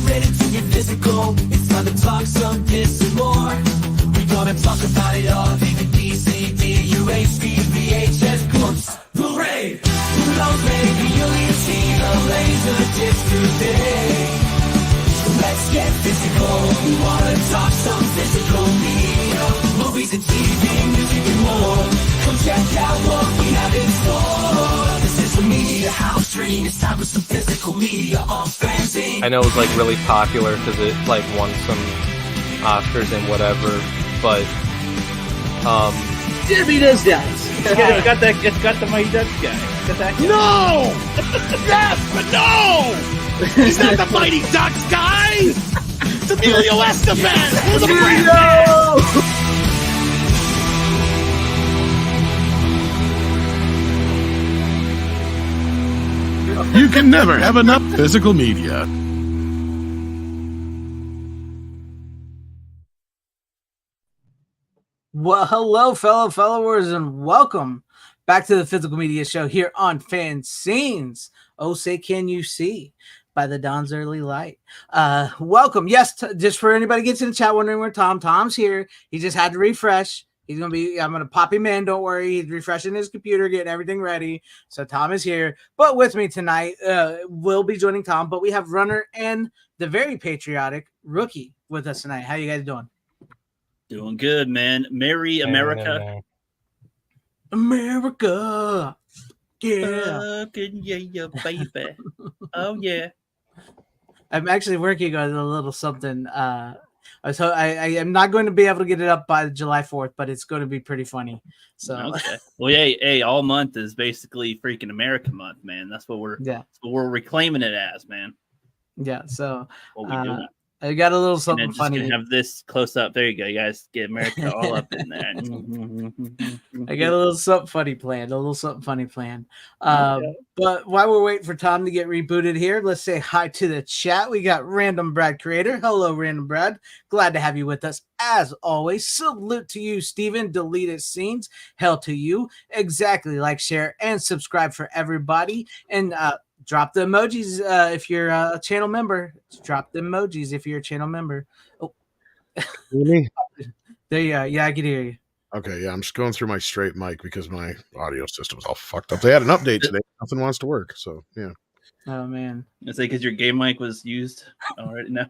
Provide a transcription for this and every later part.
ready to get physical. It's time to talk some piss and more. We gonna talk about it all. DVD, CD, UHD, VHS, books, Blu-ray. Who knows, maybe you'll even see the laser disc today. So let's get physical. We wanna talk some physical media. Movies and TV, music and more. Come check out what we have in store. This is the Media House Dream. It's time for some physical media on FanZcene. I know it was like really popular because it like won some Oscars and whatever, but Jimmy does that. It's got the Mighty Ducks guy. Got that guy. No! Yes, but no! He's not the Mighty Ducks guy! It's Emilio Estevez! We're the brand! You can never have enough physical media. Well, hello, fellow followers, and welcome back to the Physical Media Show here on FanZcene's Oh Say Can You See by the Dawn's Early Light. Welcome. Yes, just for anybody gets in the chat wondering where Tom's here. He just had to refresh. I'm going to pop him in. Don't worry. He's refreshing his computer, getting everything ready. So Tom is here. But with me tonight, we'll be joining Tom, but we have Runner and the very patriotic Rookie with us tonight. How you guys doing? Doing good, man. Merry America. America. Yeah. Yeah, baby. Oh, yeah. I'm actually working on a little something. I am not going to be able to get it up by July 4th, but it's going to be pretty funny. So, okay. Well, hey, all month is basically freaking America month, man. That's what we're reclaiming it as, man. Yeah. So, what we doing? I got a little something funny. Gonna have this close up. There you go, you guys. Get America all up in there. I got a little something funny planned. But while we're waiting for Tom to get rebooted here, let's say hi to the chat. We got Random Brad Creator. Hello, Random Brad. Glad to have you with us as always. Salute to you, Steven. Deleted scenes. Hell to you. Exactly. Like, share, and subscribe for everybody. And drop the emojis if you're a channel member. Drop the emojis if you're a channel member. Oh, Really? there you are. Yeah, I can hear you. Okay, yeah, I'm just going through my straight mic because my audio system's all fucked up. They had an update today. Nothing wants to work, so yeah. Oh man. It's like because your game mic was used already now.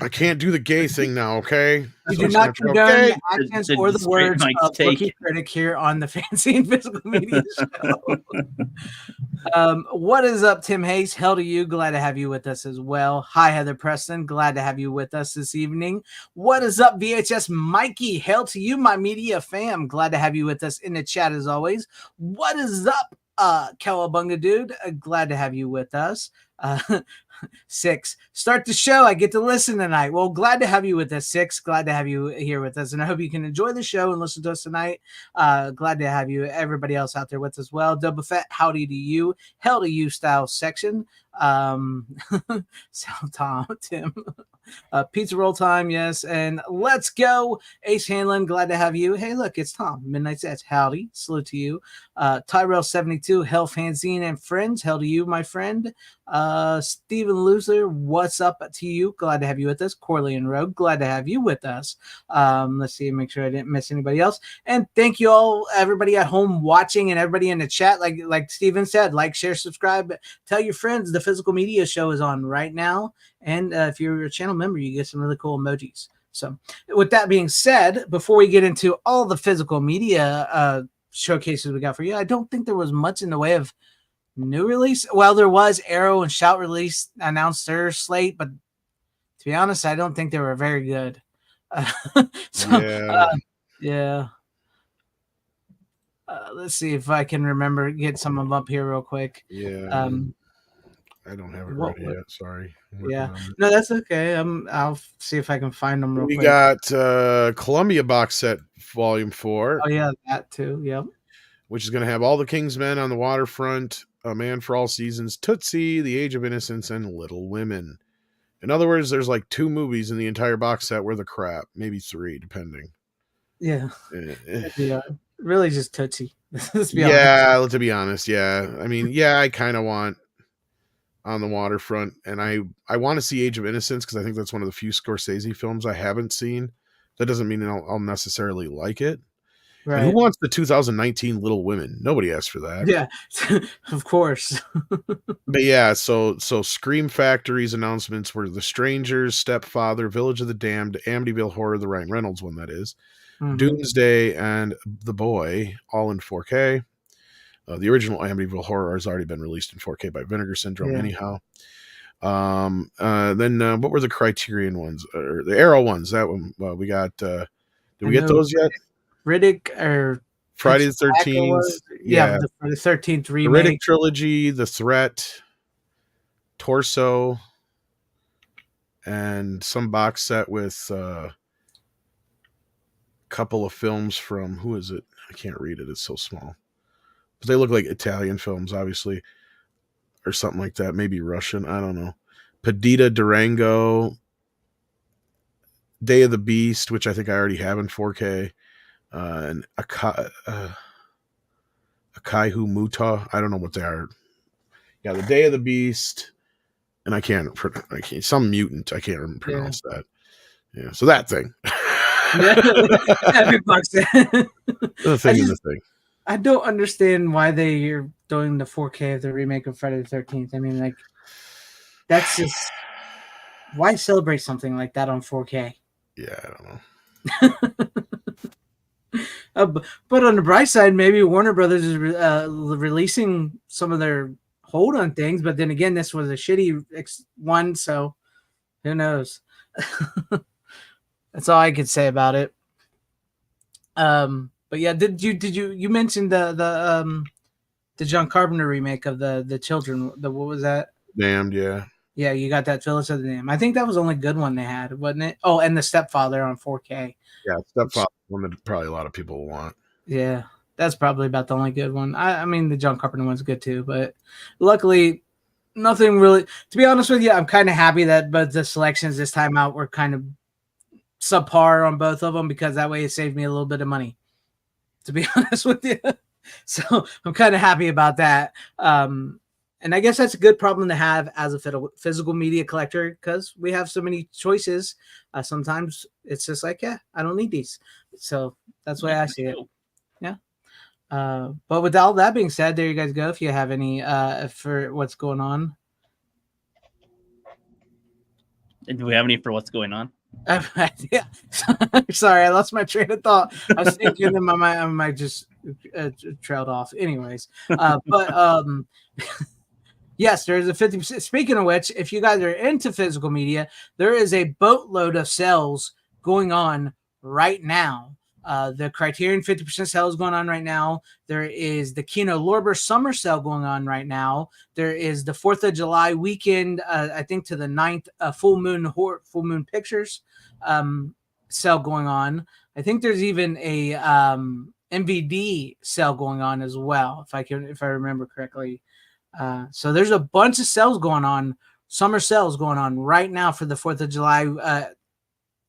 I can't do the gay thing now, okay? We do not condone the actions or the words of Rookie Critic here on the FanZcene Physical Media Show. What is up, Tim Hayes? Hell to you. Glad to have you with us as well. Hi, Heather Preston. Glad to have you with us this evening. What is up, VHS Mikey? Hell to you, my media fam. Glad to have you with us in the chat as always. What is up, Cowabunga dude? Glad to have you with us. 6. Start the show. I get to listen tonight. Well, glad to have you with us, 6. Glad to have you here with us, and I hope you can enjoy the show and listen to us tonight. Glad to have you, everybody else out there with us as well. Double Fat, howdy to you, hell to you style section. So Tom, Tim, pizza roll time, yes, and let's go. Ace Hanlon, glad to have you. Hey, look, it's Tom. Midnight Sets, howdy, salute to you. Tyrell 72, hell FanZcene and friends, hell to you, my friend. Steven Loser, what's up to you? Glad to have you with us. Corley and Rogue, glad to have you with us. Let's see, make sure I didn't miss anybody else. And thank you all, everybody at home watching and everybody in the chat. Like Steven said, like, share, subscribe, tell your friends. The Physical Media Show is on right now, and if you're a channel member, you get some really cool emojis. So with that being said, before we get into all the physical media showcases we got for you, I don't think there was much in the way of new release. Well, there was Arrow and Shout release announced their slate, but to be honest, I don't think they were very good. Yeah. Let's see if I can remember, get some of them up here real quick. Yeah. I don't have it ready yet. Sorry. Yeah. No, that's okay. I'll see if I can find them real quick. We got Columbia box set volume 4. Oh yeah, that too. Yep. Which is going to have All the King's Men on the Waterfront, A Man for All Seasons, Tootsie, The Age of Innocence, and Little Women. In other words, there's like 2 movies in the entire box set worth of crap. Maybe 3, depending. Yeah. Yeah. Really just Tootsie. To be honest. Yeah. I mean, yeah, I kind of want on the waterfront, and I want to see Age of Innocence because I think that's one of the few Scorsese films I haven't seen. That doesn't mean I'll necessarily like it. Right. And who wants the 2019 Little Women? Nobody asked for that. Yeah, of course. But yeah, so Scream Factory's announcements were The Strangers, Stepfather, Village of the Damned, Amityville Horror, the Ryan Reynolds one that is, Doomsday, and The Boy, all in 4K. The original Amityville Horror has already been released in 4K by Vinegar Syndrome anyhow. Then what were the Criterion ones? Or the Arrow ones? That one we got. Did we get those yet? Riddick or Friday the 13th. Yeah, the 13th remake. The Riddick trilogy, The Threat, Torso, and some box set with a couple of films from, who is it? I can't read it. It's so small. But they look like Italian films, obviously, or something like that. Maybe Russian. I don't know. Perdita, Durango, Day of the Beast, which I think I already have in 4K, and Akaihu Muta. I don't know what they are. Yeah, the Day of the Beast, and I can't some mutant. I can't even pronounce that. Yeah, so that thing. Epic box set. The thing is the thing. I don't understand why they are doing the 4K of the remake of Friday the 13th. I mean, like, that's just, why celebrate something like that on 4K? Yeah, I don't know. But on the bright side, maybe Warner Brothers is releasing some of their hold on things. But then again, this was a shitty one, so who knows? That's all I could say about it. But yeah, did you mentioned the John Carpenter remake of the children? What was that? Damned, yeah. Yeah, you got that Phyllis of the Damned. I think that was the only good one they had, wasn't it? Oh, and the Stepfather on 4K. Yeah, Stepfather one that probably a lot of people will want. Yeah, that's probably about the only good one. I mean, the John Carpenter one's good too, but luckily, nothing really. To be honest with you, I'm kind of happy that both the selections this time out were kind of subpar on both of them, because that way it saved me a little bit of money, to be honest with you. So I'm kind of happy about that. And I guess that's a good problem to have as a physical media collector, because we have so many choices. Sometimes it's just like, yeah, I don't need these. So that's the way I see it. Yeah. But with all that being said, there you guys go. If you have any for what's going on. And do we have any for what's going on? Yeah. Sorry, I lost my train of thought. I was thinking that my might just trailed off. Anyways, but yes, there is a 50%. Speaking of which, if you guys are into physical media, there is a boatload of sales going on right now. The Criterion 50% sale is going on right now. There is the Kino Lorber summer sale going on right now. There is the 4th of July weekend, I think to the 9th, Full Moon Pictures sale going on. I think there's even a MVD sale going on as well, if I remember correctly. So there's a bunch of sales going on, summer sales going on right now for the 4th of July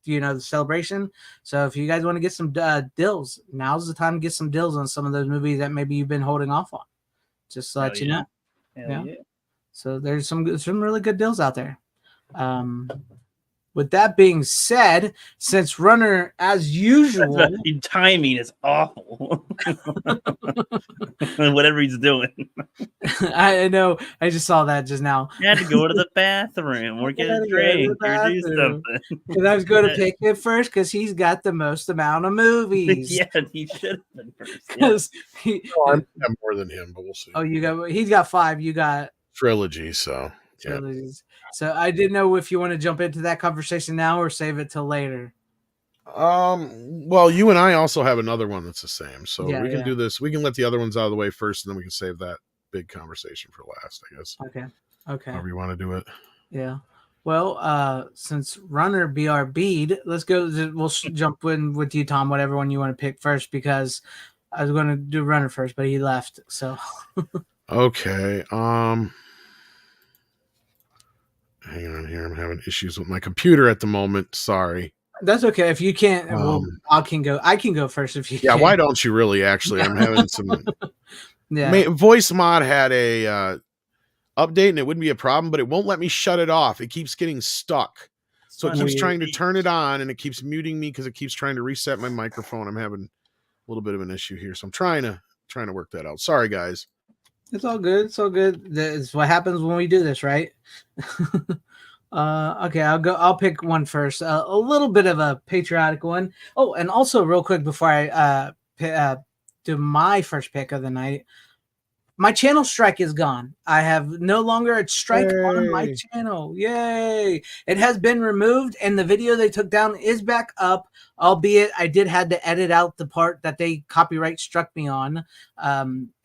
the celebration. So if you guys want to get some deals, now's the time to get some deals on some of those movies that maybe you've been holding off on. Just to let you know. Yeah. So there's some really good deals out there. With that being said, since Runner, as usual, timing is awful. Whatever he's doing. I know. I just saw that just now. You had to go to the bathroom or get a drink or do something. Because I was going to pick it first because he's got the most amount of movies. Yeah, he should have been first. Yeah. I have more than him, but we'll see. Oh, he's got 5. You got trilogy, so. Trilogies. So I didn't know if you want to jump into that conversation now or save it till later. Well, you and I also have another one that's the same, so we can do this. We can let the other ones out of the way first, and then we can save that big conversation for last, I guess. Okay. However you want to do it. Yeah. Well, since Runner BRB'd, let's go. We'll jump in with you, Tom. Whatever one you want to pick first, because I was going to do Runner first, but he left. So. Okay. Hang on here. I'm having issues with my computer at the moment. Sorry. That's okay. If you can't, I can go first if you can. Yeah, why don't you really, actually? I'm having some... Yeah. Voice Mod had a update and it wouldn't be a problem, but it won't let me shut it off. It keeps getting stuck. So it keeps trying to turn it on and it keeps muting me because it keeps trying to reset my microphone. I'm having a little bit of an issue here. So I'm trying to work that out. Sorry, guys. It's all good. It's all good. That's what happens when we do this, right? Okay, I'll pick one first. A little bit of a patriotic one. Oh, and also real quick before I do my first pick of the night, my channel strike is gone. I have no longer a strike on my channel. Yay! It has been removed, and the video they took down is back up. Albeit, I did had to edit out the part that they copyright struck me on.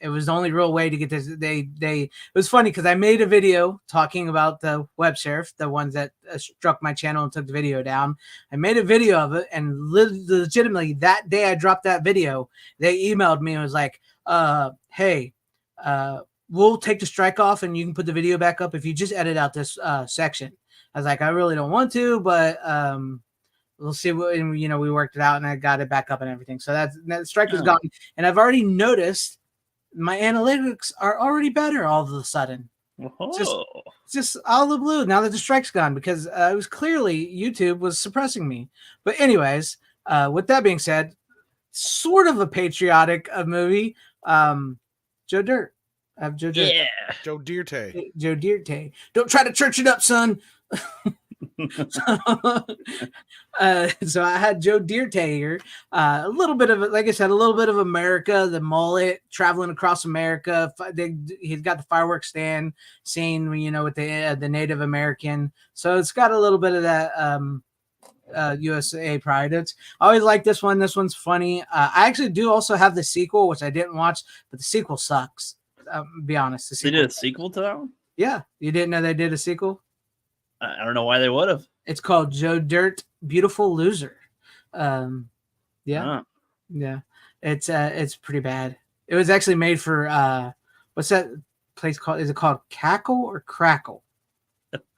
It was the only real way to get this. It was funny because I made a video talking about the web sheriff, the ones that struck my channel and took the video down. I made a video of it, and legitimately that day I dropped that video, they emailed me and was like, "Hey, we'll take the strike off and you can put the video back up if you just edit out this section." I was like, I really don't want to, but we'll see what, and, we worked it out and I got it back up and everything. So that strike is gone. And I've already noticed my analytics are already better all of a sudden. Just out of the blue now that the strike's gone, because it was clearly YouTube was suppressing me. But anyways, with that being said, sort of a patriotic movie. Joe Dirt. I have Joe Dirt. Yeah. Joe Dirte. Joe Dirte. Don't try to church it up, son. So I had Joe Dirte here. A little bit of, like I said, a little bit of America, the mullet, traveling across America. He's got the fireworks stand scene, with the Native American. So it's got a little bit of that USA pride. I always like this one. This one's funny. I actually do also have the sequel, which I didn't watch, but the sequel sucks. Be honest. They did a sequel to that one? Yeah. You didn't know they did a sequel? I don't know why they would have. It's called Joe Dirt, Beautiful Loser. Yeah. Yeah. It's pretty bad. It was actually made for what's that place called? Is it called Cackle or Crackle?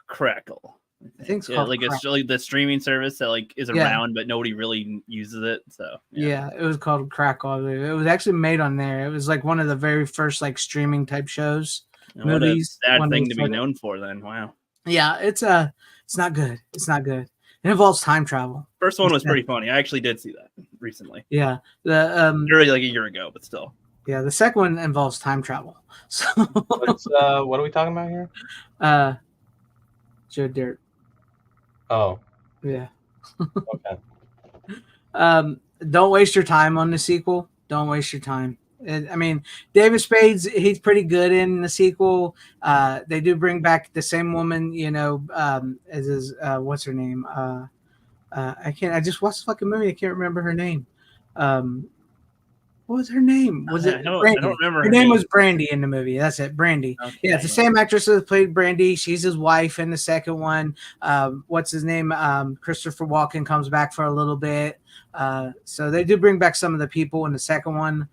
Crackle. I think it's called it's like the streaming service that is around, but nobody really uses it. So yeah, it was called Crackle. It was actually made on there. It was like one of the very first streaming type shows. Movies. What a sad thing to be known for then. Wow. Yeah, it's not good. It's not good. It involves time travel. First one was pretty funny. I actually did see that recently. Yeah. The really like a year ago, but still. Yeah, the second one involves time travel. So what are we talking about here? Joe Dirt. Oh. Yeah. Okay. Don't waste your time on the sequel. Don't waste your time. I mean, David Spade's, he's pretty good in the sequel. They do bring back the same woman, as his, what's her name? I just watched the fucking movie. I can't remember her name. What was her name? Was it Brandy? I don't remember. Her name was Brandy in the movie. That's it, Brandy. Okay. Yeah, it's the same actress that played Brandy. She's his wife in the second one. What's his name? Christopher Walken comes back for a little bit. So they do bring back some of the people in the second one.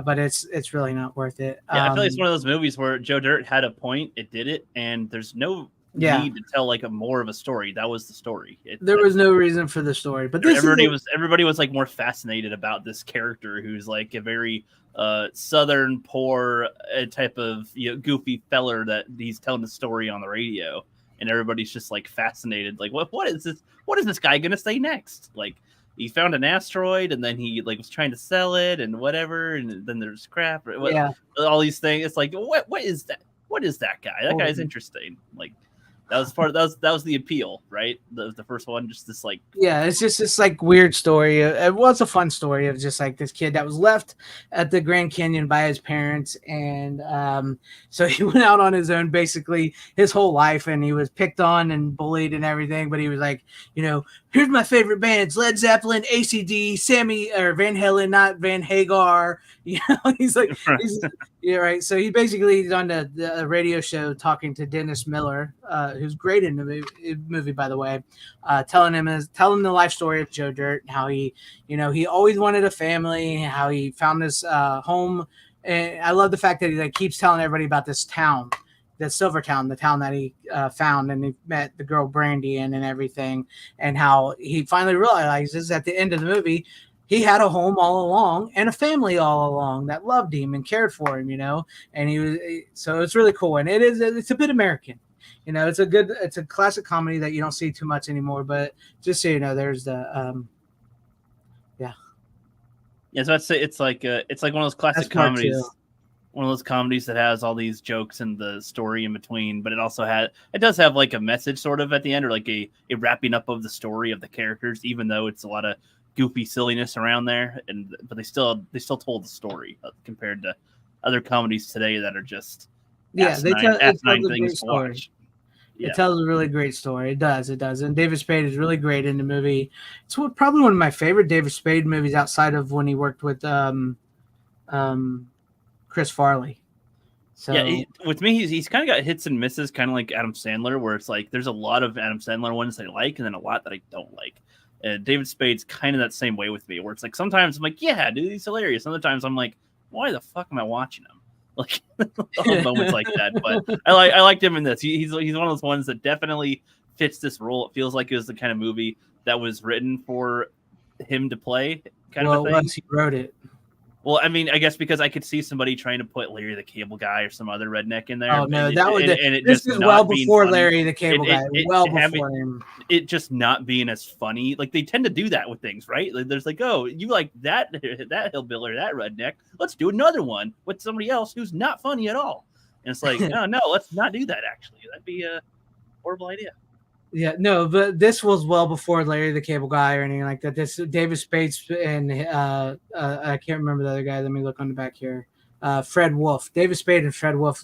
But it's really not worth it. Yeah, I feel like it's one of those movies where Joe Dirt had a point, it did it, and there's no need to tell more of a story. That was the story. There was no reason for the story, but everybody was more fascinated about this character who's a very southern poor type of goofy feller that he's telling the story on the radio, and everybody's just fascinated. What is this? What is this guy gonna say next? He found an asteroid and then he was trying to sell it and whatever, and then there's crap. All these things. It's what is that? What is that guy? That guy's interesting. That was the appeal, right? The first one, just this it's just this weird story. It was a fun story of just this kid that was left at the Grand Canyon by his parents, and so he went out on his own basically his whole life, and he was picked on and bullied and everything. But he was here's my favorite bands: Led Zeppelin, ACD, Van Halen, not Van Hagar. He's right. So he's on the radio show talking to Dennis Miller, who's great in the movie, by the way, telling him the life story of Joe Dirt and how he always wanted a family, how he found this home. And I love the fact that he keeps telling everybody about this town, the Silvertown, the town that he found, and he met the girl Brandy in and everything, and how he finally realizes at the end of the movie he had a home all along and a family all along that loved him and cared for him, and so it's really cool. And it's a bit American, it's a classic comedy that you don't see too much anymore, but just so you know, there's the, Yeah, so I'd say it's like one of those classic That's part comedies. two. One of those comedies that has all these jokes and the story in between, but it does have like a message sort of at the end, or like a wrapping up of the story of the characters, even though it's a lot of goofy silliness around there. But they still told the story compared to other comedies today that are just asinine things to watch. Yeah. It tells a really great story. It does. And David Spade is really great in the movie. It's probably one of my favorite David Spade movies outside of when he worked with Chris Farley. So yeah, with me, he's kind of got hits and misses, kind of like Adam Sandler, where it's like there's a lot of Adam Sandler ones I like, and then a lot that I don't like. David Spade's kind of that same way with me, where it's like sometimes I'm like, yeah, dude, he's hilarious. Other times I'm like, why the fuck am I watching him? Like moments like that. But I liked him in this. He's one of those ones that definitely fits this role. It feels like it was the kind of movie that was written for him to play, kind of a thing. Once he wrote it. Well, I mean, I guess because I could see somebody trying to put Larry the Cable Guy or some other redneck in there. Oh no, this is well before Larry the Cable Guy. Well before him. It just not being as funny. Like they tend to do that with things, right? Like, there's like, oh, you like that hillbilly or that redneck? Let's do another one with somebody else who's not funny at all. And it's like, no, let's not do that. Actually, that'd be a horrible idea. Yeah, no, but this was well before Larry the Cable Guy or anything like that. This David Spade and I can't remember the other guy. Let me look on the back here. Fred Wolf. David Spade and Fred Wolf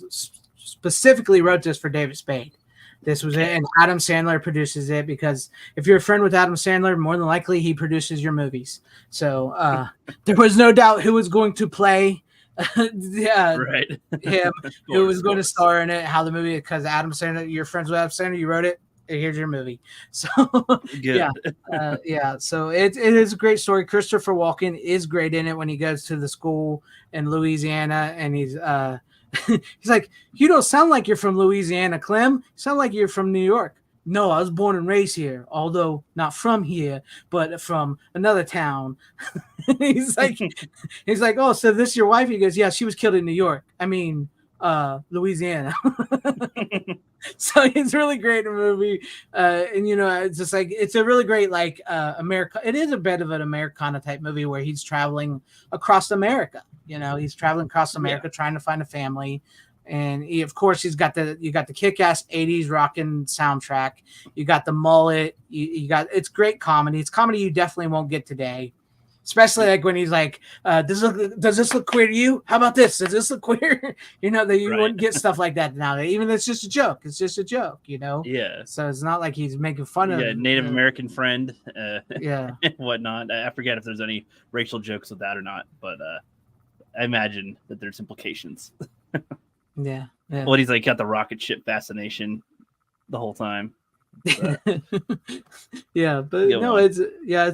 specifically wrote this for David Spade. This was it, and Adam Sandler produces it because if you're a friend with Adam Sandler, more than likely he produces your movies. So there was no doubt who was going to play right. him, who was going to star in it, how the movie, because Adam Sandler, you're friends with Adam Sandler, you wrote it. Here's your movie. So yeah. So it is a great story. Christopher Walken is great in it when he goes to the school in Louisiana, and he's he's like, you don't sound like you're from Louisiana, Clem. You sound like you're from New York. No, I was born and raised here, although not from here, but from another town. he's like, oh, so this is your wife? He goes, yeah, she was killed in New York. I mean, Louisiana. So it's really great in the movie, and it's just like it's a really great America. It is a bit of an Americana type movie where he's traveling across America. He's traveling across America trying to find a family, and of course you got the kick-ass 80s rockin' soundtrack. You got the mullet. You got it's great comedy. It's comedy you definitely won't get today. Especially like when he's like, does this look queer to you? How about this? Does this look queer? That you wouldn't get stuff like that nowadays. Even if it's just a joke. It's just a joke, Yeah. So it's not like he's making fun of Native American friend. Yeah. And whatnot. I forget if there's any racial jokes with that or not, but I imagine that there's implications. Yeah. Well, he's like got the rocket ship fascination the whole time. Yeah, but no, it's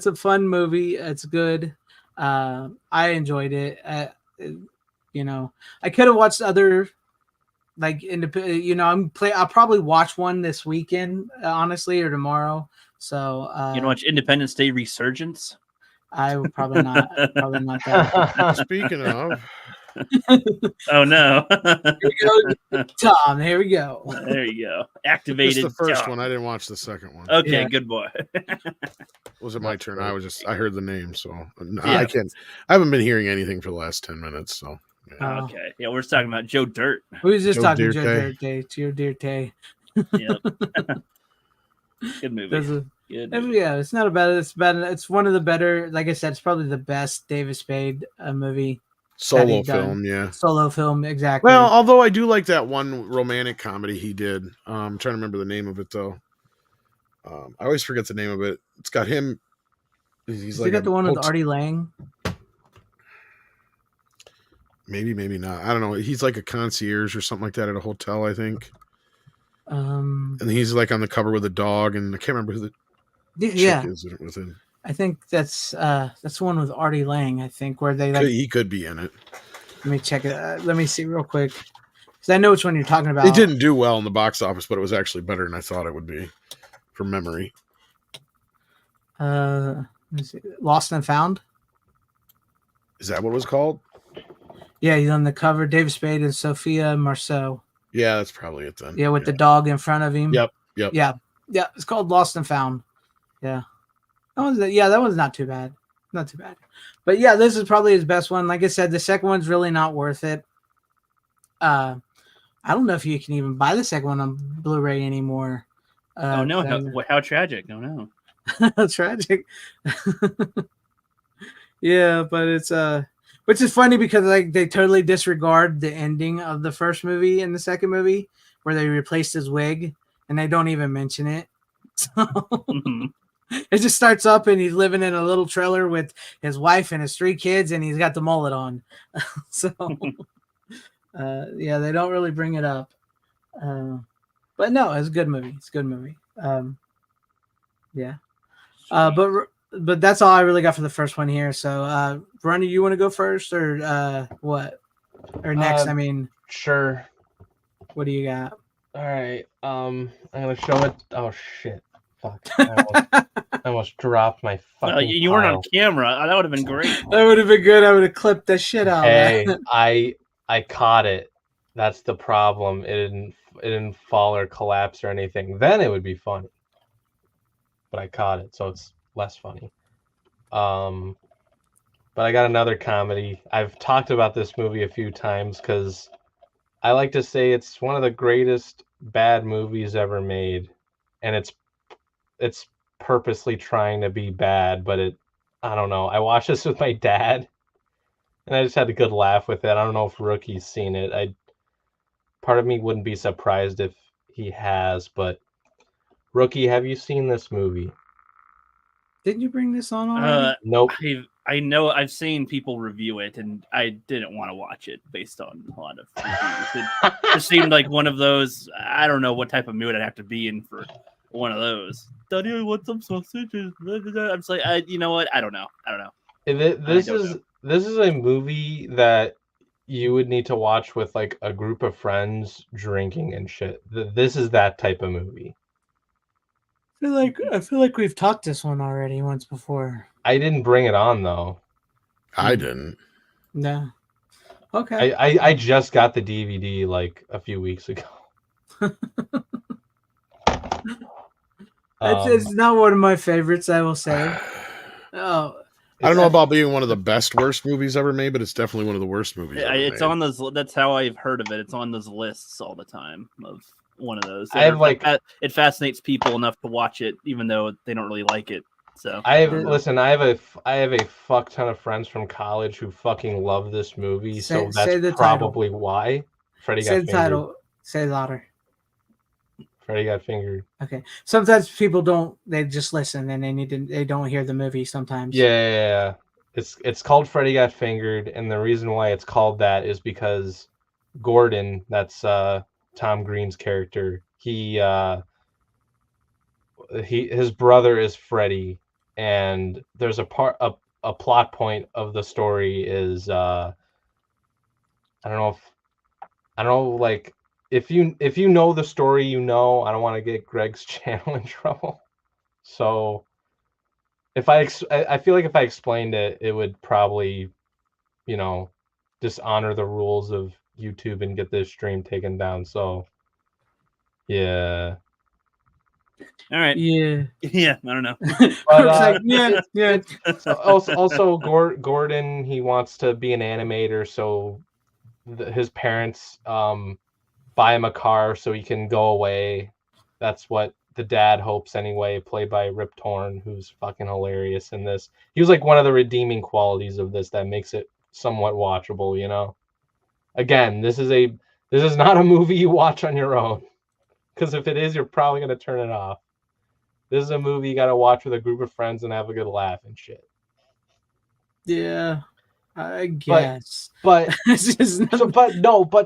a fun movie. It's good. I enjoyed it. I could have watched other I'll probably watch one this weekend, honestly, or tomorrow. So you know, watch Independence Day Resurgence. I would probably not. Probably not that. Speaking of. Oh no. Here we go, Tom. Here we go. There you go. Activated. This is the first Tom. one. I didn't watch the second one. Okay, good boy. Was it my turn? I heard the name, so I haven't been hearing anything for the last 10 minutes. So okay. Yeah, we're just talking about Joe Dirt. We was just talking Joe Dirt. Yep. Good movie. Yeah, it's not a bad. It's one of the better. Like I said, it's probably the best David Spade movie. Solo film, yeah. Solo film, exactly. Well, although I do like that one romantic comedy he did. I'm trying to remember the name of it though. I always forget the name of it. It's got him. He's like got the one with Artie Lang. Maybe not. I don't know. He's like a concierge or something like that at a hotel, I think. And he's like on the cover with a dog, and I can't remember who the chick is with him. I think that's the one with Artie Lang. I think where they he could be in it. Let me check it. Let me see real quick because I know which one you're talking about. It didn't do well in the box office, but it was actually better than I thought it would be, from memory. Let me see. Lost and Found. Is that what it was called? Yeah, he's on the cover. David Spade and Sophia Marceau. Yeah, that's probably it then. Yeah, with the dog in front of him. Yep. Yeah. It's called Lost and Found. Yeah. That one's not too bad. Not too bad. But yeah, this is probably his best one. Like I said, the second one's really not worth it. I don't know if you can even buy the second one on Blu-ray anymore. Oh no! How tragic! Oh no! Tragic. Yeah, but it's which is funny because like they totally disregard the ending of the first movie and the second movie where they replaced his wig and they don't even mention it. So it just starts up and he's living in a little trailer with his wife and his 3 kids and he's got the mullet on. So yeah, they don't really bring it up. But no, it's a good movie. It's a good movie. Yeah. But that's all I really got for the first one here. So, Ronnie, you want to go first or what? Or next? I mean, sure. What do you got? All right. I'm gonna show it. Oh shit! Fuck! I almost dropped my fucking. You weren't on camera. That would have been great. That would have been good. I would have clipped the shit out. Hey, I caught it. That's the problem. It didn't fall or collapse or anything. Then it would be funny. But I caught it, so it's less funny. But I got another comedy. I've talked about this movie a few times because I like to say it's one of the greatest bad movies ever made, and it's purposely trying to be bad, but I don't know. I watched this with my dad, and I just had a good laugh with it. I don't know if Rookie's seen it. Part of me wouldn't be surprised if he has, but Rookie, have you seen this movie? Didn't you bring this on already? Nope. I know I've seen people review it, and I didn't want to watch it based on a lot of reviews. It seemed like one of those. I don't know what type of mood I'd have to be in for one of those. Daddy, I want some sausages. I'm just like, you know what? I don't know. This is a movie that you would need to watch with like a group of friends drinking and shit. This is that type of movie. I feel like we've talked this one already once before. I didn't bring it on though. I didn't. No. Okay. I just got the DVD like a few weeks ago. It's not one of my favorites, I will say. Oh, I don't know about being one of the best worst movies ever made, but it's definitely one of the worst movies. It's on those. That's how I've heard of it. It's on those lists all the time of one of those. I have it fascinates people enough to watch it, even though they don't really like it. So I have a fuck ton of friends from college who fucking love this movie. So that's probably why Freddy Got Fingered. Say the title. Say louder. Freddy Got Fingered. Okay. Sometimes people don't. They just listen and they don't hear the movie. Sometimes. Yeah. It's called Freddy Got Fingered, and the reason why it's called that is because Gordon, that's Tom Green's character, his brother is Freddy, and there's a plot point of the story is I don't know like if you know the story, I don't want to get Greg's channel in trouble. So I feel like if I explained it, it would probably, dishonor the rules of YouTube and get this stream taken down. So, yeah. All right. Yeah. Yeah. I don't know. But, yeah. Also, Gordon, he wants to be an animator, so his parents buy him a car so he can go away. That's what the dad hopes anyway, played by Rip Torn, who's fucking hilarious in this. He was like one of the redeeming qualities of this that makes it somewhat watchable, Again, this is not a movie you watch on your own, because if it is, you're probably going to turn it off. This is a movie you got to watch with a group of friends and have a good laugh and shit. Yeah, I guess. But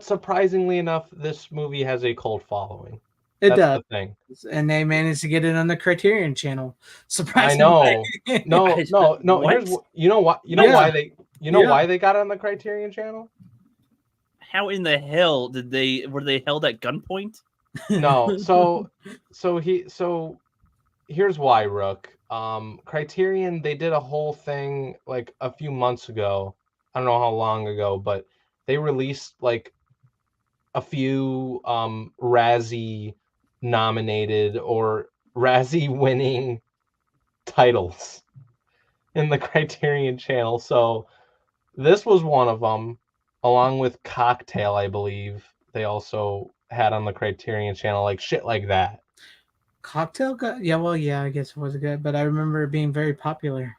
surprisingly enough, this movie has a cult following. That's does. The thing. And they managed to get it on the Criterion channel. Surprisingly. I know. No. Here's, why they got it on the Criterion channel? How in the hell were they held at gunpoint? No. So here's why, Rook. Criterion, they did a whole thing like a few months ago I don't know how long ago, but they released like a few Razzie nominated or Razzie winning titles in the Criterion Channel. So this was one of them, along with Cocktail, I believe. They also had on the Criterion Channel, like shit like that. Cocktail got yeah, I guess it was good, but I remember it being very popular.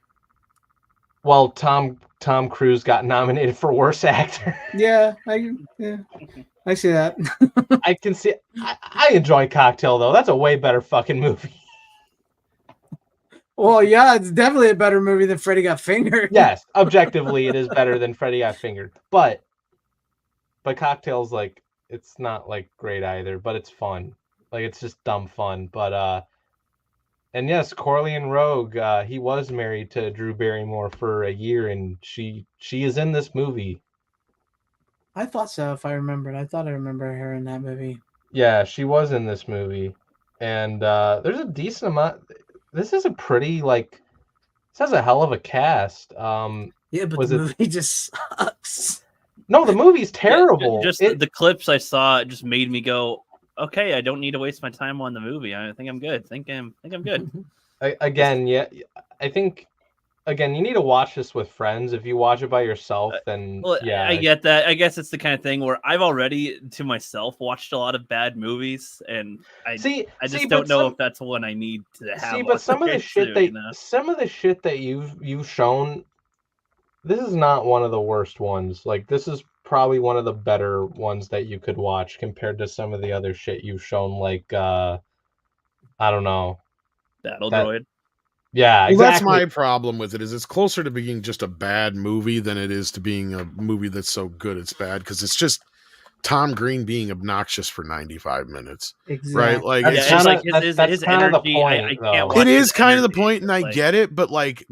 Well, Tom Cruise got nominated for Worst Actor. Yeah, I see that. I can see. I enjoy Cocktail though. That's a way better fucking movie. Well, yeah, it's definitely a better movie than Freddy Got Fingered. Yes, objectively, it is better than Freddy Got Fingered, but Cocktail's like it's not like great either, but it's fun. Like it's just dumb fun. But and yes, Corleone Rogue, he was married to Drew Barrymore for a year, and she is in this movie. I thought so. If I remembered, I thought I remember her in that movie. Yeah, she was in this movie, and there's a decent amount. This is a pretty like. This has a hell of a cast. Yeah, but was the it? movie just sucks. No, the movie's terrible. Just the clips I saw just made me go, okay, I don't need to waste my time on the movie. I think I'm good. I think I'm good. Again, yeah, I think again you need to watch this with friends. If you watch it by yourself, then Well, yeah, I get that. I guess it's the kind of thing where I've already to myself watched a lot of bad movies, and I just don't know if that's one I need to have. See, but some of the shit that you've shown, this is not one of the worst ones. Like this is probably one of the better ones that you could watch compared to some of the other shit you've shown. Like I don't know, Battle Droid. Yeah, well, exactly. that's my problem with it. Is it's closer to being just a bad movie than it is to being a movie that's so good it's bad, because it's just Tom Green being obnoxious for 95 minutes. Exactly. Right? Like That's it's kinda, just that's kind of the point. I can't watch it is his kind of the energy. point, and I Like, get it, but like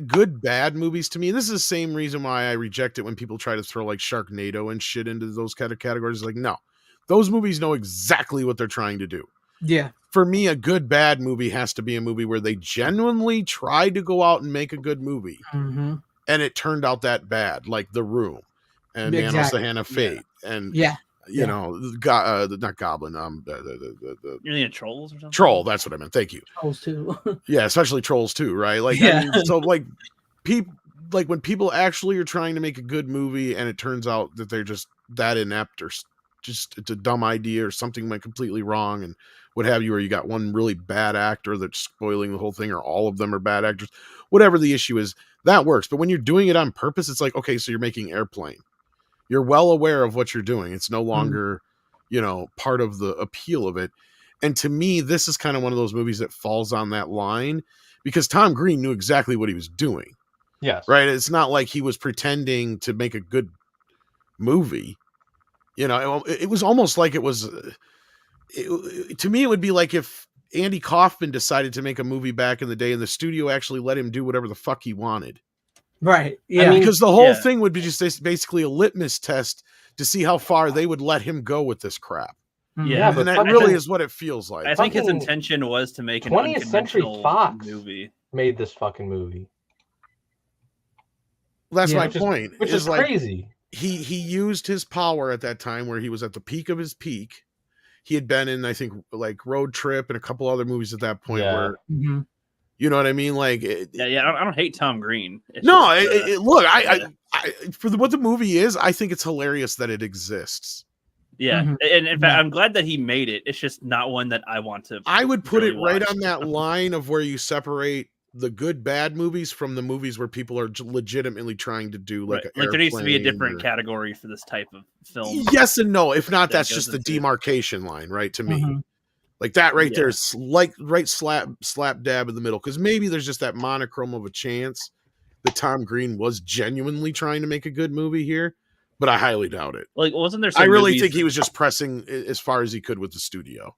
good bad movies to me, this is the same reason why I reject it when people try to throw like Sharknado and shit into those kind of categories. Like, no, those movies know exactly what they're trying to do. Yeah. For me, a good bad movie has to be a movie where they genuinely tried to go out and make a good movie, and it turned out that bad, like The Room and Manos the Hand of Fate, and you know, not Goblin, you're thinking Trolls or something. Troll. That's what I meant. Thank you. Trolls 2. Yeah, especially Trolls 2, right? Like, Yeah. I mean, so like people, like when people actually are trying to make a good movie and it turns out that they're just that inept, or just it's a dumb idea, or something went completely wrong and what have you, or you got one really bad actor that's spoiling the whole thing, or all of them are bad actors, whatever the issue is, that works. But when you're doing it on purpose, it's like, okay, so you're making Airplane. You're well aware of what you're doing. It's no longer, you know, part of the appeal of it. And to me, this is kind of one of those movies that falls on that line, because Tom Green knew exactly what he was doing. Yes. Right. It's not like he was pretending to make a good movie. You know, it was almost like it was, to me, it would be like if Andy Kaufman decided to make a movie back in the day and the studio actually let him do whatever the fuck he wanted. Right. Yeah. I mean, because the whole thing would be just basically a litmus test to see how far they would let him go with this crap. Yeah, and that really is what it feels like. I think his intention was to make an 20th Century Fox movie. Made this fucking movie. That's my point. Which is like, crazy. He used his power at that time where he was at the peak of his peak. He had been in, I think, like Road Trip and a couple other movies at that point where, you know what I mean? Like, I don't hate Tom Green. It's no, look, I for what the movie is, I think it's hilarious that it exists. Yeah, and in fact, I'm glad that he made it. It's just not one that I want to. I would put really it right watch. on that line of where you separate the good bad movies from the movies where people are legitimately trying to do like like there needs to be a different category for this type of film. Yes and no. If not, that's just the demarcation line, right? To me, like that right there is like right slap dab in the middle, because maybe there's just that monochrome of a chance that Tom Green was genuinely trying to make a good movie here, but I highly doubt it. Like, wasn't there? I really think he was just pressing as far as he could with the studio.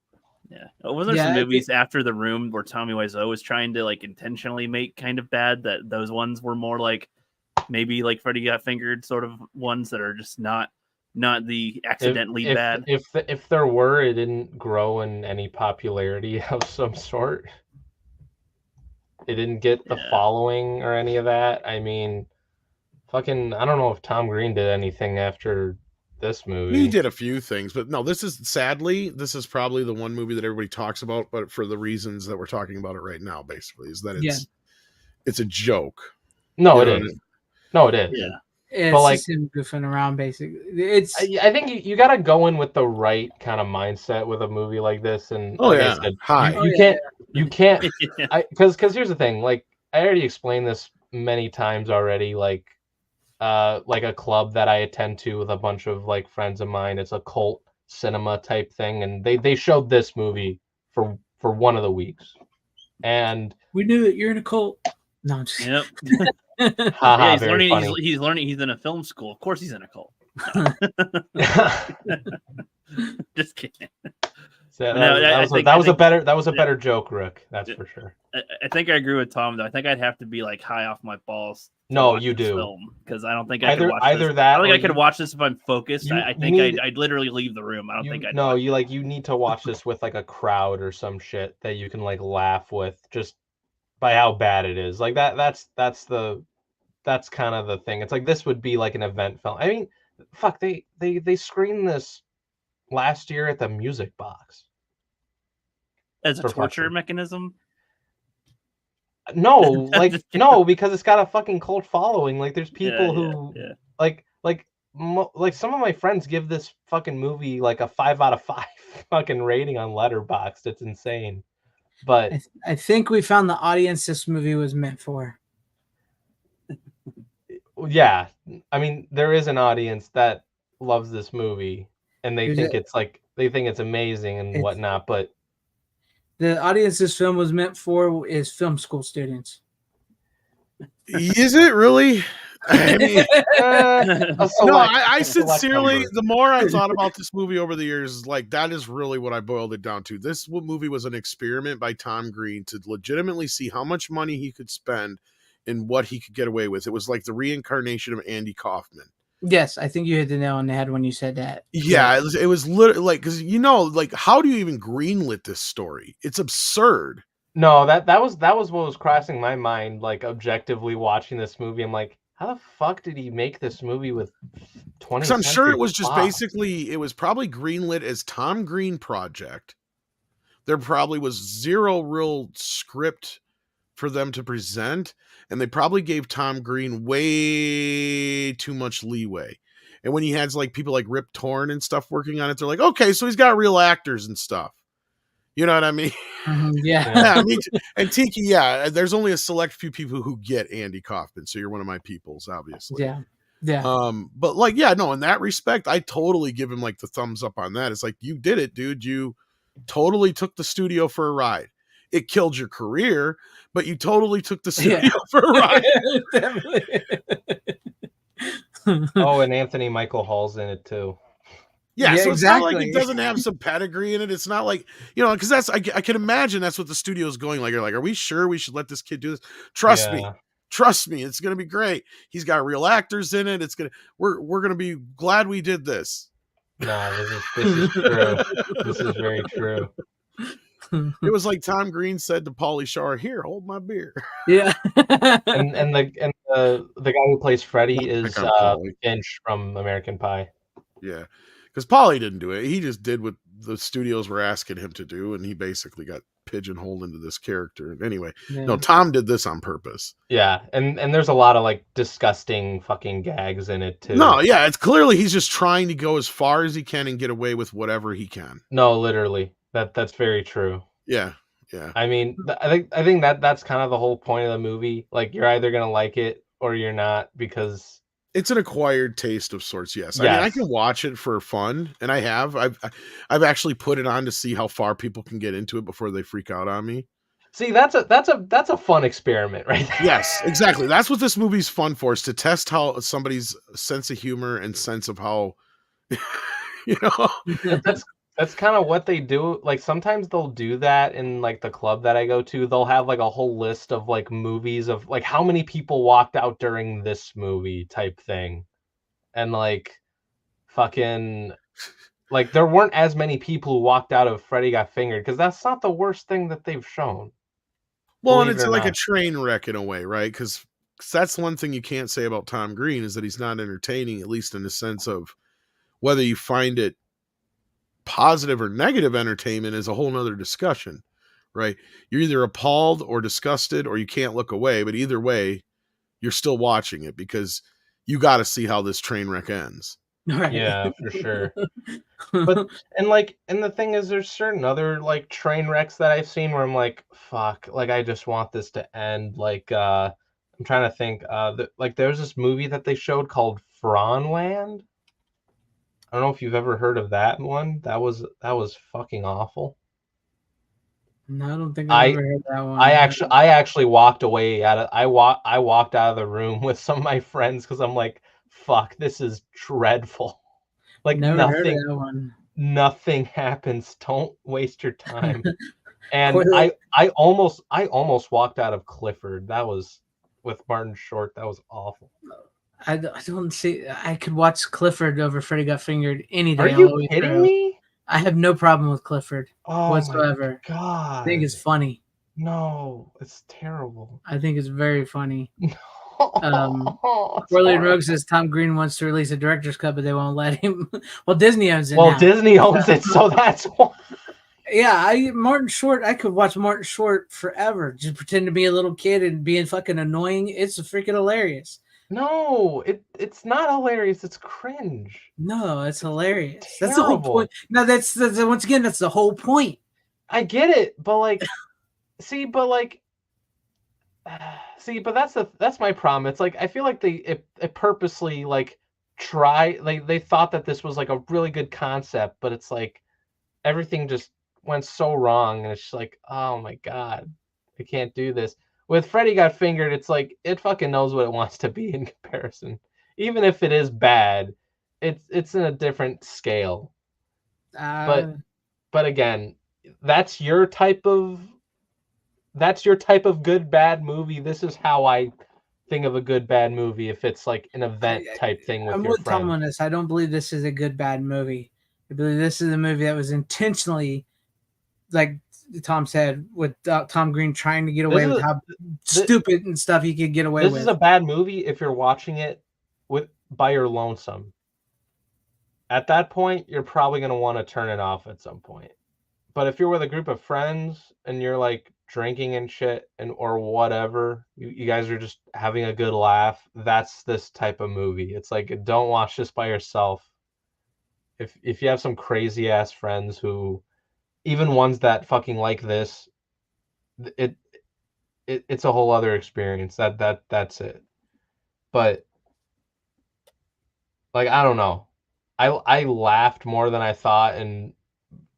Yeah, wasn't there some movies after The Room where Tommy Wiseau was trying to like intentionally make kind of bad? That those ones were more like maybe like Freddy Got Fingered sort of ones that are just not the accidentally bad. If there were, it didn't grow in any popularity of some sort. It didn't get the following or any of that. I mean, Fucking, I don't know if Tom Green did anything after this movie. He did a few things, but no, this is probably the one movie that everybody talks about, but for the reasons that we're talking about it right now, basically, is that it's a joke. No, You it know is. what I mean? No, it is. Yeah. It's But, like, just him goofing around, basically. It's I think you got to go in with the right kind of mindset with a movie like this, and Oh, like yeah. I said, Hi. you can't, because here's the thing, like I already explained this many times already, like a club that I attend to with a bunch of like friends of mine. It's a cult cinema type thing, and they showed this movie for one of the weeks, and we knew that you're in a cult. No, I'm just Yep. haha, Yeah, he's very learning. funny. He's learning. He's in a film school. Of course, he's in a cult. Just kidding. So No, that was a better joke, Rook. That's for sure. I think I agree with Tom though. I think I'd have to be like high off my balls. No, you do. Because I don't think I could watch either this. that. I don't think or I could watch this if I'm focused. I think need- I'd literally leave the room. I don't think I'd. No, watch you need to watch this with like a crowd or some shit that you can like laugh with just by how bad it is. Like that's kind of the thing. It's like this would be like an event film. I mean, fuck, they screened this last year at the Music Box. as a for torture fucking- mechanism. No, like no, because it's got a fucking cult following. Like there's people who like some of my friends give this fucking movie like a 5 out of 5 fucking rating on Letterboxd. It's insane. But I think we found the audience this movie was meant for. yeah, I mean, there is an audience that loves this movie and they think it's amazing and whatnot, but the audience this film was meant for is film school students. Is it really? I mean, I select sincerely, number. the more I thought about this movie over the years, like that is really what I boiled it down to. This movie was an experiment by Tom Green to legitimately see how much money he could spend and what he could get away with. It was like the reincarnation of Andy Kaufman. Yes, I think you hit the nail on the head when you said that. Yeah, it was literally like, because like how do you even greenlit this story? It's absurd. No, that was what was crossing my mind. Like objectively watching this movie, I'm like, how the fuck did he make this movie with 20? Because I'm sure it was just basically, it was probably greenlit as Tom Green project. There probably was zero real script for them to present, and they probably gave Tom Green way too much leeway. And when he has like people like Rip Torn and stuff working on it, they're like, okay, so he's got real actors and stuff. You know what I mean? Yeah. I mean, and Tiki, there's only a select few people who get Andy Kaufman, so you're one of my peoples, obviously. Yeah. But like, no, in that respect, I totally give him like the thumbs up on that. It's like, you did it, dude. You totally took the studio for a ride. It killed your career, but you totally took the studio for a ride. Oh, and Anthony Michael Hall's in it too. Yeah, so it's not like exactly. it doesn't have some pedigree in it. It's not like, because that's, I can imagine that's what the studio's going like. You're like, are we sure we should let this kid do this? Trust me, it's going to be great. He's got real actors in it. We're going to be glad we did this. Nah, this is true. This is very true. It was like Tom Green said to Pauly Shore, "Here, hold my beer." Yeah. and the guy who plays Freddy is Finch from American Pie. Yeah, because Pauly didn't do it. He just did what the studios were asking him to do, and he basically got pigeonholed into this character. Anyway, no, Tom did this on purpose. Yeah, and there's a lot of like disgusting fucking gags in it too. No, yeah, it's clearly he's just trying to go as far as he can and get away with whatever he can. No, literally, that's very true. Yeah. I mean, I think that's kind of the whole point of the movie. Like, you're either gonna like it or you're not, because it's an acquired taste of sorts. Yes. I mean, I can watch it for fun, and I have. I've actually put it on to see how far people can get into it before they freak out on me. See, that's a fun experiment, right there. Yes, exactly. That's what this movie's fun for, is to test how somebody's sense of humor and sense of how, That's kind of what they do. Like, sometimes they'll do that in like the club that I go to. They'll have like a whole list of like movies of like how many people walked out during this movie type thing. And like fucking like there weren't as many people who walked out of Freddy Got Fingered, because that's not the worst thing that they've shown. Well, and it's like a train wreck in a way, right? Because 'cause that's one thing you can't say about Tom Green is that he's not entertaining, at least in the sense of whether you find it positive or negative entertainment is a whole nother discussion, right? You're either appalled or disgusted or you can't look away, but either way, you're still watching it because you got to see how this train wreck ends. Right. Yeah, for sure. But and the thing is, there's certain other like train wrecks that I've seen where I'm like, fuck, like I just want this to end. Like I'm trying to think. Like there's this movie that they showed called Franland. I don't know if you've ever heard of that one. That was fucking awful. No, I don't think I've ever heard that one. I actually walked away I walked out of the room with some of my friends because I'm like, fuck, this is dreadful. Like Never heard of that one. nothing happens. Don't waste your time. And Correlate- I almost walked out of Clifford. That was with Martin Short. That was awful. I don't see. I could watch Clifford over Freddy Got Fingered any day. Are all you the way kidding through. me? I have no problem with Clifford Oh whatsoever. my god. I think it's funny. No, it's terrible. I think it's very funny. It's Corley and horrible. Rogue says Tom Green wants to release a director's cut, but they won't let him. Well, Disney owns it Well, now. Disney owns it, so that's why. Yeah, Martin Short. I could watch Martin Short forever. Just pretend to be a little kid and being fucking annoying. It's freaking hilarious. No, it's not hilarious. It's cringe. No, it's hilarious. That's the whole Terrible. point. No, that's once again, that's the whole point. I get it, but like, but that's my problem. It's like I feel like it purposely like they thought that this was like a really good concept, but it's like everything just went so wrong, and it's just like, oh my god, I can't do this. With Freddy Got Fingered, it's like it fucking knows what it wants to be in comparison. Even if it is bad, it's in a different scale. But again, that's your type of good bad movie. This is how I think of a good bad movie. If it's like an event type thing with I'm your with Tom friend. on this. I don't believe this is a good bad movie. I believe this is a movie that was intentionally, like Tom said, with Tom Green trying to get away with how stupid and stuff he could get away with. This is a bad movie if you're watching it by your lonesome. At that point, you're probably going to want to turn it off at some point. But if you're with a group of friends and you're like drinking and shit or whatever, you guys are just having a good laugh, that's this type of movie. It's like, don't watch this by yourself. If you have some crazy ass friends who, even ones that fucking like this, it's a whole other experience. That's it. But like, I don't know. I laughed more than I thought, and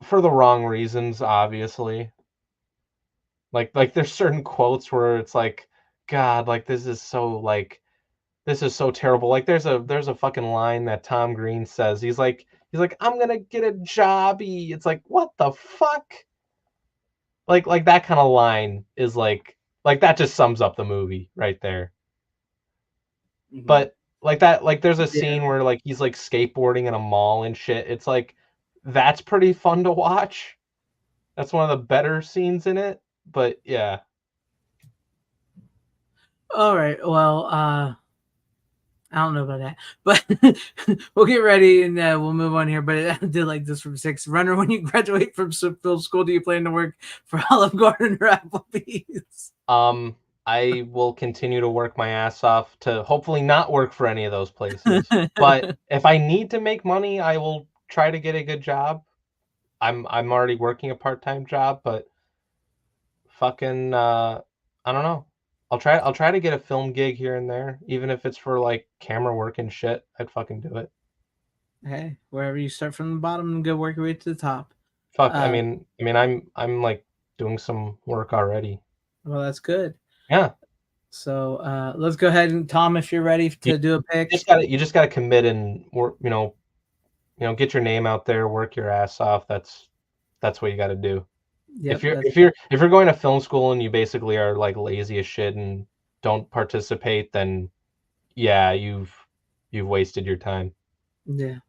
for the wrong reasons, obviously. Like there's certain quotes where it's like, God, like this is so terrible. Like there's a fucking line that Tom Green says. He's like, I'm gonna get a jobby. It's like, what the fuck? Like that kind of line is like that just sums up the movie right there. Mhm. But like that, like there's a scene where like he's like skateboarding in a mall and shit. It's like that's pretty fun to watch. That's one of the better scenes in it. But yeah. All right. Well, I don't know about that, but we'll get ready and we'll move on here. But I did like this from 6. Runner, when you graduate from film school, do you plan to work for Olive Garden or Applebee's? I will continue to work my ass off to hopefully not work for any of those places. But if I need to make money, I will try to get a good job. I'm already working a part-time job, but fucking I don't know. I'll try to get a film gig here and there, even if it's for like camera work and shit. I'd fucking do it. Hey, wherever you start from the bottom and go work your way to the top. Fuck, I mean I'm like doing some work already. Well, that's good. Yeah. So let's go ahead and Tom, if you're ready to do a pick. You just gotta commit and work, get your name out there, work your ass off. That's what you gotta do. Yep, if you're going to film school and you basically are like lazy as shit and don't participate, then yeah, you've wasted your time. Yeah.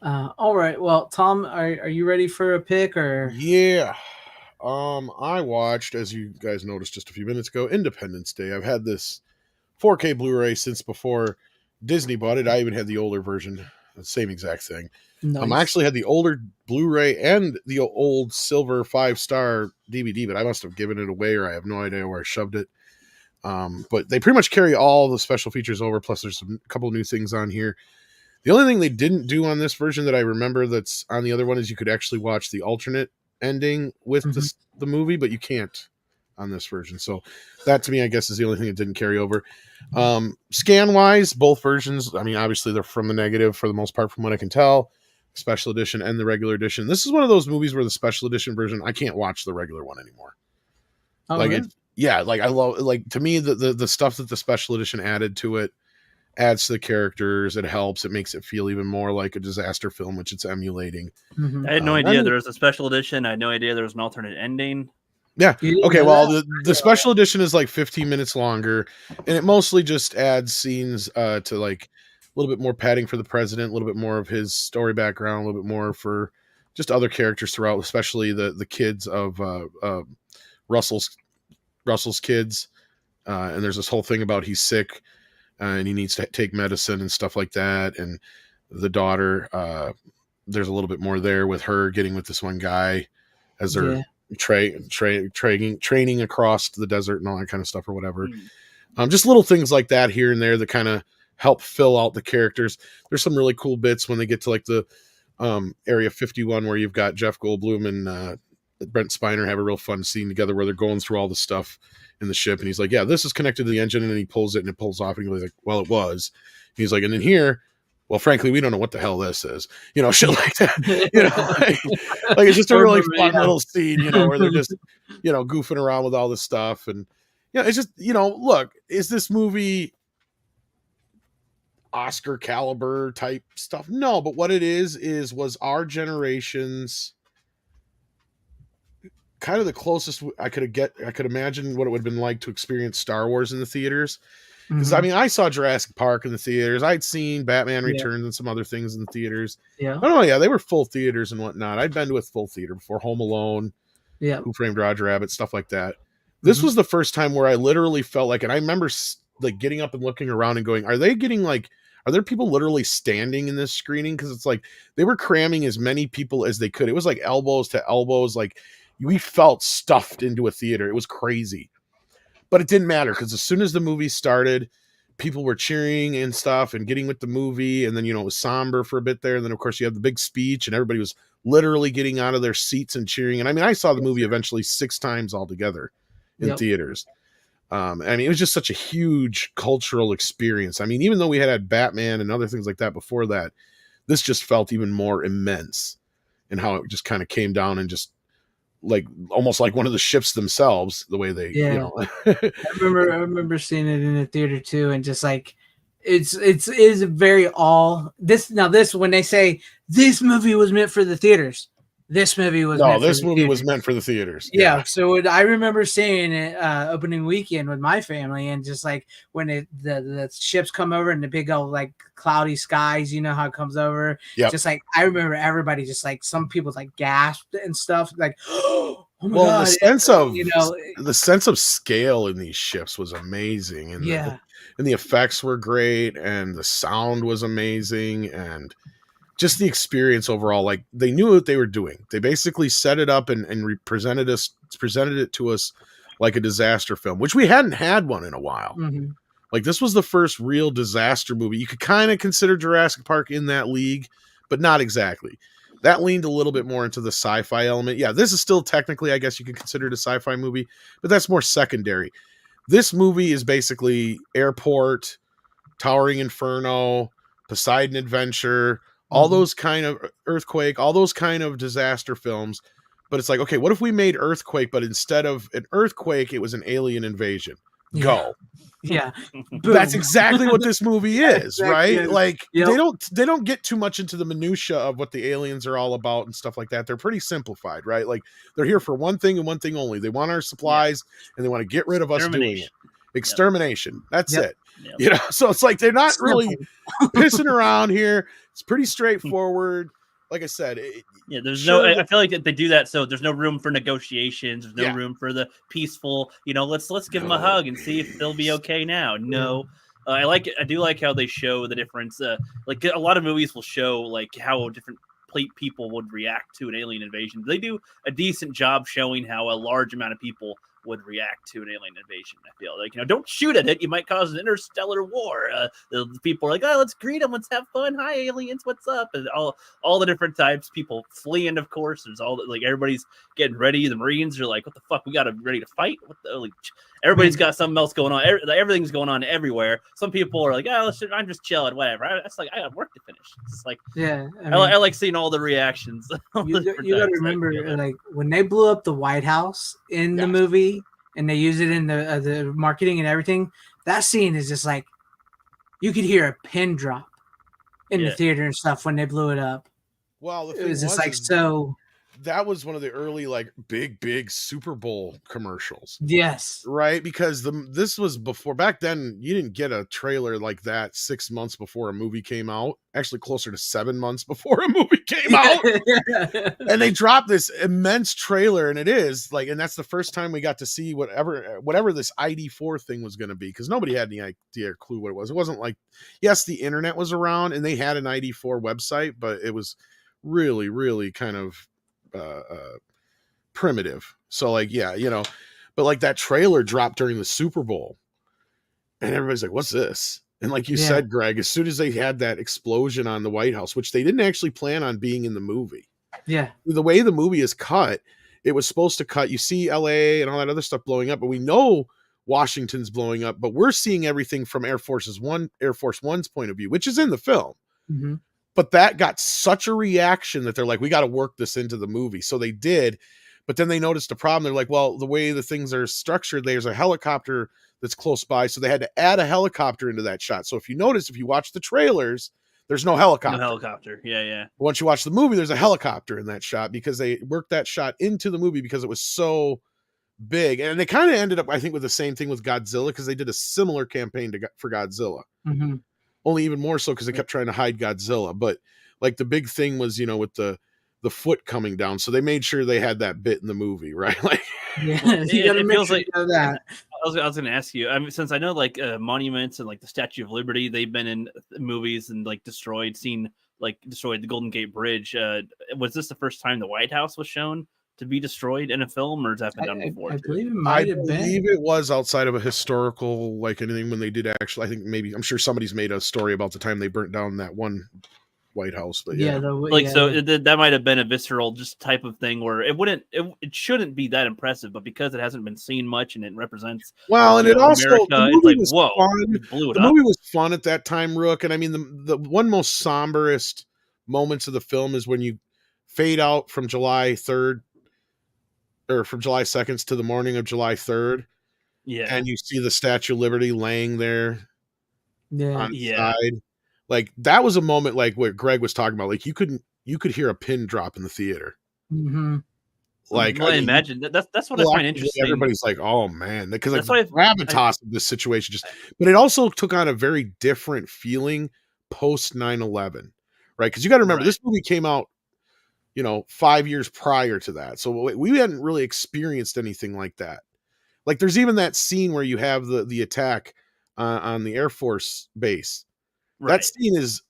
All right. Well, Tom, are you ready for a pick or? Yeah. I watched, as you guys noticed just a few minutes ago, Independence Day. I've had this 4K Blu-ray since before Disney bought it. I even had the older version, the same exact thing. I Nice. actually had the older Blu-ray and the old silver 5-star DVD, but I must have given it away, or I have no idea where I shoved it. But they pretty much carry all the special features over. Plus, there's a couple new things on here. The only thing they didn't do on this version that I remember that's on the other one is you could actually watch the alternate ending with the movie, but you can't on this version. So that, to me, I guess, is the only thing that didn't carry over. Scan-wise, both versions, I mean, obviously they're from the negative for the most part, from what I can tell. Special edition and the regular edition. This is one of those movies where the special edition version, I can't watch the regular one anymore. Oh, like really? I love, like, to me, the stuff that the special edition added to it adds to the characters. It helps. It makes it feel even more like a disaster film, which it's emulating. Mhm. I had no idea there was a special edition. I had no idea there was an alternate ending. Yeah. You didn't Okay. know Well, that? the special edition is like 15 minutes longer, and it mostly just adds scenes to like a little bit more padding for the president, a little bit more of his story background, a little bit more for just other characters throughout, especially the kids of Russell's kids. And there's this whole thing about he's sick and he needs to take medicine and stuff like that. And the daughter, there's a little bit more there with her getting with this one guy as they're training across the desert and all that kind of stuff or whatever. Just little things like that here and there that kind of help fill out the characters. There's some really cool bits when they get to like the Area 51 where you've got Jeff Goldblum and Brent Spiner have a real fun scene together where they're going through all the stuff in the ship, and he's like, yeah, this is connected to the engine, and then he pulls it and it pulls off, and he's like, well, it was. He's like, and in here, well, frankly, we don't know what the hell this is, shit like that, like it's just a really fun little scene, where they're just, goofing around with all this stuff. And it's just, look, is this movie Oscar caliber type stuff? No, but what it was our generation's kind of the closest I could imagine what it would have been like to experience Star Wars in the theaters. Because I mean, I saw Jurassic Park in the theaters. I'd seen Batman Returns and some other things in the theaters. Yeah. Oh yeah, they were full theaters and whatnot. I'd been to a full theater before. Home Alone, Yeah. Who Framed Roger Rabbit, stuff like that. This was the first time where I literally felt like, and I remember like getting up and looking around and going, are there people literally standing in this screening? Because it's like they were cramming as many people as they could. It was like elbows to elbows. Like we felt stuffed into a theater. It was crazy. But it didn't matter because as soon as the movie started, people were cheering and stuff and getting with the movie. And then, it was somber for a bit there. And then, of course, you have the big speech and everybody was literally getting out of their seats and cheering. And I mean, I saw the movie eventually 6 times altogether in theaters. I mean, it was just such a huge cultural experience. I mean, even though we had Batman and other things like that before that, this just felt even more immense in how it just kind of came down and just like almost like one of the ships themselves, the way they, I remember seeing it in the theater too, and just like it is very this when they say this movie was meant for the theaters, this movie was meant for the theaters. Yeah. So I remember seeing it opening weekend with my family, and just like when the ships come over and the big old like cloudy skies, how it comes over. Yep. Just like I remember everybody just like some people like gasped and stuff like, oh my God. The sense of scale in these ships was amazing, and and the effects were great, and the sound was amazing, and just the experience overall. Like they knew what they were doing. They basically set it up and presented it to us like a disaster film, which we hadn't had one in a while. Like this was the first real disaster movie. You could kind of consider Jurassic Park in that league, but not exactly. That leaned a little bit more into the sci-fi element. Yeah, this is still technically, I guess you could consider it a sci-fi movie, but that's more secondary. This movie is basically Airport, Towering Inferno, Poseidon Adventure, all those kind of Earthquake, all those kind of disaster films. But it's like, okay, what if we made Earthquake, but instead of an earthquake, it was an alien invasion? Go. Yeah. That's exactly what this movie is, right? It. Like they don't get too much into the minutia of what the aliens are all about and stuff like that. They're pretty simplified, right? Like they're here for one thing and one thing only. They want our supplies and they want to get rid of us doing it. Extermination. That's it. So it's like they're not really pissing around here. It's pretty straightforward. like I said, Yeah, there's sure, no. I feel like they do that, so there's no room for negotiations. There's no Yeah. room for the peaceful. Let's give them a hug and see if they'll be okay now. No, I do like how they show the difference. Like a lot of movies will show like how different people would react to an alien invasion. They do a decent job showing how a large amount of people would react to an alien invasion. I feel like, don't shoot at it. You might cause an interstellar war. The people are like, oh, let's greet them. Let's have fun. Hi, aliens. What's up? And all the different types, people fleeing, of course. There's everybody's getting ready. The Marines are like, what the fuck? We got to ready to fight. What the everybody's got something else going on. Everything's going on everywhere. Some people are like, oh, I'm just chilling, whatever. It's like, I got work to finish. It's like, yeah, I like seeing all the reactions. You got to remember, like when they blew up the White House in the movie, and they use it in the marketing and everything. That scene is just like you could hear a pin drop in the theater and stuff when they blew it up. Well, it was just like so. That was one of the early like big Super Bowl commercials. Yes. Right? Because this was before, back then you didn't get a trailer like that 6 months before a movie came out. Actually closer to 7 months before a movie came out. And they dropped this immense trailer, and and that's the first time we got to see whatever this ID4 thing was going to be, because nobody had any idea or clue what it was. It wasn't like, yes, the internet was around and they had an ID4 website, but it was really, really kind of primitive. So like, but like that trailer dropped during the Super Bowl and everybody's like, what's this? And like you said, Greg, as soon as they had that explosion on the White House, which they didn't actually plan on being in the movie. Yeah. The way the movie is cut, it was supposed to cut, you see LA and all that other stuff blowing up, but we know Washington's blowing up, but we're seeing everything from Air Force One's point of view, which is in the film. Mm-hmm. But that got such a reaction that they're like, we got to work this into the movie. So they did. But then they noticed a problem. They're like, well, the way the things are structured, there's a helicopter that's close by. So they had to add a helicopter into that shot. So if you watch the trailers, there's no helicopter. No helicopter. Yeah. Once you watch the movie, there's a helicopter in that shot because they worked that shot into the movie because it was so big. And they kind of ended up, I think, with the same thing with Godzilla, because they did a similar campaign for Godzilla. Mm-hmm. Only even more so because they kept trying to hide Godzilla. But like the big thing was, with the foot coming down. So they made sure they had that bit in the movie, right? Like, it feels like that. I was going to ask you, I mean, since I know like monuments and like the Statue of Liberty, they've been in movies and like destroyed the Golden Gate Bridge. Was this the first time the White House was shown to be destroyed in a film, or has that been done before? I believe it might have been. I believe it was outside of a historical, like anything, when they did actually. I think I'm sure somebody's made a story about the time they burnt down that one White House, but that might have been a visceral just type of thing where it shouldn't be that impressive, but because it hasn't been seen much and it represents and it also America, the movie it's like, whoa, the movie was fun at that time, Rook. And I mean, the one most somberest moments of the film is when you fade out from July 3rd or from July 2nd to the morning of July 3rd. Yeah. And you see the Statue of Liberty laying there on the side. Like that was a moment like what Greg was talking about. Like you could hear a pin drop in the theater. Mm-hmm. Like I imagine that's what I find interesting. Everybody's like, oh man, because like gravitas of this situation but it also took on a very different feeling post 9/11, right? Because you got to remember this movie came out 5 years prior to that. So we hadn't really experienced anything like that. Like there's even that scene where you have the attack on the Air Force base. Right. That scene is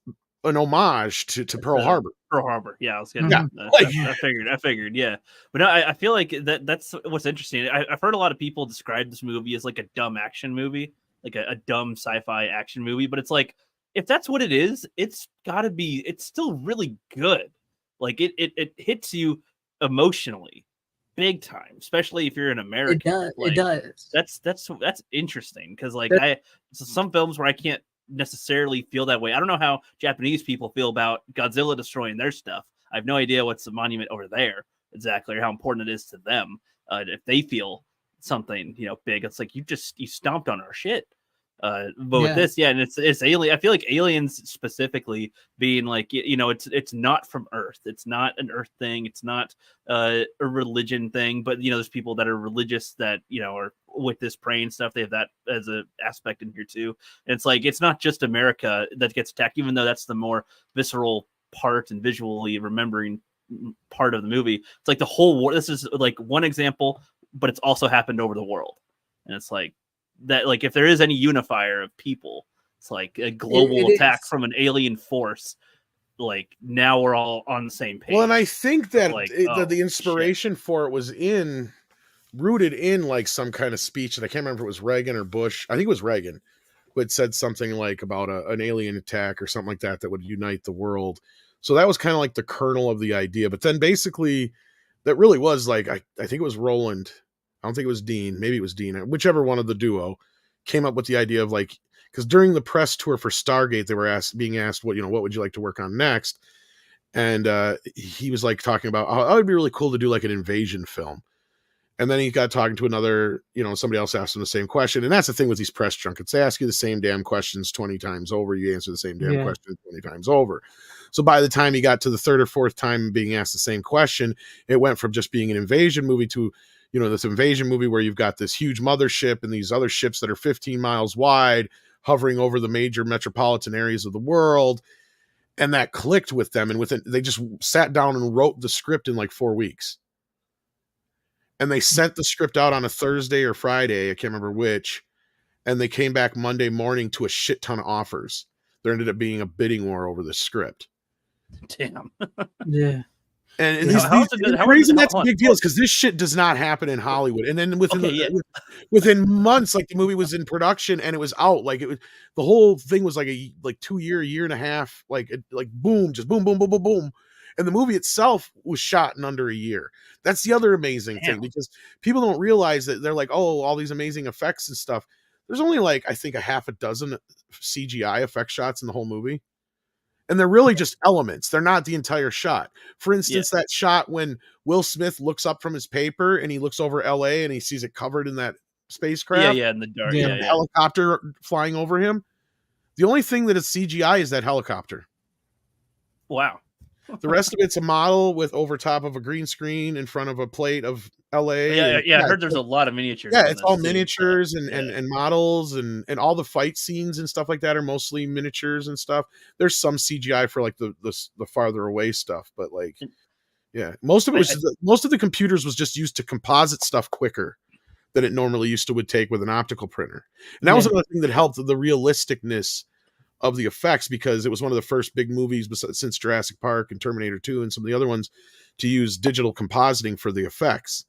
an homage to Pearl Harbor. Pearl Harbor. Yeah, I was gonna, I figured. Yeah. But no, I feel like that's what's interesting. I've heard a lot of people describe this movie as like a dumb action movie, like a dumb sci-fi action movie. But it's like, if that's what it is, it's still really good. Like it hits you emotionally big time, especially if you're an American. It does. That's interesting because like some films where I can't necessarily feel that way. I don't know how Japanese people feel about Godzilla destroying their stuff. I have no idea what's the monument over there exactly or how important it is to them. If they feel something big, it's like you stomped on our shit. But with this, and it's alien. I feel like aliens specifically being like, it's not from Earth. It's not an Earth thing. It's not a religion thing. But there's people that are religious that are with this praying stuff. They have that as an aspect in here too. And it's like it's not just America that gets attacked, even though that's the more visceral part and visually remembering part of the movie. It's like the whole war. This is like one example, but it's also happened over the world. And it's like that, like if there is any unifier of people, it's like a global attack from an alien force. Like now we're all on the same page. Well, and I think that like, the inspiration for it was rooted in like some kind of speech that I can't remember if it was Reagan or Bush. I think it was Reagan who had said something like about an alien attack or something like that would unite the world. So that was kind of like the kernel of the idea. But then basically that really was like, I think it was Roland. I don't think it was Dean. Maybe it was Dean. Whichever one of the duo came up with the idea of like, because during the press tour for Stargate, they were being asked, what would you like to work on next? And he was like talking about, oh, it would be really cool to do like an invasion film. And then he got talking to another, somebody else asked him the same question. And that's the thing with these press junkets. They ask you the same damn questions 20 times over. You answer the same damn question 20 times over. So by the time he got to the third or fourth time being asked the same question, it went from just being an invasion movie to, this invasion movie where you've got this huge mothership and these other ships that are 15 miles wide hovering over the major metropolitan areas of the world. And that clicked with them. And they just sat down and wrote the script in like 4 weeks. And they sent the script out on a Thursday or Friday. I can't remember which. And they came back Monday morning to a shit ton of offers. There ended up being a bidding war over the script. Damn. Yeah. And the reason that's a big deal is because this shit does not happen in Hollywood. And then within months, like the movie was in production and it was out. Like the whole thing was like a 2 year and a half, like boom, just boom, boom, boom, boom, boom. And the movie itself was shot in under a year. That's the other amazing thing, because people don't realize that they're like, oh, all these amazing effects and stuff. There's only like, I think, a half a dozen CGI effect shots in the whole movie. And they're really just elements. They're not the entire shot. For instance, that shot when Will Smith looks up from his paper and he looks over LA and he sees it covered in that spacecraft. Yeah, in the dark. The helicopter flying over him. The only thing that is CGI is that helicopter. Wow. The rest of it's a model with over top of a green screen in front of a plate of LA. Yeah. I heard there's a lot of miniatures. Yeah, it's all miniatures and models and all the fight scenes and stuff like that are mostly miniatures and stuff. There's some CGI for like the farther away stuff, but like, yeah, most of it was most of the computers was just used to composite stuff quicker than it normally would take with an optical printer. And that was another thing that helped the realisticness of the effects, because it was one of the first big movies since Jurassic Park and Terminator 2 and some of the other ones to use digital compositing for the effects,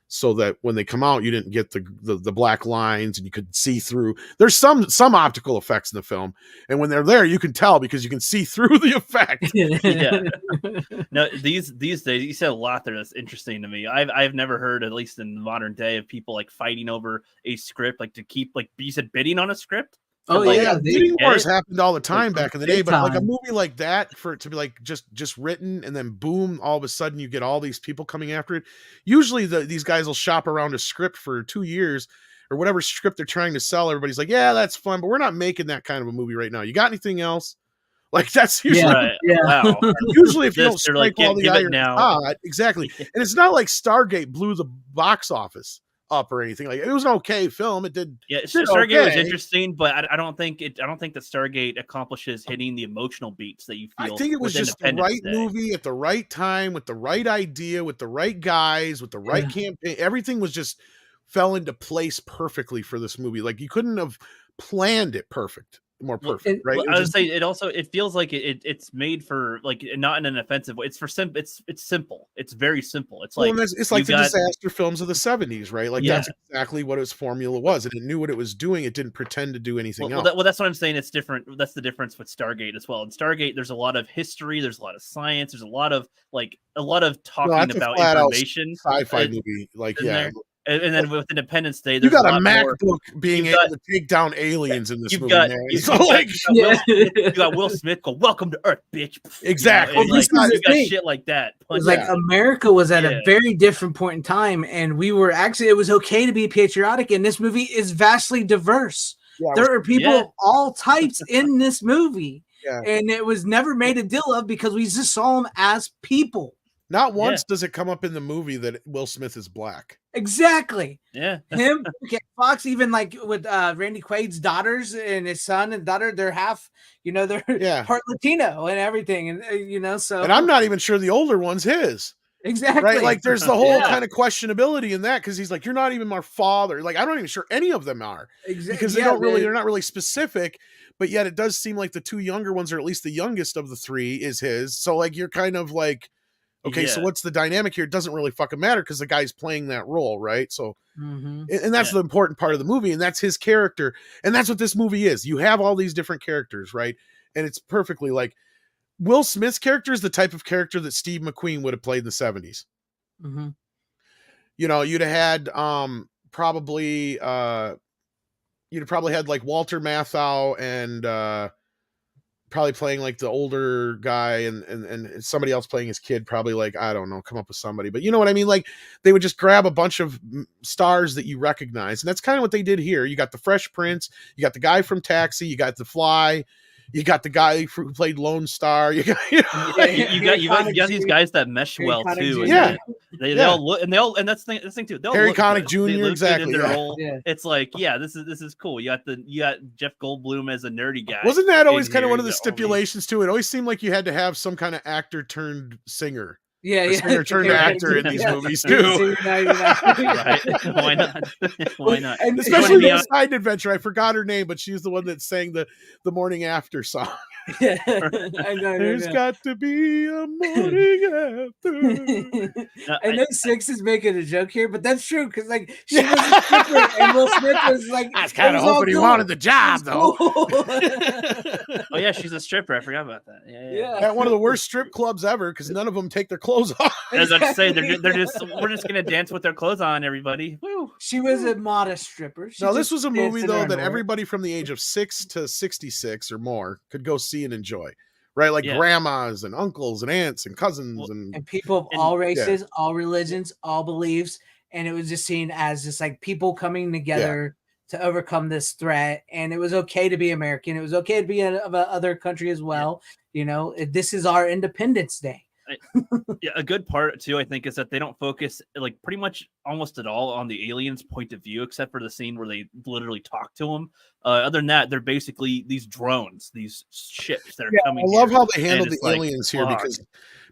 so that when they come out, you didn't get the black lines and you could see through. There's some optical effects in the film, and when they're there, you can tell because you can see through the effect. No, these days, you said a lot there that's interesting to me. I've never heard, at least in the modern day, of people like fighting over a script, like to keep, like you said, bidding on a script. Oh, like, yeah, bidding wars happened all the time back in the day, but time. like a movie like that, for it to be like just written and then boom, all of a sudden you get all these people coming after it. Usually these guys will shop around a script for 2 years or whatever script they're trying to sell. Everybody's like, yeah, that's fun, but we're not making that kind of a movie right now. You got anything else? Like that's usually Wow. Usually if you don't strike like, while the iron's now. hot, exactly. And it's not like Stargate blew the box office up or anything. Like it was an okay film. It did. Yeah, Stargate was interesting, but I don't think that Stargate accomplishes hitting the emotional beats that you feel. I think it was just the right movie at the right time with the right idea, with the right guys, with the right campaign. Everything was just fell into place perfectly for this movie. Like you couldn't have planned it more perfect, right? I would say it feels like it's made for, like, not in an offensive way. It's simple. It's very simple. It's like it's like the disaster films of the 70s, right? Like that's exactly what its formula was, and it knew what it was doing. It didn't pretend to do anything else. Well, that's what I'm saying. It's different. That's the difference with Stargate as well. In Stargate, there's a lot of history. There's a lot of science. There's a lot of talking about information. Sci-fi movie, And then with Independence Day, you got a MacBook being able to take down aliens in this movie. You got Will Smith go, "Welcome to Earth, bitch." Exactly. You got shit like that. It was like America was at a very different point in time, and we were it was okay to be patriotic. And this movie is vastly diverse. There are people of all types in this movie, and it was never made a deal of because we just saw them as people. Not once does it come up in the movie that Will Smith is black. Exactly. Yeah. Him, Fox, even like with Randy Quaid's daughters and his son and daughter, they're half, they're part Latino and everything, and so. And I'm not even sure the older one's his. Exactly. Right? Like there's the whole kind of questionability in that because he's like, you're not even my father. Like I'm not even sure any of them are because they're not really specific, but yet it does seem like the two younger ones, or at least the youngest of the three, is his. So like you're kind of like, okay, so what's the dynamic here? It doesn't really fucking matter because the guy's playing that role, right? So, and that's the important part of the movie, and that's his character, and that's what this movie is. You have all these different characters, right? And it's perfectly like Will Smith's character is the type of character that Steve McQueen would have played in the 70s. Mm-hmm. You'd have had probably had like Walter Matthau and probably playing like the older guy and somebody else playing his kid, probably like, I don't know, come up with somebody, but you know what I mean? Like they would just grab a bunch of stars that you recognize. And that's kind of what they did here. You got the Fresh Prince, you got the guy from Taxi, you got the Fly, you got the guy who played Lone Star. You got these guys that mesh well too. Yeah. They all look, and that's the thing too. Harry Connick Jr. Exactly. It's like, this is cool. You got Jeff Goldblum as a nerdy guy. Wasn't that always kind of one of the stipulations too? It always seemed like you had to have some kind of actor turned singer. Singer turned actor in these movies too. Right? Why not? Why not? And especially the side adventure. I forgot her name, but she's the one that sang the Morning After song. There's got to be a morning after. I know Six is making a joke here, but that's true because like she was a stripper and Will Smith was like, I was kind of hoping he wanted the job though. Oh yeah, she's a stripper. I forgot about that. Yeah. At one of the worst strip clubs ever because none of them take their clothes off. As I say, we're just gonna dance with their clothes on, everybody. Woo. She was a modest stripper. No, this was a movie though that everybody from the age of 6 to 66 or more could go see and enjoy, right? Like grandmas and uncles and aunts and cousins and people of all races, all religions, all beliefs, and it was just seen as just like people coming together to overcome this threat. And it was okay to be American. It was okay to be of other country as well. This is our Independence Day. A good part too, I think, is that they don't focus like pretty much almost at all on the aliens' point of view, except for the scene where they literally talk to them. Other than that, they're basically these drones, these ships that are coming. I love how they handled the aliens here because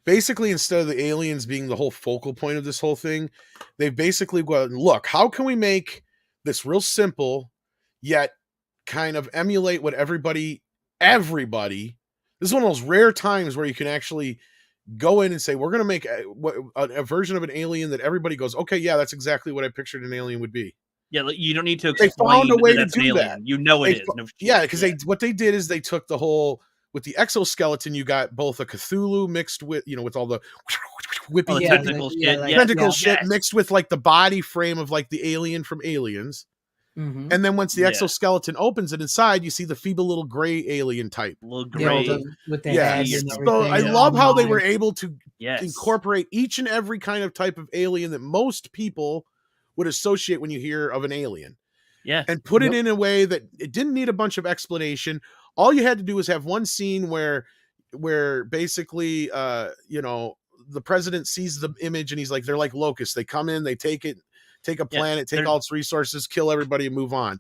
basically instead of the aliens being the whole focal point of this whole thing, they've basically gone, look, how can we make this real simple yet kind of emulate what everybody. This is one of those rare times where you can actually go in and say, we're going to make a version of an alien that everybody goes, okay, yeah, that's exactly what I pictured an alien would be. Yeah, like, you don't need to explain. They found a way to do that. You know it is. Because what they did is they took the whole, with the exoskeleton, you got both a Cthulhu mixed with, with all the whippy tentacle shit mixed with like the body frame of like the alien from Aliens. Mm-hmm. And then once the exoskeleton opens it inside, you see the feeble little gray alien type. Little gray. With the head and so I love how they were able to incorporate each and every kind of type of alien that most people would associate when you hear of an alien. Yeah. And put it in a way that it didn't need a bunch of explanation. All you had to do was have one scene where basically, the president sees the image and he's like, they're like locusts. They come in, they take a planet, take all its resources, kill everybody, and move on.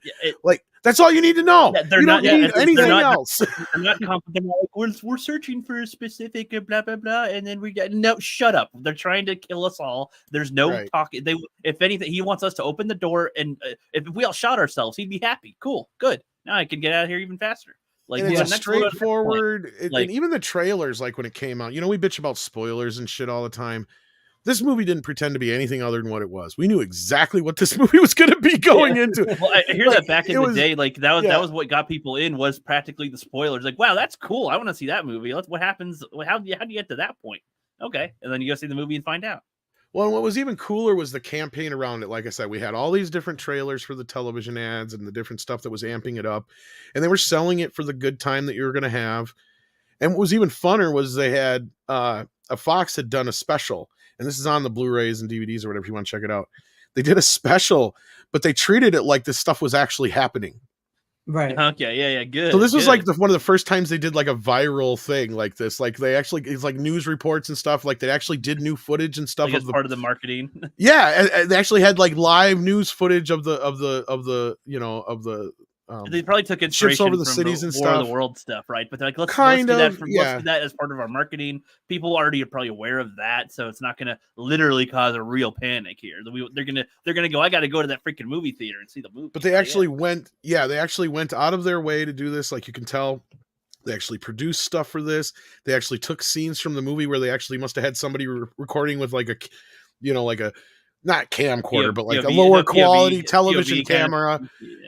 That's all you need to know. You don't need anything else. They're not confident. Like, we're searching for a specific blah blah blah, and then we get no. Shut up! They're trying to kill us all. There's no talking. If anything, he wants us to open the door, and if we all shot ourselves, he'd be happy. Cool, good. Now I can get out of here even faster. Like, and it's straightforward. And even the trailers, like when it came out, we bitch about spoilers and shit all the time. This movie didn't pretend to be anything other than what it was. We knew exactly what this movie was going to be going into. Well, I hear that back in the day, like that was what got people in, was practically the spoilers. Like, wow, that's cool. I want to see that movie. What happens? How do you get to that point? Okay, and then you go see the movie and find out. Well, and what was even cooler was the campaign around it. Like I said, we had all these different trailers for the television ads and the different stuff that was amping it up, and they were selling it for the good time that you were going to have. And what was even funner was they had a Fox had done a special. And this is on the Blu-rays and DVDs or whatever, if you want to check it out. They did a special, but they treated it like this stuff was actually happening. Right. Okay, yeah, good. So this was like good. one of the first times they did like a viral thing like this. Like they actually, it's like news reports and stuff. Like they actually did new footage and stuff Like as of the. part of the marketing. Yeah, and they actually had like live news footage of the you know of the They probably took ships over inspiration the from the cities and War of the stuff. World stuff, right? But they're like, let's Kind do that of, let's yeah. do that as part of our marketing. People already are probably aware of that, so it's not going to literally cause a real panic here. They're gonna go. I got to go to that freaking movie theater and see the movie. But they actually went, yeah, they actually went out of their way to do this. Like you can tell, they actually produced stuff for this. They actually took scenes from the movie where they actually must have had somebody recording with like a, you know, like a not camcorder, but like a lower quality television camera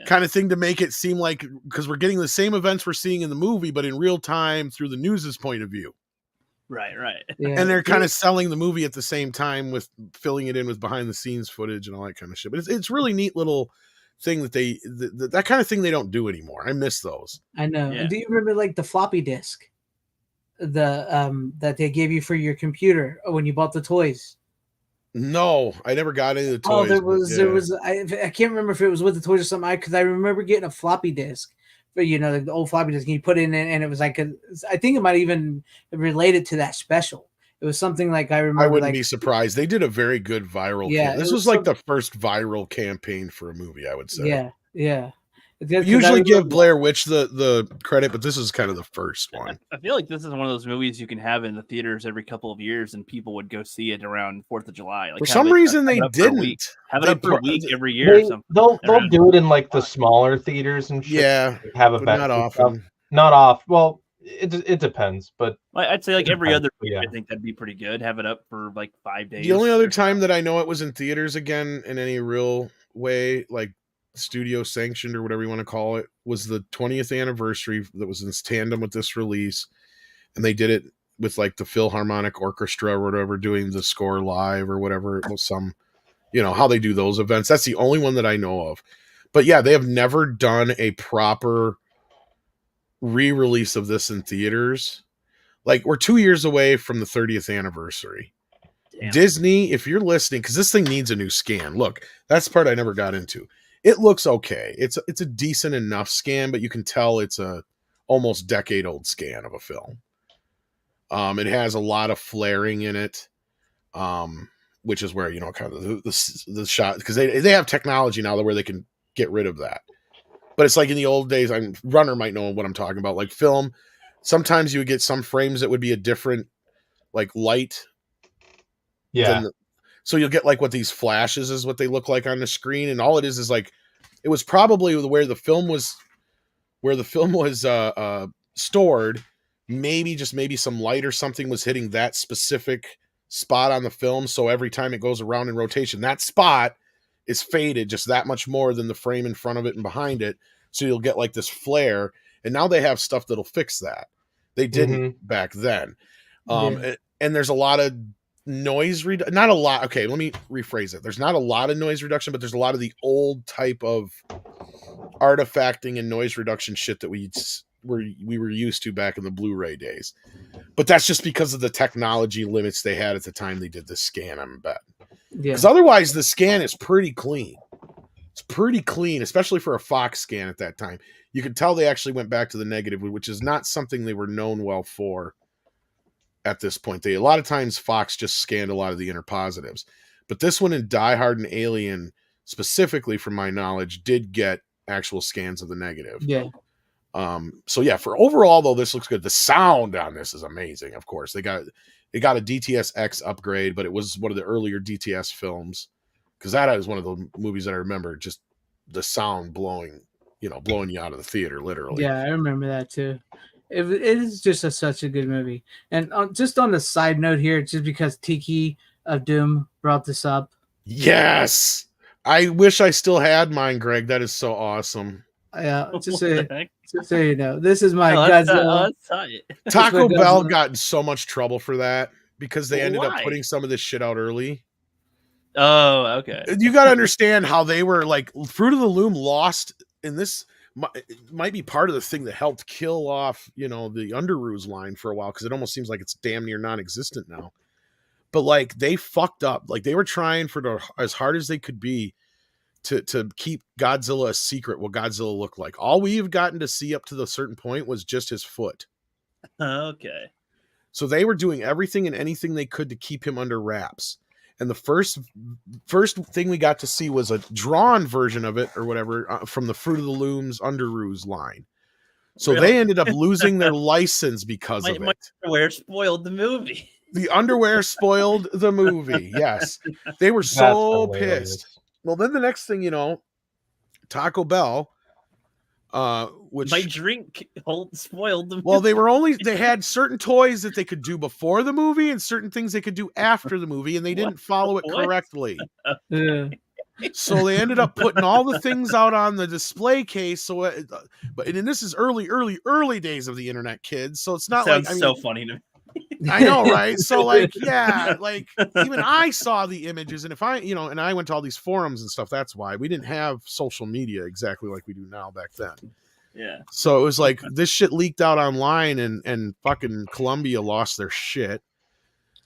kind of thing to make it seem like, because we're getting the same events we're seeing in the movie, but in real time through the news's point of view. Right. Yeah. And they're kind of selling the movie at the same time with filling it in with behind the scenes footage and all that kind of shit. But it's really neat little thing that that kind of thing they don't do anymore. I miss those. I know. Yeah. And do you remember like the floppy disk, that they gave you for your computer when you bought the toys? No, I never got any of the toys. Oh, there was yeah. I can't remember if it was with the toys or something. Because I remember getting a floppy disk, but like the old floppy disk, and you put it in, and it was like I think it might even related to that special. It was something like I remember. I wouldn't like, be surprised. They did a very good viral. Yeah, this was like the first viral campaign for a movie, I would say. Yeah. Usually give Blair Witch the credit, but this is kind of the first one. I feel like this is one of those movies you can have in the theaters every couple of years, and people would go see it around 4th of July. Like for some reason, they didn't have it up for a week every year or something. They'll do it in like the smaller theaters and shit. Yeah, have a not often. Stuff. Not off. Well, it depends, but I'd say like every other week, I think that'd be pretty good. Have it up for like 5 days. The only other time that I know it was in theaters again in any real way, like studio sanctioned or whatever you want to call it, was the 20th anniversary that was in tandem with this release, and they did it with like the Philharmonic Orchestra or whatever doing the score live or whatever. It was some, how they do those events. That's the only one that I know of. But yeah, they have never done a proper re-release of this in theaters. Like we're 2 years away from the 30th anniversary. Damn. Disney, if you're listening, because this thing needs a new scan. Look, that's the part I never got into. It looks okay. It's a decent enough scan, but you can tell it's a almost decade old scan of a film. It has a lot of flaring in it, which is where kind of the shot, because they have technology now where they can get rid of that. But it's like in the old days. Runner might know what I'm talking about. Like film, sometimes you would get some frames that would be a different like light. Yeah. So you'll get like what these flashes is what they look like on the screen, and all it is like it was probably where the film was stored. Maybe some light or something was hitting that specific spot on the film. So every time it goes around in rotation, that spot is faded just that much more than the frame in front of it and behind it. So you'll get like this flare. And now they have stuff that'll fix that. They didn't back then. And there's a lot of noise not a lot. Okay, let me rephrase it. There's not a lot of noise reduction, but there's a lot of the old type of artifacting and noise reduction shit that we were used to back in the Blu-ray days. But that's just because of the technology limits they had at the time they did the scan, I bet. Because otherwise the scan is pretty clean. It's pretty clean, especially for a Fox scan at that time. You could tell they actually went back to the negative, which is not something they were known well for at this point. A lot of times Fox just scanned a lot of the inner positives. But this one in Die Hard and Alien, specifically from my knowledge, did get actual scans of the negative. Yeah. So yeah, for overall though, this looks good. The sound on this is amazing. Of course, they got a DTS-X upgrade, but it was one of the earlier DTS films, because that is one of the movies that I remember. Just the sound blowing you out of the theater, literally. Yeah, I remember that too. It is just such a good movie. And just on the side note here, just because Tiki of Doom brought this up. Yes, I wish I still had mine, Greg. That is so awesome. Yeah, just so you know, this is my Godzilla. Taco Bell got in so much trouble for that because they ended up putting some of this shit out early. Oh, okay. You got to understand how they were like Fruit of the Loom lost in this. Might be part of the thing that helped kill off, the Underoos line for a while, because it almost seems like it's damn near non-existent now. But like they fucked up. Like they were trying as hard as they could be to keep Godzilla a secret, what Godzilla looked like. All we've gotten to see up to the certain point was just his foot. Okay. So they were doing everything and anything they could to keep him under wraps. And the first thing we got to see was a drawn version of it or whatever from the Fruit of the Looms Underoos line. So Really? they ended up losing their license because of My it. underwear spoiled the movie. The underwear spoiled the movie. Yes. They were That's so hilarious. pissed. Well, then the next thing you know, Taco Bell, which My drink spoiled the movie. well, they had certain toys that they could do before the movie and certain things they could do after the movie, and they didn't follow it What? correctly. Yeah. So they ended up putting all the things out on the display case. So, and this is early days of the internet, kids. So it's not Sounds like, I mean, so funny to me. I know, right? So like, yeah, like even I saw the images, and if I, and I went to all these forums and stuff. That's why we didn't have social media exactly like we do now back then. Yeah. So it was like this shit leaked out online, and fucking Columbia lost their shit.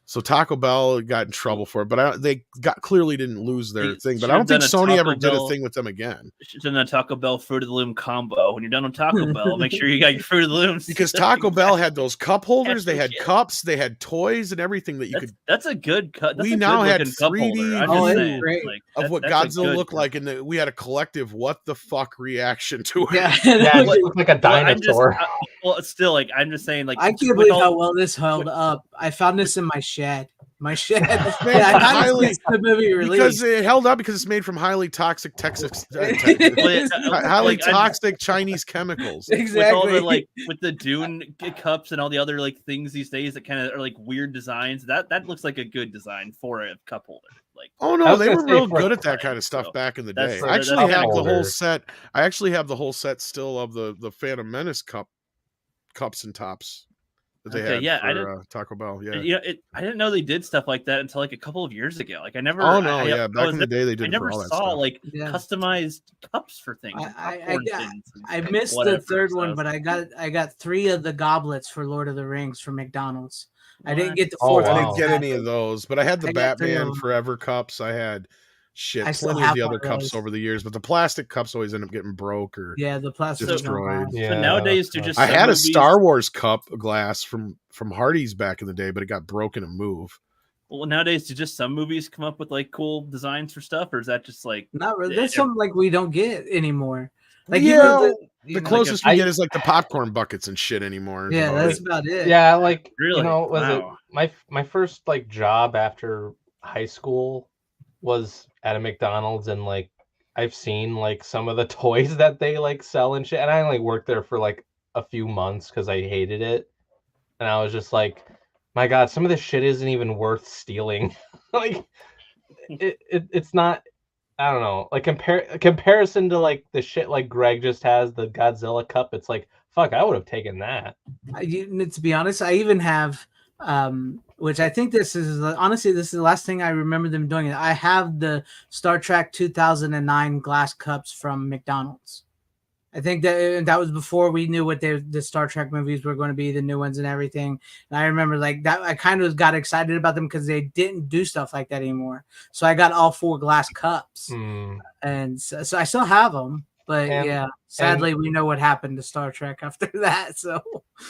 So Taco Bell got in trouble for it, but they clearly didn't lose their thing. But I don't think Sony ever did a thing with them again. Should have done a Taco Bell Fruit of the Loom combo. When you're done with Taco Bell, make sure you got your Fruit of the Looms. Because Taco Bell had those cup holders, they had Shit. cups, they had toys and everything that you could. That's a good cut. We now had 3D of what Godzilla looked like, and we had a collective "what the fuck" reaction to it. Yeah, Yeah, it looked like a dinosaur. Well, it's still like I'm just saying, like I can't believe how well this held up. I found this in my shed. I had the movie released because it held up because it's made from highly toxic toxic Chinese chemicals. Exactly. With all the with the Dune cups and all the other things these days that kind of are like weird designs. That looks like a good design for a cup holder. Like, oh no, they were real good at that kind of stuff back in the day. I actually have the whole set. I actually have the whole set still of the Phantom Menace cups and tops that they had for Taco Bell. Yeah, I didn't know they did stuff like that until like a couple of years ago. Like I never. Oh no, back in the day they did. I never saw customized cups for things. I missed the third one, but I got 3 of the goblets for Lord of the Rings from McDonald's. I didn't get the 4th. I didn't get any of those, but I had the Batman Forever cups. I had plenty of the other cups over the years, but the plastic cups always end up getting broke or the plastic destroyed. But nowadays, I had a Star Wars cup glass from Hardee's back in the day, but it got broken and moved. Well, nowadays, do just some movies come up with cool designs for stuff, or is that just not really? There's something we don't get anymore. The closest we get is the popcorn buckets and shit anymore. Yeah, that's about it. Yeah, really? Was it my first job after high school was at a McDonald's, and I've seen some of the toys that they sell and shit, and I only worked there for a few months because I hated it, and I was just like, my God, some of this shit isn't even worth stealing. It's not. I don't know. Comparison to the shit Greg just has, the Godzilla cup. It's fuck, I would have taken that. To be honest, I even have, which I think this is the last thing I remember them doing. I have the Star Trek 2009 glass cups from McDonald's. I think that was before we knew what the Star Trek movies were going to be, the new ones and everything. And I remember that I kind of got excited about them because they didn't do stuff like that anymore. So I got all 4 glass cups, and so I still have them. But sadly, we know what happened to Star Trek after that. So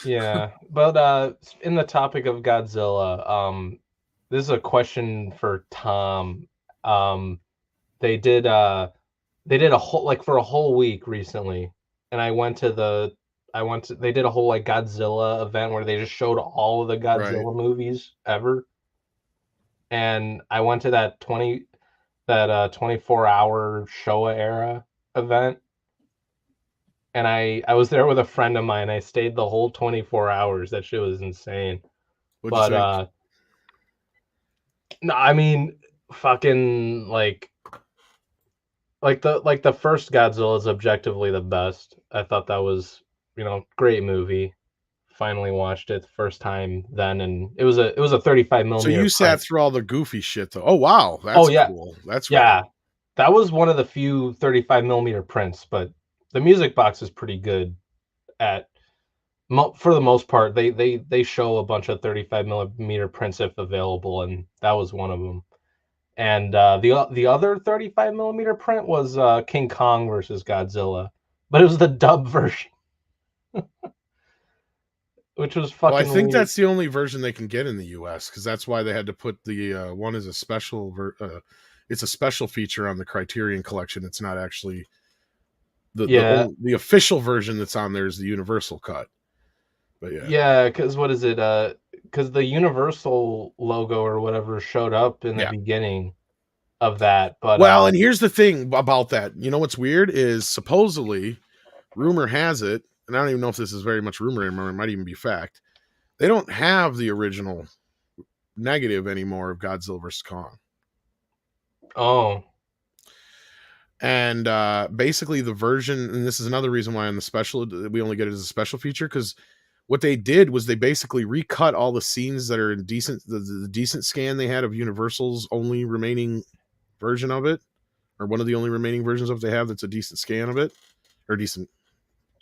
yeah, but in the topic of Godzilla, this is a question for Tom. They did a whole for a whole week recently, and they did a whole Godzilla event where they just showed all of the Godzilla movies ever, and I went to that 24-hour Showa era event, and I was there with a friend of mine. I stayed the whole 24 hours. That shit was insane. What'd you think? No, I mean, fucking the first Godzilla is objectively the best. I thought that was, great movie. Finally watched it the first time then, and it was a 35 millimeter. So you sat through all the goofy shit though. Oh wow, that's cool. That's that was one of the few 35 millimeter prints, but the music box is pretty good. For the most part, they show a bunch of 35 millimeter prints if available, and that was one of them. And the other 35 millimeter print was King Kong versus Godzilla, but it was the dub version, which was Well, I fucking think weird. that's the only version they can get in the U.S. because that's why they had to put the one as a special. It's a special feature on the Criterion Collection. It's not actually Yeah. the official version that's on there is the Universal cut. But yeah, Yeah, because what is it? Because the Universal logo or whatever showed up in the Yeah. beginning of that. But well, and here's the thing about that. You know what's weird is supposedly, rumor has it, and I don't even know if this is very much rumor anymore. It might even be fact. They don't have the original negative anymore of Godzilla vs Kong. oh, And basically the version, and this is another reason why on the special we only get it as a special feature, because what they did was they basically recut all the scenes that are in the decent scan they had of Universal's only remaining version of it, or one of the only remaining versions of it they have that's a decent scan of it, or decent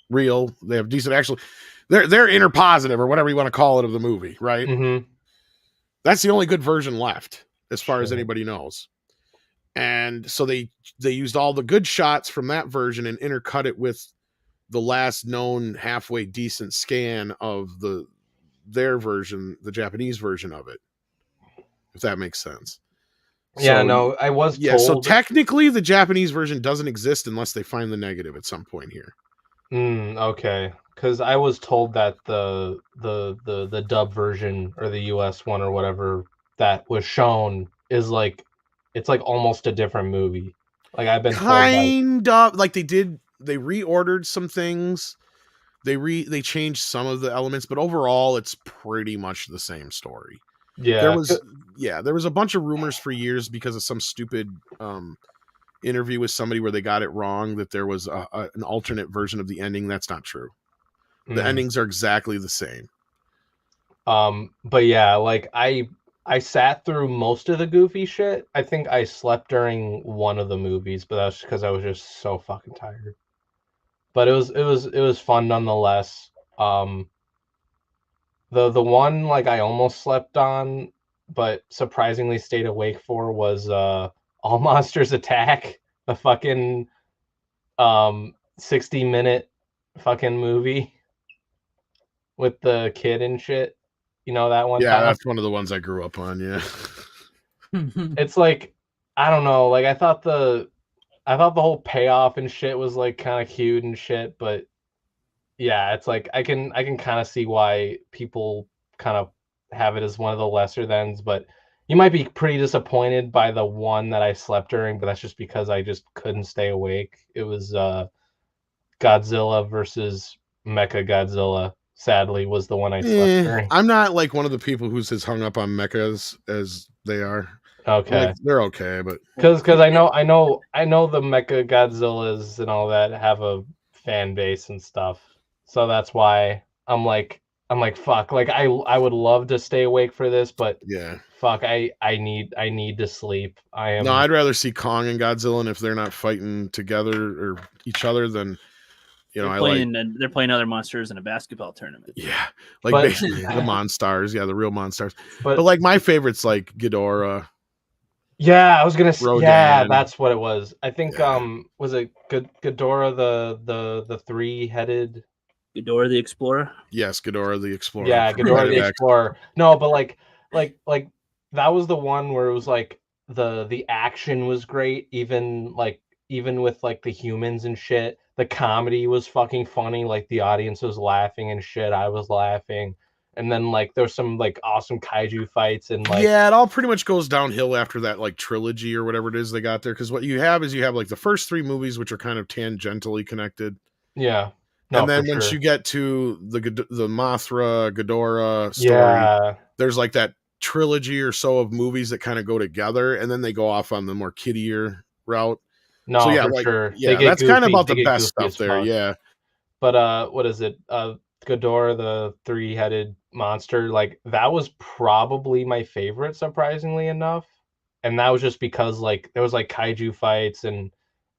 real. They have decent actually. They're inner positive or whatever you want to call it of the movie, right? mm-hmm. That's the only good version left, as far as Shit. anybody knows. And so they used all the good shots from that version and intercut it with the last known halfway decent scan of their version, the Japanese version of it, if that makes sense. Yeah, So, no, I was yeah, so told. technically the Japanese version doesn't exist unless they find the negative at some point here. Okay, because I was told that the dub version or the US one or whatever that was shown is like, it's like almost a different movie. Like I've been told by, Kind of like they reordered some things. They changed some of the elements, but overall it's pretty much the same story. There yeah, was a bunch of rumors for years because of some stupid interview with somebody where they got it wrong that there was an alternate version of the ending. That's not true. The endings are exactly the same. But yeah, like I sat through most of the goofy shit. I think I slept during one of the movies, but that's because I was just so fucking tired. But it was fun nonetheless. The one like I almost slept on, but surprisingly stayed awake for was All Monsters Attack, the fucking 60-minute fucking movie with the kid and shit. You know that one? Yeah, Tom? that's one of the ones I grew up on. Yeah. It's like, I don't know, like I thought the whole payoff and shit was like kind of cute and shit, but yeah, it's like I can kind of see why people kind of have it as one of the lesser thens, but you might be pretty disappointed by the one that I slept during, but that's just because I just couldn't stay awake. It was Godzilla versus Mecha Godzilla. Sadly, was the one I slept during. I'm not like one of the people who's as hung up on mechas as they are. Okay. Like, they're okay, but Because I know the Mecha Godzillas and all that have a fan base and stuff, so that's why I'm like fuck, like I would love to stay awake for this, but yeah. fuck, I need to sleep. I am No, I'd rather see Kong and Godzilla, and if they're not fighting together or each other, then they're playing other monsters in a basketball tournament. Yeah, like But- basically the Monstars, the real Monstars. but But like my favorites, like Ghidorah. yeah, I was gonna say, yeah, Rodan. that's what it was. I think Yeah. was it Ghidorah the three-headed? Ghidorah the Explorer. Yes, Ghidorah the Explorer. Yeah, from Ghidorah Flight the of X. Explorer. No, but like that was the one where it was like the action was great, even with like the humans and shit. The comedy was fucking funny, like the audience was laughing and shit. I was laughing. And then like there's some like awesome kaiju fights and like Yeah, it all pretty much goes downhill after that like trilogy or whatever it is they got there. Because what you have is like the first three movies, which are kind of tangentially connected. yeah. No, And then for once sure. you get to the Mothra Ghidorah story, Yeah. there's like that trilogy or so of movies that kind of go together, and then they go off on the more kiddier route. No, So yeah, for like sure. yeah, that's kind of about They the get best goofy stuff as there. fuck. Yeah, But what is it? Ghidorah, the three-headed monster, like that was probably my favorite, surprisingly enough. And that was just because like there was like kaiju fights and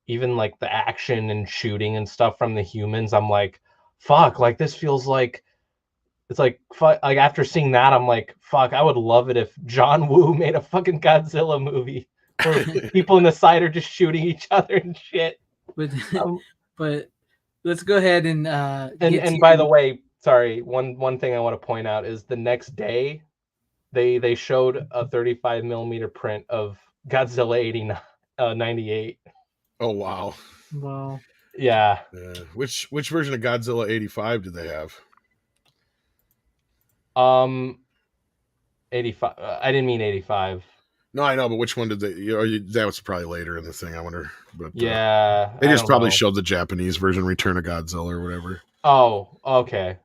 even like the action and shooting and stuff from the humans. I'm like, fuck, like this feels like it's like like after seeing that, I'm like, fuck, I would love it if John Woo made a fucking Godzilla movie. where people in the side are just shooting each other and shit. But Um, but let's go ahead and get and to by the way, sorry, one thing I want to point out is the next day they showed a 35 millimeter print of Godzilla 98. Oh wow. well, Yeah. Which version of Godzilla 85 did they have? 85. I didn't mean 85. No, I know, but which one did they? That was probably later in the thing. I wonder. But Yeah, they I just don't probably know. showed the Japanese version, Return of Godzilla or whatever. Oh, okay.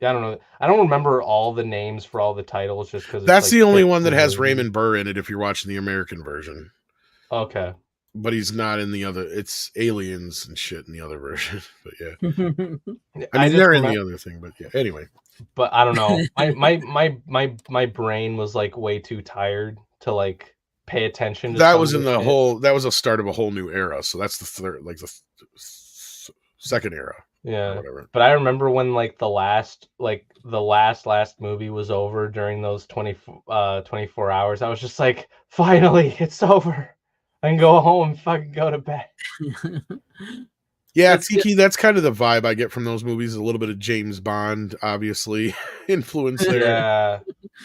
Yeah, I don't know. I don't remember all the names for all the titles just because That's the only one that 15 has movies. Raymond Burr in it. If you're watching the American version, Okay. but he's not in the other. It's aliens and shit in the other version. But yeah, I I mean just they're in remem- the other thing. But yeah, anyway. but I don't know. My brain was like way too tired to like pay attention to That some was of in this the shit. whole. That was a start of a whole new era. So that's the third, like the second era. Or Yeah. whatever. But I remember when like the last movie was over during those 24 hours, I was just like, finally, it's over. I can go home and fucking go to bed. Yeah, Let's get- Tiki, that's kind of the vibe I get from those movies. A little bit of James Bond, obviously, influence there. Yeah.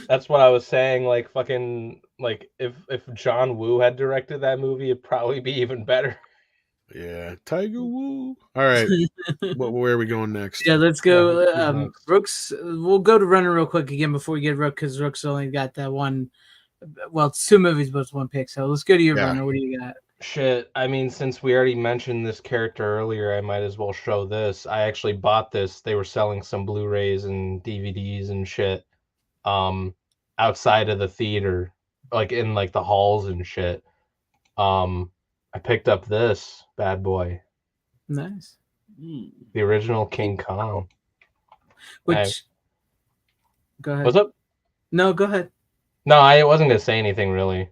That's what I was saying. Like fucking like if John Woo had directed that movie, it'd probably be even better. Yeah, Tiger Woo. All right, where are we going next? Yeah, let's go. Yeah, who's next? Rook's. We'll go to running real quick again before we get Rook because Rook's only got that one. Well, it's two movies, but it's one pick. So let's go to your Yeah. runner. What do you got? Shit, I mean, since we already mentioned this character earlier, I might as well show this. I actually bought this. They were selling some Blu-rays and DVDs and shit outside of the theater, like in like the halls and shit. I picked up this bad boy, Nice. the original King Kong. Which. Go ahead. What's up? No, go ahead. No, I wasn't gonna say anything really.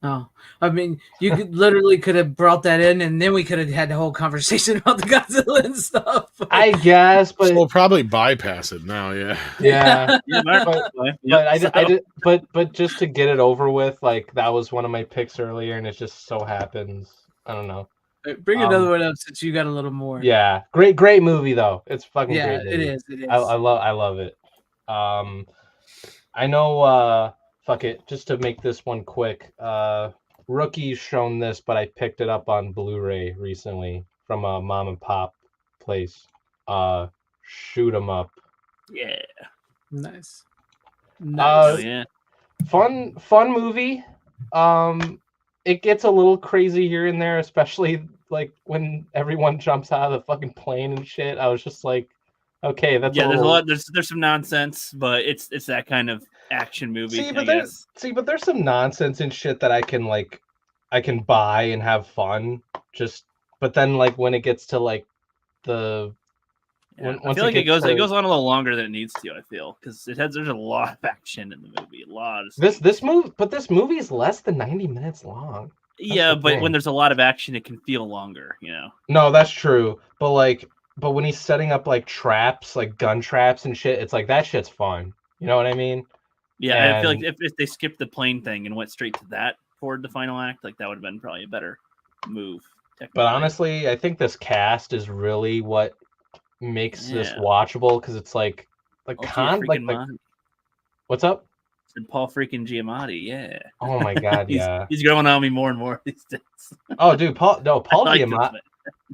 Oh, I mean, you literally could have brought that in, and then we could have had the whole conversation about the Godzilla and stuff. I guess, but So we'll probably bypass it now. Yeah. yeah. But But just to get it over with, like that was one of my picks earlier, and it just so happens. I don't know. Bring another one up since you got a little more. Yeah, great movie though. It's fucking yeah, great. it Movie. is. It is. I love it. I know. Fuck it. Just to make this one quick. Rookie's shown this, but I picked it up on Blu-ray recently from a mom and pop place. Shoot 'em up. yeah, Nice. oh, yeah. Fun movie. It gets a little crazy here and there, especially like when everyone jumps out of the fucking plane and shit. I was just like, okay, that's Yeah, a there's little... a lot. There's some nonsense, but it's that kind of action movie. I guess. But there's some nonsense and shit that I can buy and have fun. But then like when it gets to like the Yeah, I feel like it goes on a little longer than it needs to. I feel because there's a lot of action in the movie, a lot of stuff. this movie is less than 90 minutes long. Yeah, the but thing. when there's a lot of action, it can feel longer. No, that's true. But when he's setting up like traps, like gun traps and shit, it's like that shit's fun. You know what I mean? Yeah, I feel like if they skipped the plane thing and went straight to that toward the final act, like that would have been probably a better move. But honestly, I think this cast is really what makes this watchable because it's like what's up? Said Paul freaking Giamatti, yeah. Oh my god, yeah. He's growing on me more and more these days. Oh, dude, Paul I like Giamatti.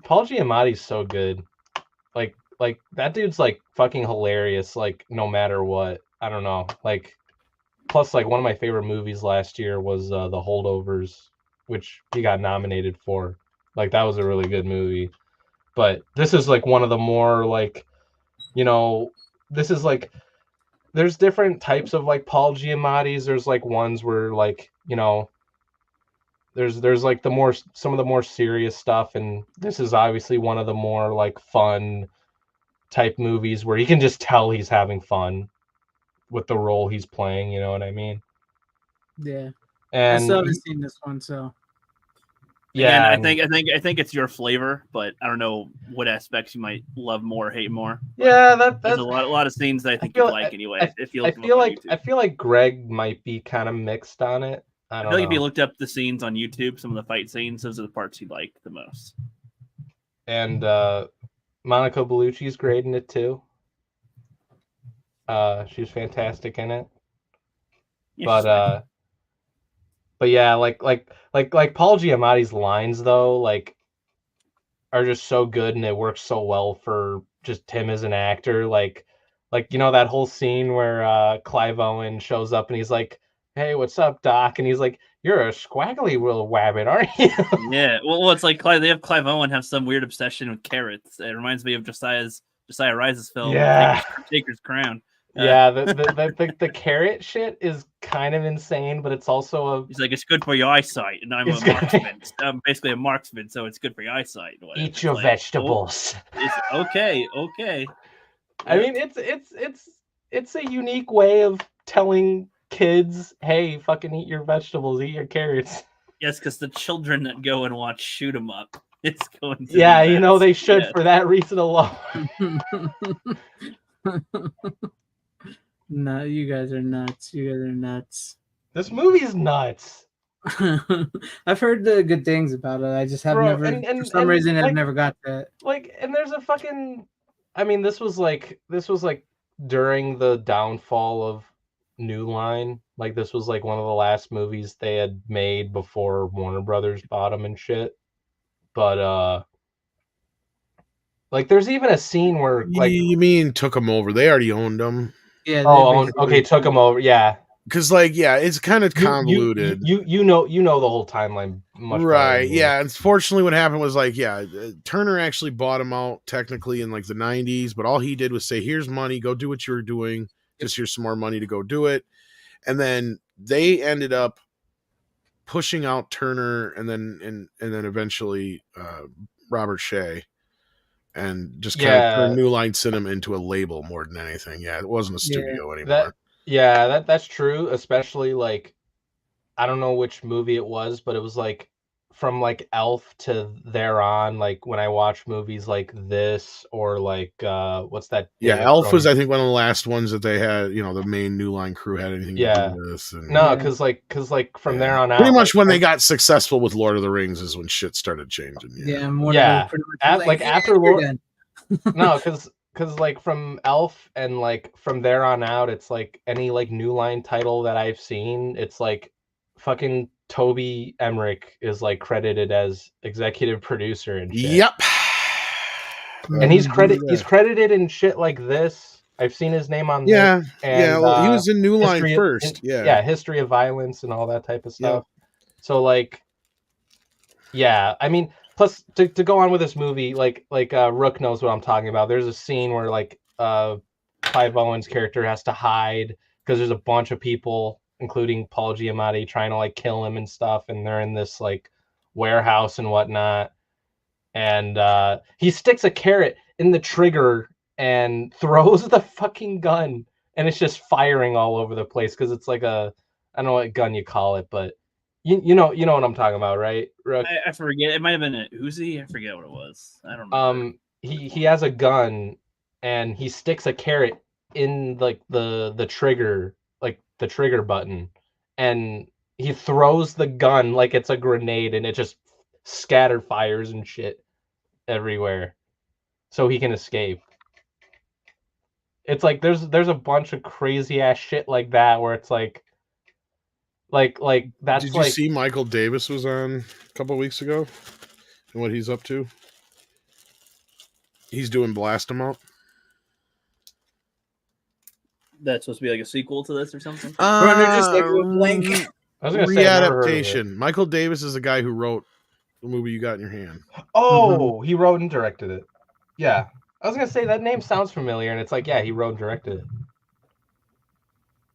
Paul Giamatti's so good. Like that dude's like fucking hilarious. Like no matter what, I don't know. Like plus, like one of my favorite movies last year was The Holdovers, which he got nominated for. Like that was a really good movie. But this is like one of the more like, this is like there's different types of like Paul Giamatti's. There's like ones where like, there's like some of the more serious stuff, and this is obviously one of the more like fun type movies where you can just tell he's having fun with the role he's playing, you know what I mean? Yeah. And I still haven't seen this one, so yeah, Again, I think it's your flavor, but I don't know what aspects you might love more or hate more. yeah, There's that's a lot of scenes that I think feel- you like anyway. I feel like Greg might be kind of mixed on it. I I don't feel like if you know. looked up the scenes on YouTube, some of the fight scenes, those are the parts you like the most. And Monica Bellucci's great in it too. She's fantastic in it. Yeah, she's But fine. but yeah, like Paul Giamatti's lines though, like are just so good and it works so well for just him as an actor. Like you know that whole scene where Clive Owen shows up and he's like, "Hey, what's up, Doc?" And he's like, "You're a squaggly little wabbit, aren't you?" Yeah, well, it's like Clive. They have Clive Owen have some weird obsession with carrots. It reminds me of Josiah Rice's film Yeah. Taker's Crown. Yeah, the carrot shit is kind of insane, but it's also a He's like, it's good for your eyesight, and I'm a It's good. marksman. I'm basically a marksman, so it's good for your eyesight. and whatever. eat It's your like, vegetables. it's okay. I Yeah. mean, it's a unique way of telling kids, "Hey, fucking eat your vegetables, eat your carrots." Yes, because the children that go and watch shoot 'em up, it's going to Yeah, be you know they should yes. for that reason alone. No, you guys are nuts. You guys are nuts. This movie's nuts, I've heard the good things about it. I just have bro. never, for some And reason, I've never got to it. and there's a fucking. I mean, this was like during the downfall of New Line. Like this was like one of the last movies they had made before Warner Brothers bought them and shit. But like there's even a scene where like You mean took them over? They already owned them. Yeah, they oh basically. okay took them over. Yeah, Because, like, yeah, it's kind of convoluted. you know the whole timeline much better Right. than me. Yeah. Unfortunately, what happened was, like, yeah, Turner actually bought him out technically in like the 90s, but all he did was say, here's money, go do what you were doing. Just here's some more money to go do it. And then they ended up pushing out Turner and then eventually Robert Shea and just kind of turned Yeah, New Line Cinema into a label more than anything. Yeah. It wasn't a studio anymore. that's true. Especially like I don't know which movie it was, but it was like from like Elf to there on. Like when I watch movies like this or like what's that? Yeah, Dave Elf was, from I think, one of the last ones that they had, the main New Line crew had anything to yeah. do with. And No, Yeah. because like from yeah. there on Pretty out, much like, when they got successful with Lord of the Rings is when shit started changing. Yeah, Yeah. and one Yeah. of them pretty much was like yeah, after you're Lord, done. no, because like from Elf and like from there on out, it's like any like New Line title that I've seen, it's like fucking Toby Emmerich is like credited as executive producer and shit. Yep. And he's Mhm. credited in shit like this. I've seen his name on this Yeah. Yeah. and Well, he was in New Line first. Yeah. history of violence and all that type of Yep. stuff. So like yeah, I mean, plus to go on with this movie, like Rook knows what I'm talking about. There's a scene where like Clive Owen's character has to hide because there's a bunch of people, including Paul Giamatti, trying to like kill him and stuff, and they're in this like warehouse and whatnot. And he sticks a carrot in the trigger and throws the fucking gun, and it's just firing all over the place because it's like I don't know what gun you call it, but you know what I'm talking about, right, Rook? I forget. It might have been a Uzi. I forget what it was. I don't remember. He has a gun and he sticks a carrot in like the trigger, like the trigger button, and he throws the gun like it's a grenade and it just scatter fires and shit everywhere so he can escape. It's like there's a bunch of crazy ass shit like that where it's like that's Did you like see Michael Davis was on a couple weeks ago and what he's up to? He's doing Blast 'em Out. That's supposed to be like a sequel to this or something. Runner just like went blank. I was gonna say I've never heard of it. Readaptation. Michael Davis is the guy who wrote the movie you got in your hand. Oh, he wrote and directed it. Yeah. I was gonna say that name sounds familiar, and it's like, yeah, he wrote and directed it.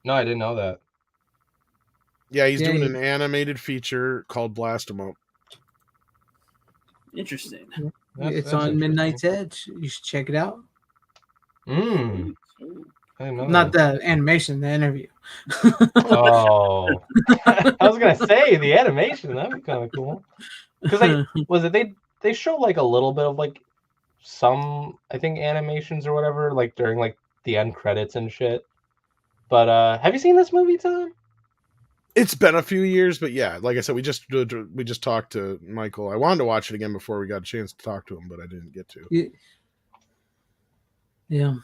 No, I didn't know that. Yeah, he's Yeah, doing he- an animated feature called Blast 'em Out. Interesting. It's on Midnight's Edge. You should check it out. I didn't know Not that. the animation, the interview. Oh, I was gonna say the animation. That'd be kind of cool. Because they show like a little bit of like some I think animations or whatever like during like the end credits and shit. But have you seen this movie, Tom? It's been a few years, but yeah, like I said, we just talked to Michael. I wanted to watch it again before we got a chance to talk to him, but I didn't get to. Yeah.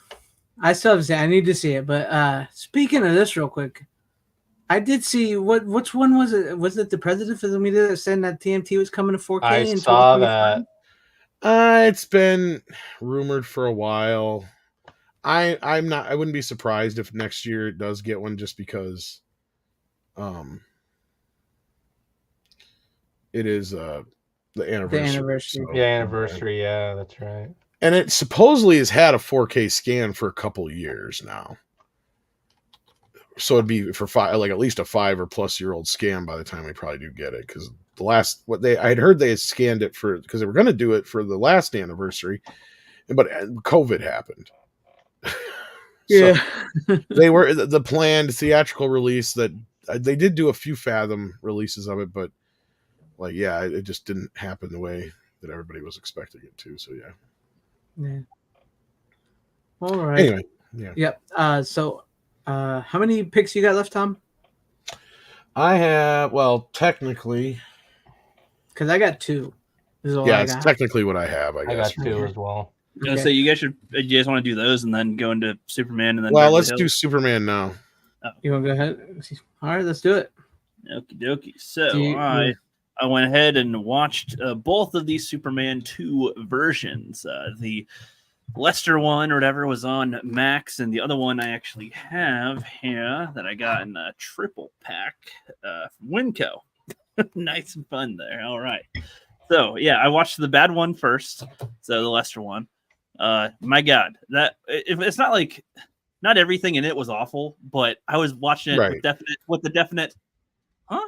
I still have to say I need to see it. But speaking of this real quick, I did see which one was it? Was it the president for the media that said that TMT was coming to 4K I in saw 2025? that. It's been rumored for a while. I wouldn't be surprised if next year it does get one, just because it is the anniversary. The anniversary. Yeah, anniversary. Yeah, that's right. And it supposedly has had a 4K scan for a couple of years now. So it'd be for at least a 5 or plus year old scan by the time we probably do get it. Because I had heard they had scanned it because they were going to do it for the last anniversary, but COVID happened. Yeah. They were the planned theatrical release that they did do a few Fathom releases of it, but it just didn't happen the way that everybody was expecting it to. So yeah. All right. Anyway, yeah. Yep. So, how many picks you got left, Tom? I have, technically, because I got 2. This is all yeah, I it's got. technically what I have. I I guess. got 2 as well. Okay. So you guys want to do those and then go into Superman and then. Well, Beverly let's Hills? do Superman now. You want to go ahead? All right, let's do it. Okie dokie. So I went ahead and watched both of these Superman 2 versions. The Lester one or whatever was on Max, and the other one I actually have here that I got in a triple pack from Winco. Nice and fun there. All right. So yeah, I watched the bad one first. So the Lester one. My God, it's not like not everything in it was awful, but I was watching it with the definite, huh?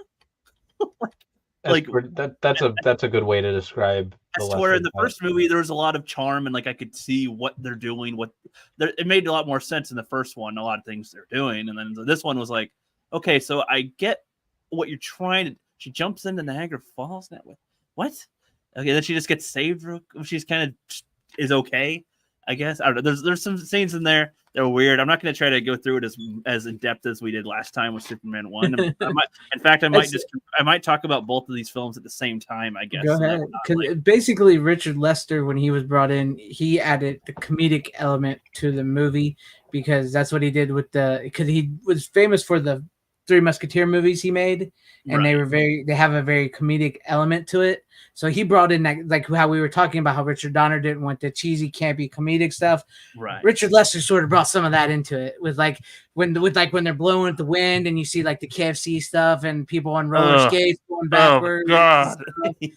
That's a good way to describe. I swear, in the first movie, there was a lot of charm, and I could see what they're doing. It made a lot more sense in the first one. A lot of things they're doing, and then this one was like, okay, so I get what you're trying to. She jumps into Niagara Falls. What? Okay, then she just gets saved. She's kind of is okay, I guess. I don't know. There's some scenes in there that are weird. I'm not going to try to go through it as in depth as we did last time with Superman 1. I might talk about both of these films at the same time, I guess. Go ahead. Because basically, Richard Lester, when he was brought in, he added the comedic element to the movie because that's what he did because he was famous for the Three Musketeer movies he made, and they have a very comedic element to it. So he brought in that, like how we were talking about how Richard Donner didn't want the cheesy, campy, comedic stuff. Right. Richard Lester sort of brought some of that into it with when they're blowing at the wind and you see like the KFC stuff and people on roller skates going backwards. Oh God.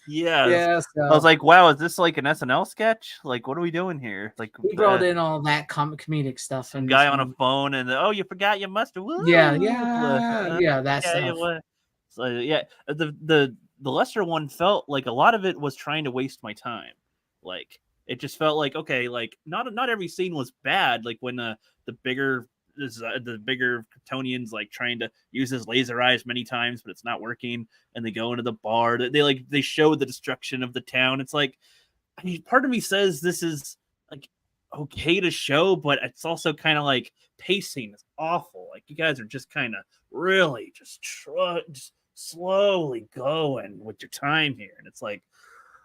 Yeah. Yeah. So I was like, wow, is this like an SNL sketch? Like, what are we doing here? Like, he brought in all that comedic stuff and guy on a phone and you forgot your mustard. Woo! Yeah, that stuff. So yeah, the Lester one felt like a lot of it was trying to waste my time. Like it just felt like, okay, like not every scene was bad. Like when the bigger Kryptonians like trying to use his laser eyes many times, but it's not working, and they go into the bar. They show the destruction of the town. It's like, I mean, part of me says this is like okay to show, but it's also kind of like pacing is awful. Like you guys are just kind of really just slowly going with your time here, and it's like,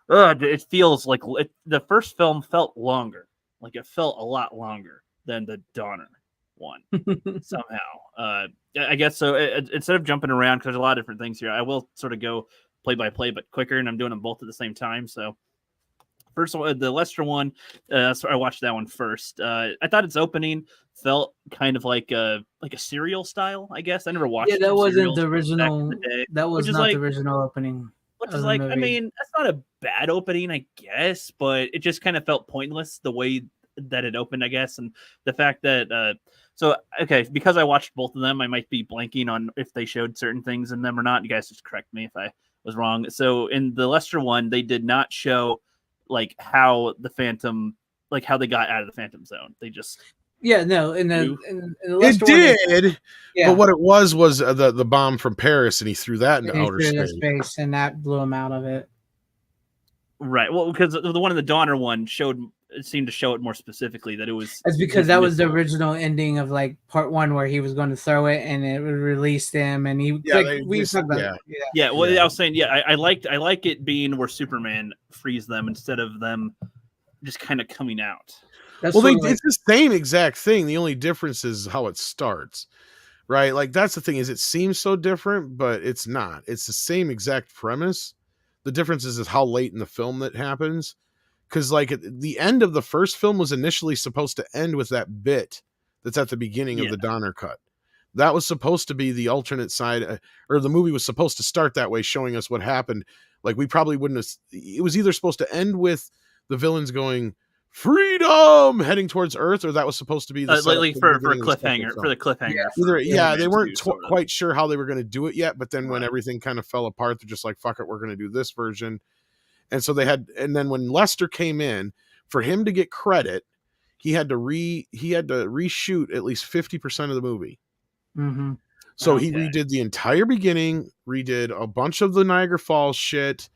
it feels like the first film felt longer. Like it felt a lot longer than the Donner one somehow. I guess so. Instead of jumping around, because there's a lot of different things here, I will sort of go play by play, but quicker, and I'm doing them both at the same time. So first one, the Lester one, so I watched that one first. I thought its opening felt kind of like a serial style, I guess. I never watched. Yeah, that wasn't the original. That was not like, the original opening. Which is like, I mean, that's not a bad opening, I guess, but it just kind of felt pointless the way that it opened, I guess, and the fact that because I watched both of them, I might be blanking on if they showed certain things in them or not. You guys just correct me if I was wrong. So in the Lester one, they did not show like how the Phantom, like how they got out of the Phantom Zone. They just in the Lester it did, one, but what it was the bomb from Paris, and he threw that into outer space, and that blew him out of it. Right. Well, because the one in the Donner one showed seemed to show it more specifically that it was. That's because that was the original ending of like part 1 where he was going to throw it and it would release him and he we talked about it. Yeah, well, I was saying, I like it being where Superman frees them instead of them just kind of coming out. That's well, sort of it's the same exact thing. The only difference is how it starts, right? Like that's the thing is it seems so different, but it's not. It's the same exact premise. The difference is how late in the film that happens. Because like the end of the first film was initially supposed to end with that bit that's at the beginning of the Donner cut. That was supposed to be the alternate side, or the movie was supposed to start that way, showing us what happened. Like we probably wouldn't have. It was either supposed to end with the villains going freedom, heading towards Earth, or that was supposed to be the like for a cliffhanger for the cliffhanger. They weren't quite sure how they were going to do it yet. But then when everything kind of fell apart, they're just like, "Fuck it, we're going to do this version." And so and then when Lester came in, for him to get credit, he had to reshoot at least 50% of the movie. Mm-hmm. So he redid the entire beginning, redid a bunch of the Niagara Falls shit.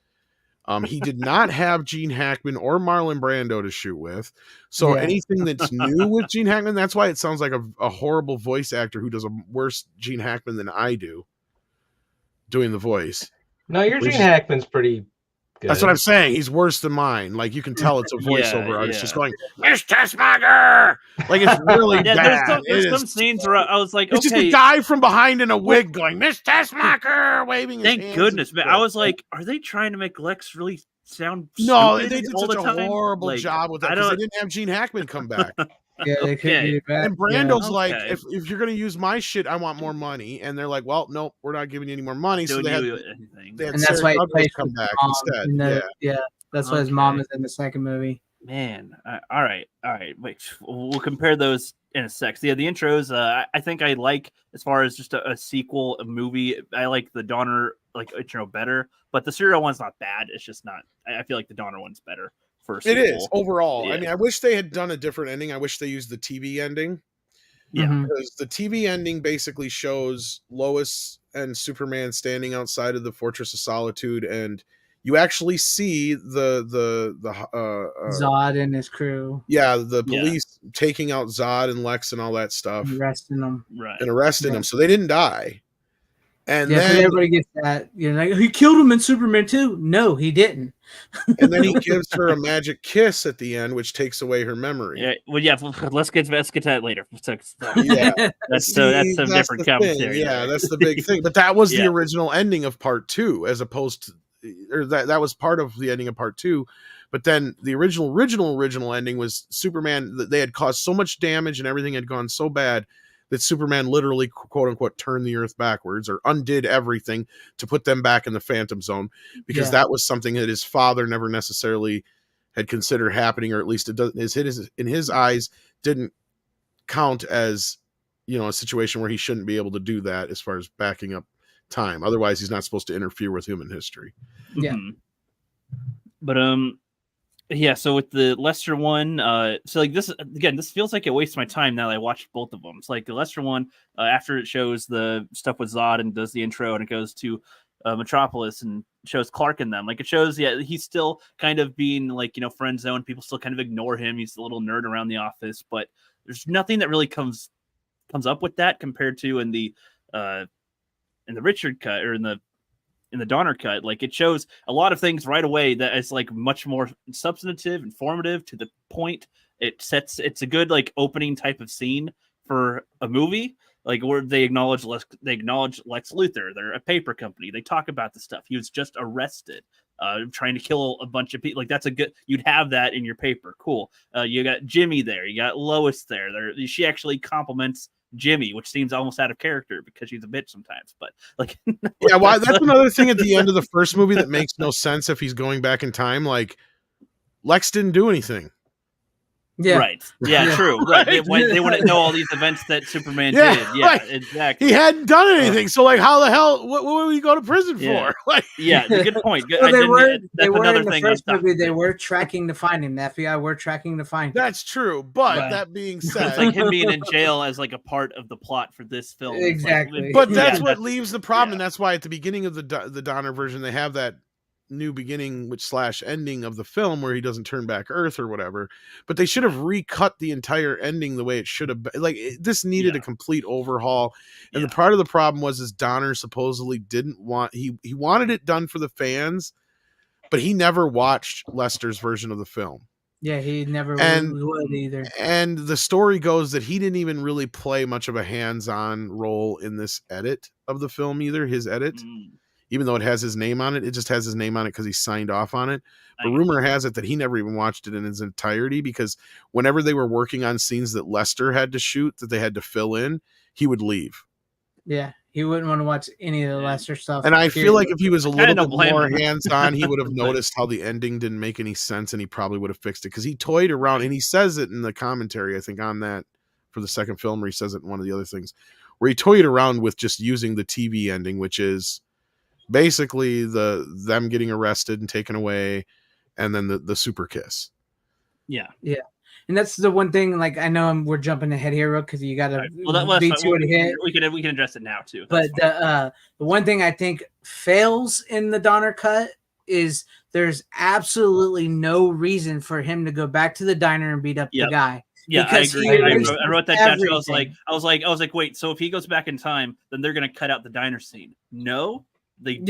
He did not have Gene Hackman or Marlon Brando to shoot with. So anything that's new with Gene Hackman, that's why it sounds like a horrible voice actor who does a worse Gene Hackman than I do doing the voice. No, your Gene Hackman's pretty good. That's what I'm saying. He's worse than mine. Like you can tell it's a voiceover artist just going, Mr. Smugger! Like it's really bad. There's some scenes where I was like, it's just a guy from behind in a wig going, Mr. Smugger, waving his hands. Thank goodness, man. I was like, are they trying to make Lex really sound No, stupid they did all such the a time? horrible job with that because they didn't have Gene Hackman come back. Yeah, they could be back. And Brando's like, if you're going to use my shit, I want more money. And they're like, well, nope, we're not giving you any more money. So they had and that's why he come back instead. That's why his mom is in the second movie. Man, all right. Wait, we'll compare those in a sec. So, the intros. I think I like as far as just a sequel, a movie. I like the Donner intro better, but the serial one's not bad. It's just not. I feel like the Donner one's better. It is overall. I mean, I wish they had done a different ending. I wish they used the TV ending. Yeah, because the TV ending basically shows Lois and Superman standing outside of the Fortress of Solitude, and you actually see the Zod and his crew. Yeah, the police taking out Zod and Lex and all that stuff, arresting them, them. So they didn't die. And then everybody gets that. Like he killed him in Superman 2. No, he didn't. And then he gives her a magic kiss at the end, which takes away her memory. Yeah, well, let's get to that later. That's some different commentary. Yeah, that's the big thing. But that was the original ending of part 2, as opposed to, or that was part of the ending of part 2. But then the original ending was Superman. They had caused so much damage and everything had gone so bad that Superman literally, quote unquote, turned the Earth backwards or undid everything to put them back in the Phantom Zone, because that was something that his father never necessarily had considered happening, or at least in his eyes didn't count as, a situation where he shouldn't be able to do that as far as backing up time. Otherwise, he's not supposed to interfere with human history. Yeah. Mm-hmm. But so with the Lester one, this feels like it wastes my time now that I watched both of them. It's like the Lester one, after it shows the stuff with Zod and does the intro, and it goes to Metropolis and shows Clark and them. Like it shows, he's still kind of being friend zone. People still kind of ignore him. He's a little nerd around the office, but there's nothing that really comes up with that compared to in the Richard cut or in the Donner cut. Like it shows a lot of things right away that is much more substantive, informative, to the point. It's a good opening type of scene for a movie, where they acknowledge Lex Luthor. They're a paper company. They talk about the stuff. He was just arrested, trying to kill a bunch of people. That's a good. You'd have that in your paper. Cool. You got Jimmy there. You got Lois there. She actually compliments Jimmy, which seems almost out of character because she's a bitch sometimes, but that's another thing at the end of the first movie that makes no sense. If he's going back in time, Lex didn't do anything. Yeah. Right. Yeah, true. Right. They wouldn't know all these events that Superman did. Yeah, exactly. He hadn't done anything. So how the hell, what would he go to prison for? Good point. Well, they were in the first movie. They were tracking to find him. The FBI were tracking to find him. That's true. But that being said, it's like him being in jail as a part of the plot for this film. Exactly. But that's what leaves the problem. And that's why at the beginning of the Donner version, they have that new beginning which / ending of the film where he doesn't turn back Earth or whatever, but they should have recut the entire ending the way it should have been. Like this needed a complete overhaul. And the part of the problem was is Donner supposedly didn't want he wanted it done for the fans, but he never watched Lester's version of the film. Yeah, he never would either. And the story goes that he didn't even really play much of a hands-on role in this edit of the film either, his edit. Even though it has his name on it, it just has his name on it because he signed off on it. But rumor has it that he never even watched it in its entirety, because whenever they were working on scenes that Lester had to shoot, that they had to fill in, he would leave. Yeah, he wouldn't want to watch any of the Lester stuff. And I feel like if he was a little bit more hands-on, he would have noticed how the ending didn't make any sense, and he probably would have fixed it, because he toyed around, and he says it in the commentary, I think, on that for the second film, where he says it in one of the other things, where he toyed around with just using the TV ending, which is basically them getting arrested and taken away, and then the super kiss. Yeah. And that's the one thing. Like, I know we're jumping ahead here, because you got to beat you to hit. We can address it now too. But the one thing I think fails in the Donner cut is there's absolutely no reason for him to go back to the diner and beat up the guy. Yeah, I agree. I wrote that down. I was like, wait. So if he goes back in time, then they're gonna cut out the diner scene. No. They should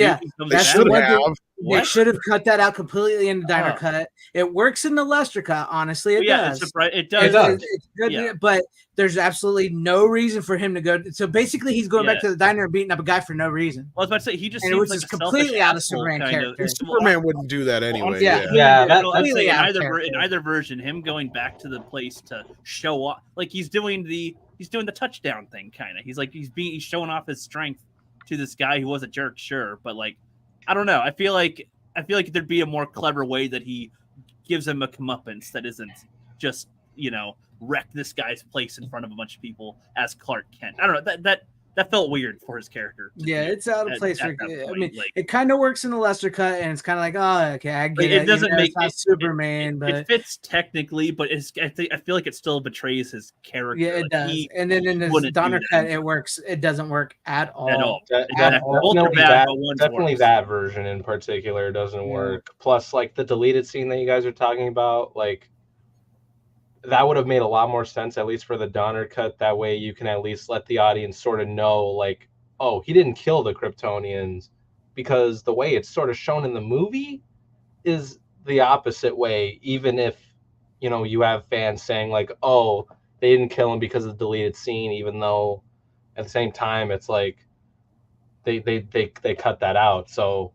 have. They should have cut that out completely in the diner cut. It works in the Lester cut, honestly. It does. It does. It's good, but there's absolutely no reason for him to go. So basically, he's going back to the diner and beating up a guy for no reason. Well, I was about to say, he just seems like completely out of Superman character. Superman wouldn't do that anyway. In either version, him going back to the place to show off, like he's doing the touchdown thing, kind of. He's showing off his strength to this guy who was a jerk, sure, but like, I don't know. I feel like there'd be a more clever way that he gives him a comeuppance that isn't just, wreck this guy's place in front of a bunch of people as Clark Kent. I don't know. That felt weird for his character. Yeah, it's out of place. It kind of works in the Lester cut, and it's kind of like, oh, okay, I get it. It doesn't make it Superman, but it fits technically, but I feel like it still betrays his character. Yeah, it does. And then in the Donner cut, it works. It doesn't work at all. Definitely that version in particular doesn't work. Plus, like the deleted scene that you guys are talking about, like, that would have made a lot more sense, at least for the Donner cut. That way you can at least let the audience sort of know, like, oh, he didn't kill the Kryptonians, because the way it's sort of shown in the movie is the opposite way, even if, you have fans saying like, oh, they didn't kill him because of the deleted scene, even though at the same time it's like they cut that out. So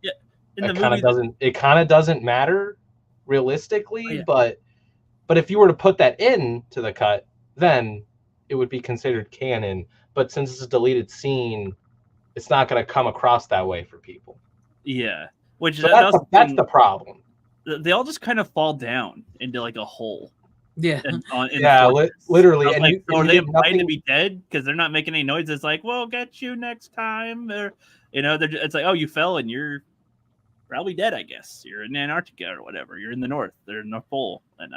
it kind of doesn't matter realistically, but if you were to put that into the cut, then it would be considered canon. But since it's a deleted scene, it's not going to come across that way for people. Yeah, which that's the problem. They all just kind of fall down into like a hole. Yeah, literally. And are they implied to be dead because they're not making any noise? It's like, we'll get you next time. Or, it's like, oh, you fell and you're probably dead. I guess you're in Antarctica or whatever. You're in the north. They're in the pole, and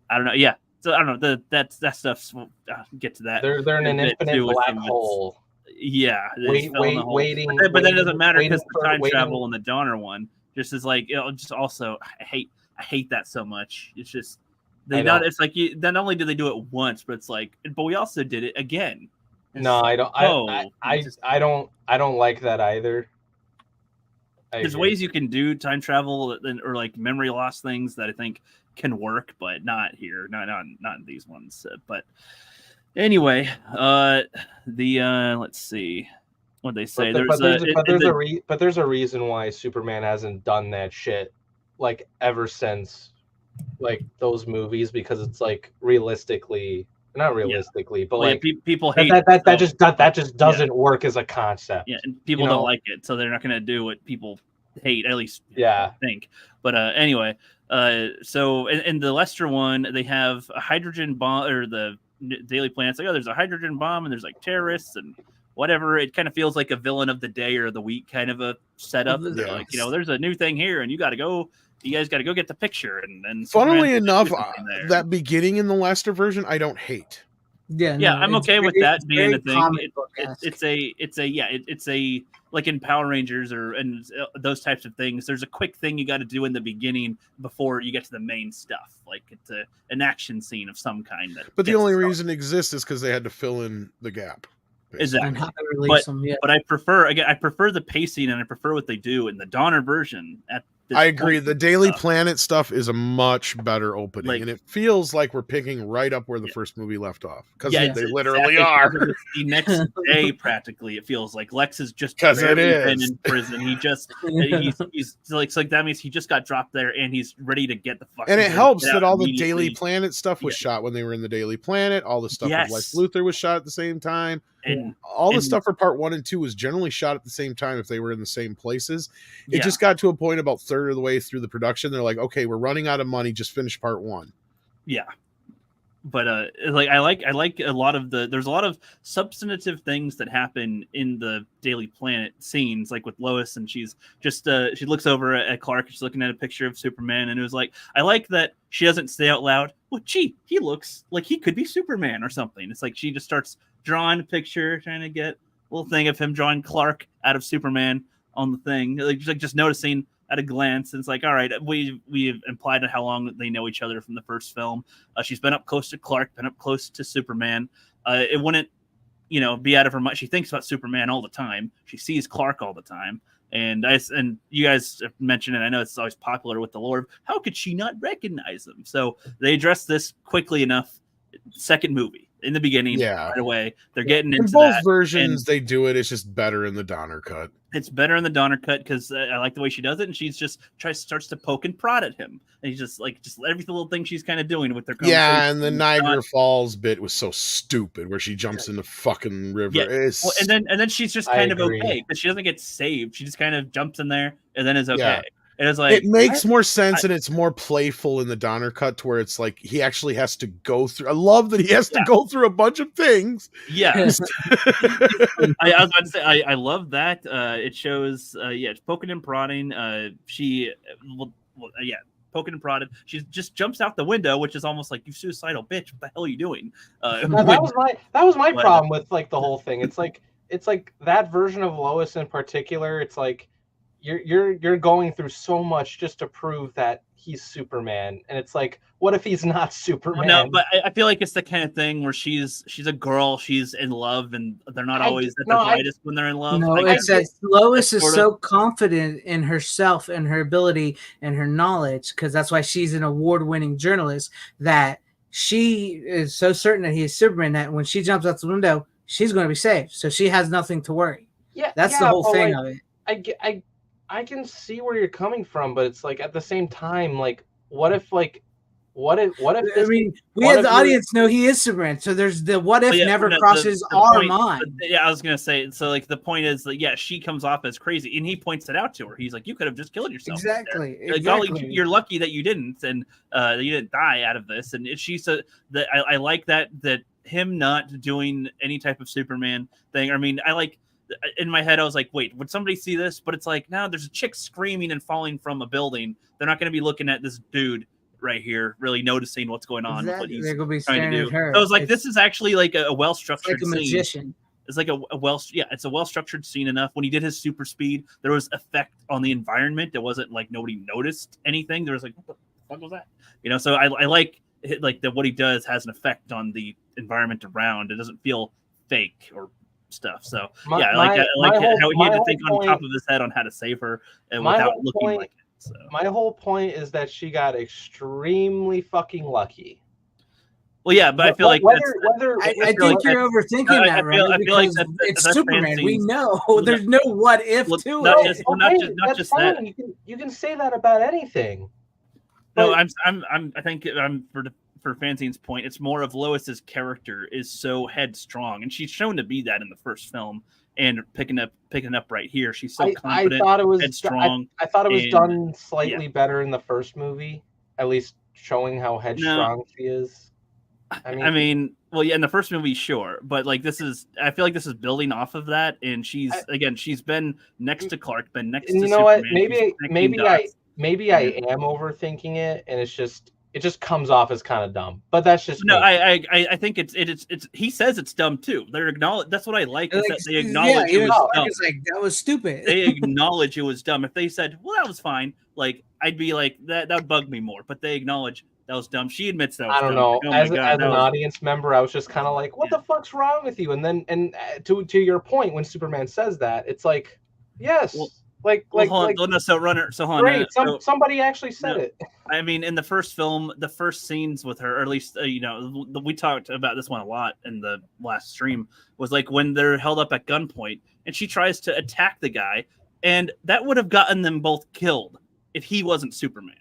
I don't know. Yeah. So I don't know. That stuff's. We'll get to that. They're in an infinite black hole. Yeah. Waiting. But that doesn't matter because the time travel in the Donner one just is like, just also, I hate that so much. It's just, it's like, not only do they do it once, but it's like, but we also did it again. No, I don't. I don't like that either. There's ways you can do time travel or like memory loss things that I think can work, but not here, not in these ones. But anyway, let's see what they say. There's a reason why Superman hasn't done that shit like ever since like those movies, because it's like not realistically, but like people hate that just doesn't work as a concept. Yeah, and people don't like it, so they're not going to do what people hate, at least I think. But anyway, so in the Lester one, they have a hydrogen bomb, or the Daily Planet's like, oh, there's a hydrogen bomb and there's like terrorists and whatever. It kind of feels like a villain of the day or the week kind of a setup. They're like, there's a new thing here and you guys got to go get the picture. And funnily enough, that beginning in the Lester version, I don't hate. I'm okay with that being a thing. like in Power Rangers and those types of things, there's a quick thing you got to do in the beginning before you get to the main stuff. Like it's an action scene of some kind. But the only reason it exists is because they had to fill in the gap. Exactly. And how they release them, yeah. But I prefer the pacing and I prefer what they do in the Donner version. I agree. The Daily Planet stuff is a much better opening, and it feels like we're picking right up where the first movie left off because they literally are. The next day, practically, it feels like Lex is just been in prison. He's like that means he just got dropped there, and he's ready to get the fuck. And it helps that all the Daily Planet stuff was shot when they were in the Daily Planet. All the stuff with Lex Luthor was shot at the same time. And all the stuff for part 1 and 2 was generally shot at the same time if they were in the same places. It just got to a point about third of the way through the production. They're like, okay, we're running out of money. Just finish part 1. Yeah. But I like a lot of there's a lot of substantive things that happen in the Daily Planet scenes, like with Lois, and she's just she looks over at Clark, she's looking at a picture of Superman, and it was like, I like that she doesn't say out loud, well, gee, he looks like he could be Superman or something. It's like she just starts drawing a picture, trying to get a little thing of him drawing Clark out of Superman on the thing, like just noticing at a glance. And it's like, all right, we've implied how long they know each other from the first film. She's been up close to Clark, been up close to Superman. It wouldn't, be out of her mind. She thinks about Superman all the time. She sees Clark all the time. And you guys have mentioned it. I know it's always popular with the lore. How could she not recognize him? So they addressed this quickly enough. Second movie. In the beginning, right away, they're getting into both that. versions. They do it. It's just better in the Donner cut. It's better in the Donner cut because I like the way she does it, and she's just starts to poke and prod at him, and he's just every little thing she's kind of doing with their conversation. Yeah, and the Niagara Falls bit was so stupid, where she jumps in the fucking river. Yeah. Well, and then she's just kind of okay because she doesn't get saved. She just kind of jumps in there and then is okay. Yeah. And it's like, it makes more sense, and it's more playful in the Donner cut, to where it's like he actually has to go through. I love that he has to go through a bunch of things. Yeah, I was about to say I love that. It shows, it's poking and prodding. Poking and prodded. She just jumps out the window, which is almost like, you suicidal bitch. What the hell are you doing? That was my problem with like the whole thing. It's like that version of Lois in particular. It's like, you're going through so much just to prove that he's Superman, and it's like, what if he's not Superman? No, but I feel like it's the kind of thing where she's a girl, she's in love, and they're not always at their brightest when they're in love. No, it's that Lois is so confident in herself and her ability and her knowledge, because that's why she's an award-winning journalist, that she is so certain that he is Superman that when she jumps out the window, she's going to be saved. So she has nothing to worry. Yeah, that's the whole thing of it. I can see where you're coming from, but it's like, at the same time, like, what if this, I mean, we as the audience know he is Superman, so there's the what if never crosses our mind. Yeah, I was gonna say, so like the point is that she comes off as crazy, and he points it out to her. He's like, you could have just killed yourself. Exactly. Like, golly, you're lucky that you didn't, and you didn't die out of this. And she said that I like that him not doing any type of Superman thing. I mean, I like. In my head, I was like, wait, would somebody see this? But it's like, no, there's a chick screaming and falling from a building. They're not going to be looking at this dude right here, really noticing what's going on. Exactly. What he's They're going to be trying to do. Her. So I was like, this is actually like a well-structured scene. Like a magician. Scene. It's like it's a well-structured scene enough. When he did his super speed, there was effect on the environment. It wasn't like nobody noticed anything. There was like, what the fuck was that? So I like that what he does has an effect on the environment around. It doesn't feel fake or stuff. So I like how he had to think on top of his head on how to save her and without looking like it. So. My whole point is that she got extremely fucking lucky. Well, yeah, but I feel like I think you're overthinking that, right? I feel like it's Superman. We know there's no what if to it. Not just that. You can say that about anything. No, I think for FanZcene's point, it's more of Lois's character is so headstrong, and she's shown to be that in the first film, and picking up right here. She's so confident. I thought it was headstrong. I thought it was done slightly better in the first movie, at least showing how headstrong she is. I mean, well, yeah, in the first movie, sure, but like I feel like this is building off of that, and she's been next to Clark, been next to Superman. What? Maybe I am overthinking it, and it's just it just comes off as kind of dumb. But that's just No, me. I think it's he says it's dumb too. They're acknowledge. That's what I like, is Like, that they yeah, acknowledge it even was Clark dumb. is like, that was stupid. They acknowledge it was dumb. If they said, well, that was fine, like I'd be like, that would bug me more. But they acknowledge that was dumb. She admits that was I don't dumb. know. Like, oh my As God, an was, audience member, I was just kind of like, "What Yeah. the fuck's wrong with you?" And then, to your point, when Superman says that, it's like, yes, Well, like hold on, no, so runner, so hold on, great. Somebody actually said no. it. I mean, in the first film, the first scenes with her, or at least we talked about this one a lot in the last stream, was like when they're held up at gunpoint and she tries to attack the guy, and that would have gotten them both killed if he wasn't Superman.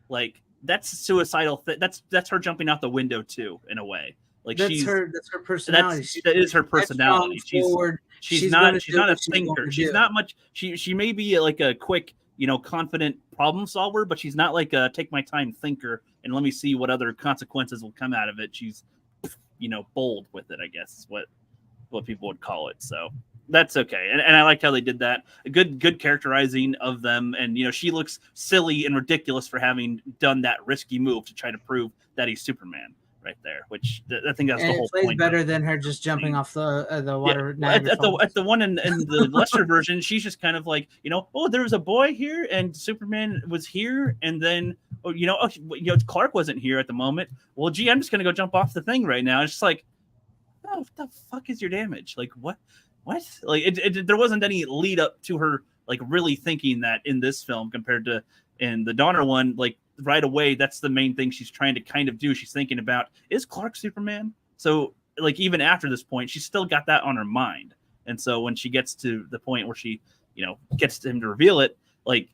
Like that's suicidal. That's her jumping out the window too, in a way. Like That's her personality. That is her personality. Forward. She's not a she's thinker. She's not much. She may be like a quick, confident problem solver, but she's not like a take my time thinker and let me see what other consequences will come out of it. She's, bold with it, I guess is what people would call it. So that's okay. And I liked how they did that. A good characterizing of them. And, she looks silly and ridiculous for having done that risky move to try to prove that he's Superman. Right there, which I think that's the whole plays point. Better than her just jumping off the water. Yeah. At the one in the Lester version, she's just kind of like, oh, there was a boy here and Superman was here, and then Clark wasn't here at the moment. Well, gee, I'm just gonna go jump off the thing right now. It's just like, oh, what the fuck is your damage? Like what? Like there wasn't any lead up to her like really thinking that in this film compared to in the Donner one, like. Right away, that's the main thing she's trying to kind of do. She's thinking about, is Clark Superman? So, like, even after this point, she's still got that on her mind. And so when she gets to the point where she, gets him to reveal it, like,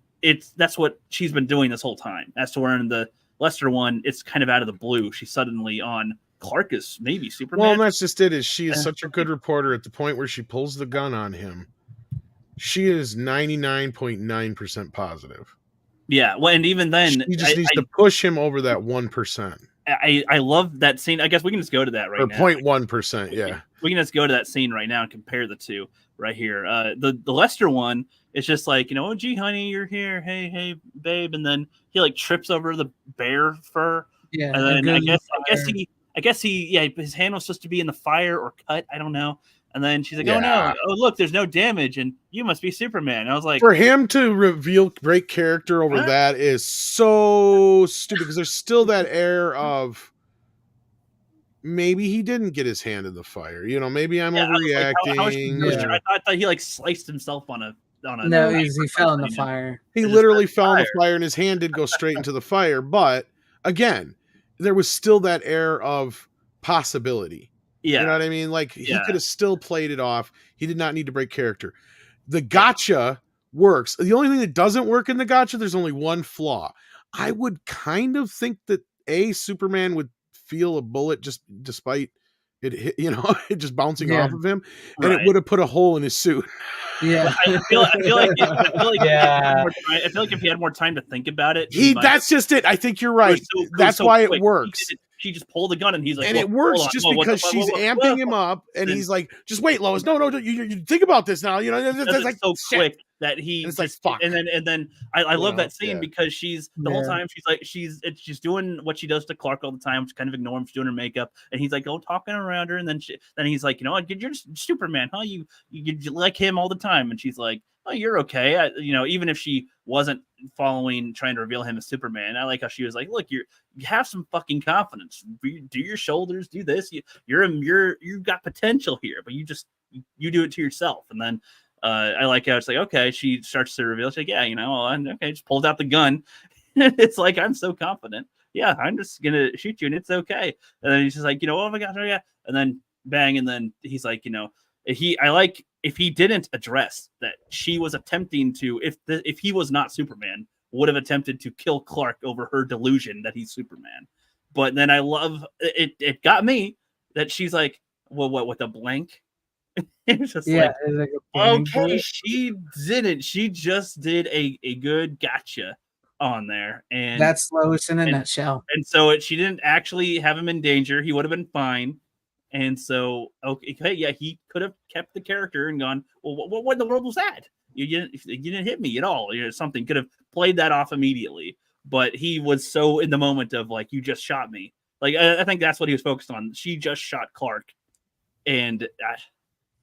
that's what she's been doing this whole time. As to where in the Lester one, it's kind of out of the blue. She's suddenly on Clark is maybe Superman. Well, and that's just it. Is she is such a good reporter at the point where she pulls the gun on him. She is 99.9% positive. Yeah, well, and even then, she just needs to push him over that 1%. I love that scene. I guess we can just go to that right now. Or 0.1%, yeah. We can just go to that scene right now and compare the two right here. The Lester one is just like, oh, gee, honey, you're here. Hey, babe. And then he like trips over the bear fur. Yeah. And then I guess he, his hand was supposed to be in the fire or cut. I don't know. And then she's like, oh, no. Oh, look, there's no damage. And you must be Superman. And I was like, for him to break character over that is so stupid because there's still that air of maybe he didn't get his hand in the fire. Maybe I'm overreacting. I thought he like sliced himself on a. No, he fell in the fire. He literally fell in the fire and his hand did go straight into the fire. But again, there was still that air of possibility. Yeah. You know what I mean? Like he could have still played it off. He did not need to break character. The gotcha works. The only thing that doesn't work in the gotcha, there's only one flaw. I would kind of think that Superman would feel a bullet just despite it, it just bouncing off of him, and it would have put a hole in his suit. Yeah, I feel like if he had more time to think about it, that's just it. I think you're right. That's why it works. She just pulled the gun and he's like, and it works just because she's amping him up, and he's like, just wait, Lois. No, you think about this now. It's like so quick that he. It's like fuck. And then I love that scene because she's the whole time she's doing what she does to Clark all the time, just kind of ignore him. She's doing her makeup, and he's like, talking around her, and then he's like, you're just Superman, huh? You like him all the time, and she's like, oh, you're okay. Even if she wasn't trying to reveal him as Superman, I like how she was like, look, you have some fucking confidence. Do your shoulders, do this. You've got potential here, but you do it to yourself. And then I like how it's like, okay, she starts to reveal. She's like, yeah, okay, just pulled out the gun. It's like, I'm so confident. Yeah, I'm just gonna shoot you, and it's okay. And then he's just like, oh my gosh, oh yeah. And then bang, and then he's like, if he didn't address that she was attempting to, if he was not Superman, would have attempted to kill Clark over her delusion that he's Superman. But then I love it. It got me that she's like, well, what with a blank? It's just okay, she didn't. She just did a good gotcha on there, and that's Lois in a nutshell. And so she didn't actually have him in danger. He would have been fine. And so, okay, yeah, he could have kept the character and gone, well, what in the world was that? You didn't hit me at all. Something could have played that off immediately. but he was so in the moment of like, you just shot me. Like, I think that's what he was focused on. She just shot Clark, and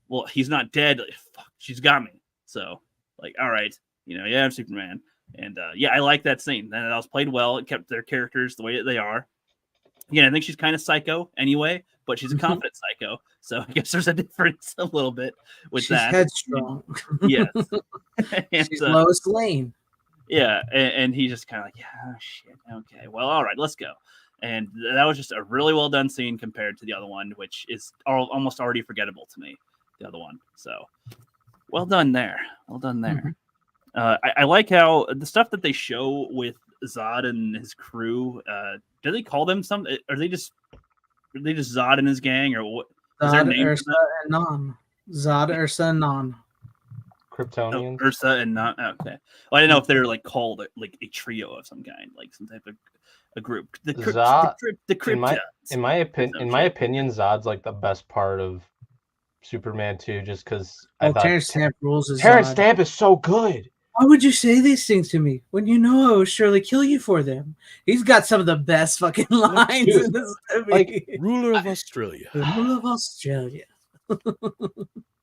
well, he's not dead. Like, fuck, she's got me. So, like, all right, yeah, I'm Superman, and yeah, I like that scene. And that was played well. It kept their characters the way that they are. Again, I think she's kind of psycho anyway, but she's a confident psycho. So I guess there's a difference a little bit with She's that. headstrong. Yes, and, She's Lois Lane. yeah, and he's just kind of like, yeah, oh, shit, okay, well, all right, let's go. And that was just a really well done scene compared to the other one, which is almost already forgettable to me. The other one, so well done there. Well done there. I like how the stuff that they show with Zod and his crew. Do they call them something? Are they just Zod and his gang, or what? Is their Zod, name? Ursa, and Non. Zod, Ursa, and Non. Kryptonians. Oh, Ursa and Non. Okay. Well, I didn't know if they're like called like a trio of some kind, like some type of a group. The Zod. the Krypton. In my opinion, Zod's like the best part of Superman 2, just because I thought Terrence Stamp rules as Terrence Zod. Stamp is so good. Why would you say these things to me when you know I would surely kill you for them? He's got some of the best fucking lines dude, in this movie. like, Ruler of Australia. The ruler of Australia.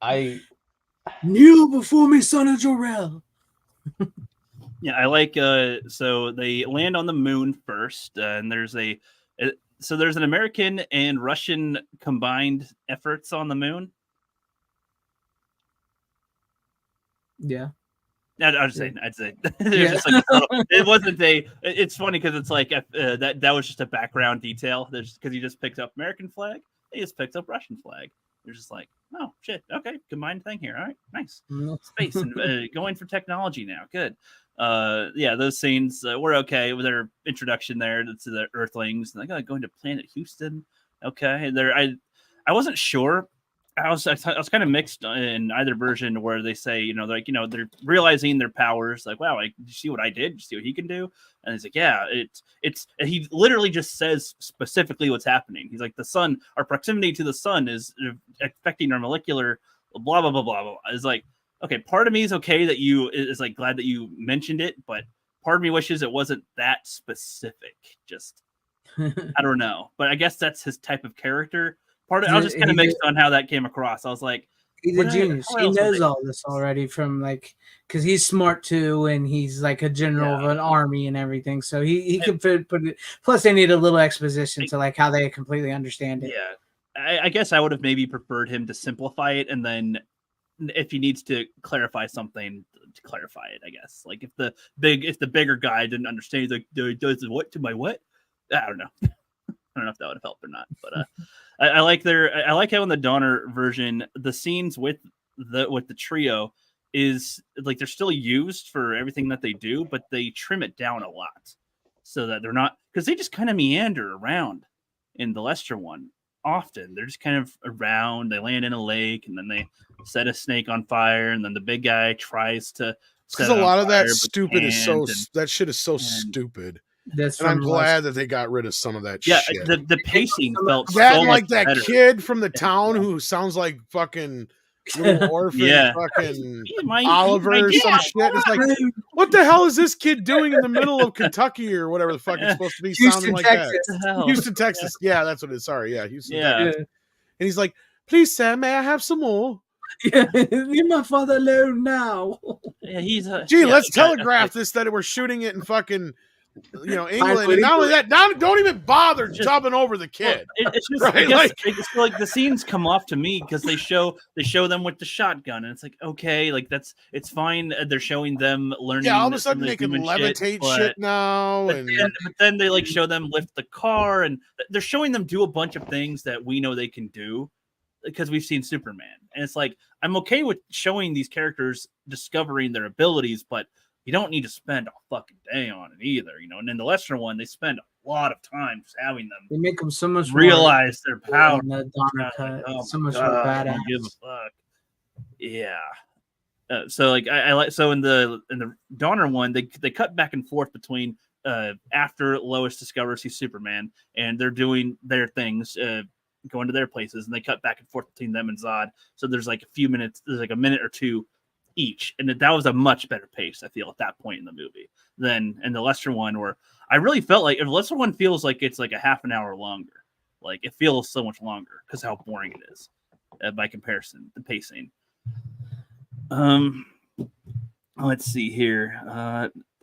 I Kneel before me, son of Jor-El. Yeah, I like. So they land on the moon first, and there's there's an American and Russian combined efforts on the moon. Yeah. I'd say just like it wasn't a. It's funny because it's like that was just a background detail. There's because he just picked up American flag, he just picked up Russian flag. They're just like, oh shit, okay, combined thing here. All right, nice space and going for technology now. Good. Yeah, those scenes were okay with their introduction there to the Earthlings. And like, going to Planet Houston. Okay, there. I wasn't sure. I was kind of mixed in either version where they say, they're realizing their powers. Like, wow, like, did you see what I did? Did you see what he can do? And he's like, yeah, it's. He literally just says specifically what's happening. He's like, the sun, our proximity to the sun is affecting our molecular blah blah blah blah blah. It's like, okay, part of me is okay that is like glad that you mentioned it, but part of me wishes it wasn't that specific. Just I don't know, but I guess that's his type of character. I was just kind of mixed on how that came across. I was like, he's a genius. He knows all this already from because he's smart too, and he's like a general of an army and everything. So he can put it. Plus, they need a little exposition to like how they completely understand it. Yeah, I guess I would have maybe preferred him to simplify it, and then if he needs to clarify something, to clarify it. I guess like if the bigger guy didn't understand, he's like, does what to my what? I don't know. I don't know if that would have helped or not, but I like how in the Donner version the scenes with the trio is like they're still used for everything that they do, but they trim it down a lot so that they're not, because they just kind of meander around in the Lester one. Often they're just kind of around. They land in a lake and then they set a snake on fire, and then the big guy tries to. Because a lot of that stupid that shit is so stupid. And I'm glad that they got rid of some of that shit. Yeah, the pacing felt that so like much that better. kid from the town who sounds like fucking little orphan fucking Oliver or some shit. It's like, what the hell is this kid doing in the middle of Kentucky or whatever the fuck it's supposed to be sounding like Texas. that? Houston, Texas. Yeah, that's what it is. Sorry, yeah, Houston, Texas. Yeah. And he's like, please, Sam, may I have some more? Yeah, leave my father alone now. Yeah, let's telegraph this that we're shooting it in fucking England, and not only that, don't even bother jumping over the kid. It's just right? It's like the scenes come off to me because they show them with the shotgun, and it's like, okay, like it's fine. They're showing them learning. Yeah, all of a sudden they can levitate shit now, but then they like show them lift the car, and they're showing them do a bunch of things that we know they can do because we've seen Superman, and it's like I'm okay with showing these characters discovering their abilities, but you don't need to spend a fucking day on it either, And in the Lester one, they spend a lot of time just having them. They make them so much realize their power. The Donner cut. Oh so much more badass. Give a fuck. Yeah. So like I like in the Donner one, they cut back and forth between after Lois discovers he's Superman, and they're doing their things, going to their places, and they cut back and forth between them and Zod. So there's like a few minutes. There's like a minute or two each, and that was a much better pace, I feel, at that point in the movie than in the Lester one, where I really felt like the Lester one feels like it's like a half an hour longer. Like it feels so much longer because how boring it is by comparison, the pacing. Let's see here.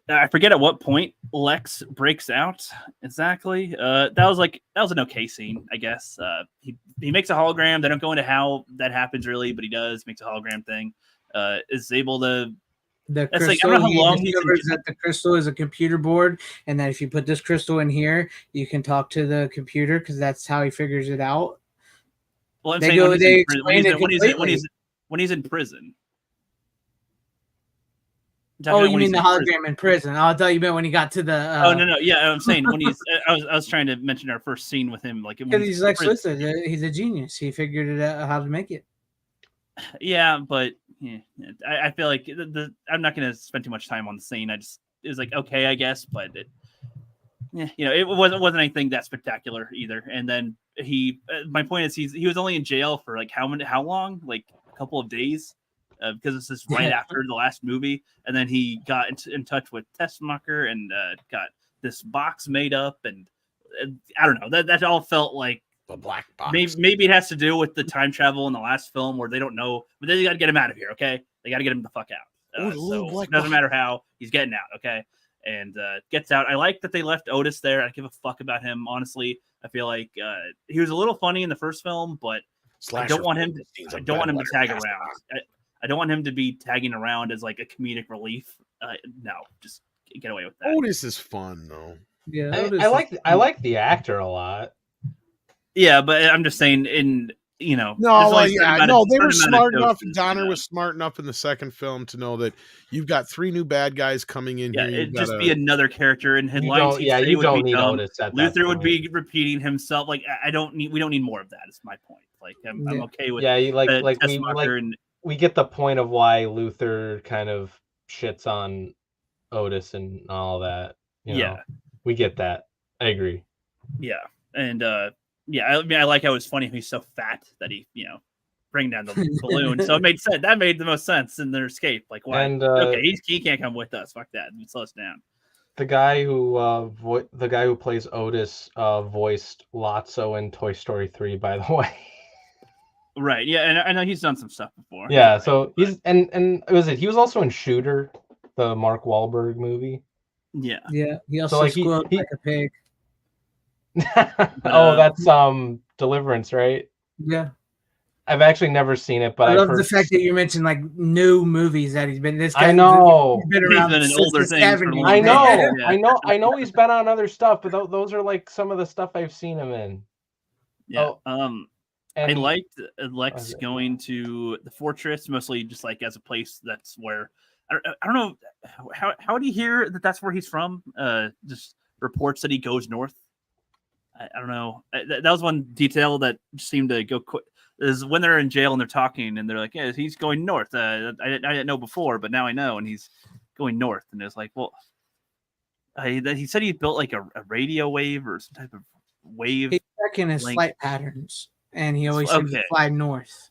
I forget at what point Lex breaks out exactly. That was an okay scene, I guess. He makes a hologram. They don't go into how that happens really, but he does makes a hologram thing. Is able to. The That's like, I crystal, don't know how he long he's discovers that the crystal is a computer board, and that if you put this crystal in here, you can talk to the computer because that's how he figures it out. Well, I'm They saying go- when they he's in prison- explain it completely. when he's in prison. Oh, you When mean he's the in prison. hologram in prison? Oh, I thought you meant when he got to the. Oh no, yeah, I'm saying when he's. I was trying to mention our first scene with him, like when Because he's Lex in prison. Luthor. He's a genius. He figured it out how to make it. Yeah, but yeah, I feel like I'm not going to spend too much time on the scene. It was like okay, I guess, but it wasn't anything that spectacular either. And then my point is he was only in jail for like how long? Like a couple of days, because this is right after the last movie. And then he got in touch with Tessmacher and got this box made up, and I don't know, that all felt like. The black box. Maybe it has to do with the time travel in the last film where they don't know, but they got to get him out of here. Okay, they got to get him the fuck out. So it doesn't matter how, he's getting out. Okay, and gets out. I like that they left Otis there. I give a fuck about him. Honestly, I feel like he was a little funny in the first film, but I don't want him. I don't want him to tag around. I don't want him to be tagging around as like a comedic relief. No, just get away with that. Otis is fun though. Yeah, I like the actor a lot. Yeah, but I'm just saying they were smart enough. Donner was smart enough in the second film to know that you've got 3 new bad guys coming in here. It'd just be another character, and you don't need Otis at Luther that would point. be repeating himself. Like we don't need more of that. Is my point. Like I'm okay with we get the point of why Luther kind of shits on Otis and all that. You know, we get that. I agree. Yeah, and I mean, I like how it was funny. He's so fat that he, bring down the balloon. So it made sense. That made the most sense in their escape. Like, why? And, okay, he can't come with us. Fuck that. Slow us down. The guy who plays Otis voiced Lotso in Toy Story 3, by the way. Right. Yeah, and I know he's done some stuff before. Yeah. So he's and he was also in Shooter, the Mark Wahlberg movie. Yeah. Yeah. He also squealed like a pig. That's Deliverance, right? Yeah. I've actually never seen it, but I love the fact that you mentioned like new movies that he's been. This guy, I know, he's been around in older things. I know he's been on other stuff, but those are like some of the stuff I've seen him in. Yeah. I liked Lex going to the fortress, mostly just like as a place that's where I don't know how do you hear that that's where he's from? Just reports that he goes north. I don't know. That was one detail that seemed to go quick. Is when they're in jail and they're talking and they're like, "Yeah, he's going north." I didn't know before, but now I know, and he's going north. And it's like, well, he said he built like a radio wave or some type of wave. He's checking his flight patterns, and he always seems to fly north.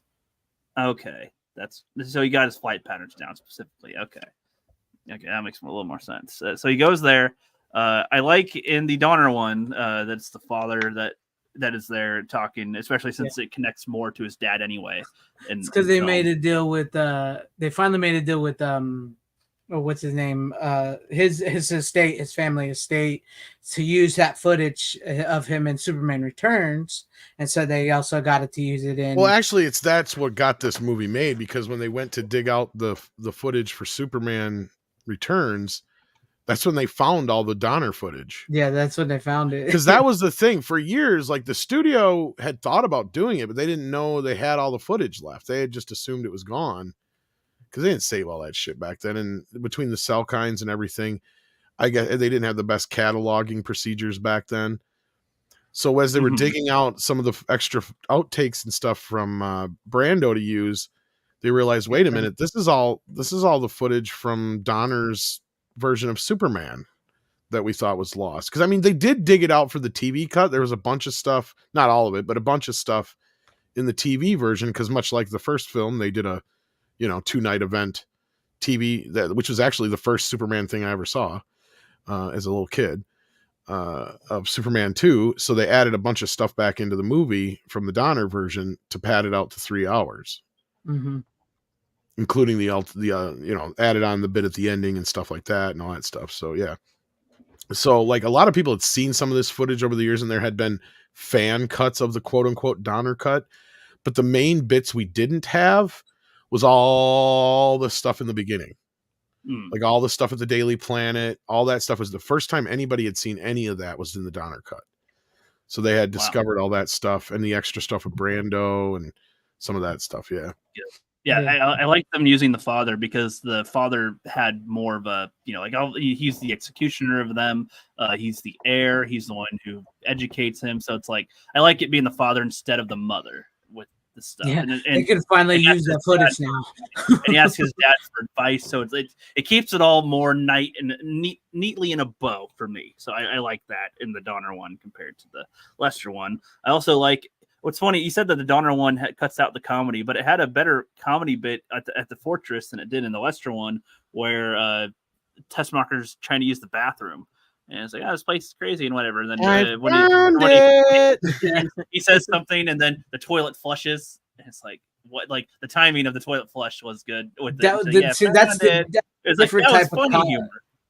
Okay, so he got his flight patterns down specifically. Okay, that makes a little more sense. So he goes there. I like in the Donner one that's the father that is there talking, especially since it connects more to his dad anyway. And it's because they made a deal with they finally made a deal with what's his name, his estate, his family estate, to use that footage of him in Superman Returns, and so they also got it to use it in. Well, actually, that's what got this movie made, because when they went to dig out the footage for Superman Returns, that's when they found all the Donner footage. Yeah, that's when they found it. Because that was the thing. For years, like the studio had thought about doing it, but they didn't know they had all the footage left. They had just assumed it was gone because they didn't save all that shit back then. And between the cell kinds and everything, I guess they didn't have the best cataloging procedures back then. So as they were digging out some of the extra outtakes and stuff from Brando to use, they realized, wait a minute, this is all the footage from Donner's version of Superman that we thought was lost. Because I mean, they did dig it out for the TV cut. There was a bunch of stuff, not all of it, but a bunch of stuff in the TV version, because much like the first film, they did a 2-night event TV which was actually the first Superman thing I ever saw as a little kid of Superman 2. So they added a bunch of stuff back into the movie from the Donner version to pad it out to 3 hours, including the added on the bit at the ending and stuff like that and all that stuff. So yeah. So like a lot of people had seen some of this footage over the years, and there had been fan cuts of the quote unquote Donner cut. But the main bits we didn't have was all the stuff in the beginning. Like all the stuff at the Daily Planet, all that stuff was the first time anybody had seen any of that was in the Donner cut. So they had discovered all that stuff and the extra stuff with Brando and some of that stuff. Yeah. Yeah, I like them using the father because the father had more of a, he's the executioner of them. He's the heir. He's the one who educates him. So it's like, I like it being the father instead of the mother with the stuff. Yeah, and they can finally use that footage now. And he asks his dad for advice. So it keeps it all more neatly in a bow for me. So I like that in the Donner one compared to the Lester one. I also like, what's funny, you said that the Donner one cuts out the comedy, but it had a better comedy bit at the Fortress than it did in the Lester one, where Tessmacher's trying to use the bathroom. And it's like, this place is crazy and whatever. And then when he says something, and then the toilet flushes. And it's like, what? Like the timing of the toilet flush was good. That's a different type of comedy.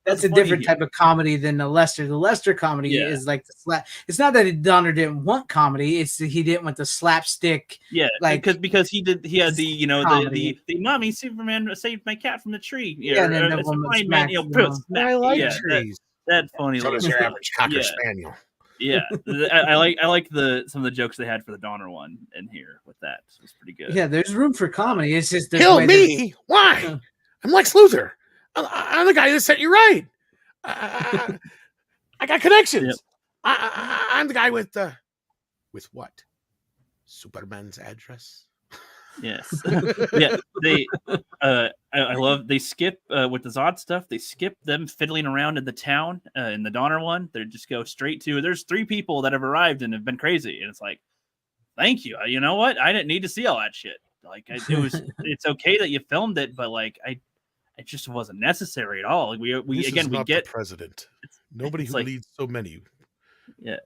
That's a different type of comedy than the Lester. The Lester comedy is like the slap. It's not that Donner didn't want comedy. It's that he didn't want the slapstick. Yeah, like because he had the mommy Superman saved my cat from the tree. Yeah, and then the woman smacks, I like trees. That funny. So does your average cocker spaniel. Yeah, I like some of the jokes they had for the Donner one in here with that. So it's pretty good. Yeah, there's room for comedy. It's just kill me. Why? I'm Lex Luthor. I'm the guy that set you right. I got connections. Yep. I'm the guy with what? Superman's address. Yes. Yeah. I love they skip with the Zod stuff. They skip them fiddling around in the town in the Donner one. They just go straight to there's 3 people that have arrived and have been crazy, and it's like, thank you. You know what? I didn't need to see all that shit. Like it's okay that you filmed it, but like it just wasn't necessary at all. Like we get the president. Nobody who leads so many. Yeah,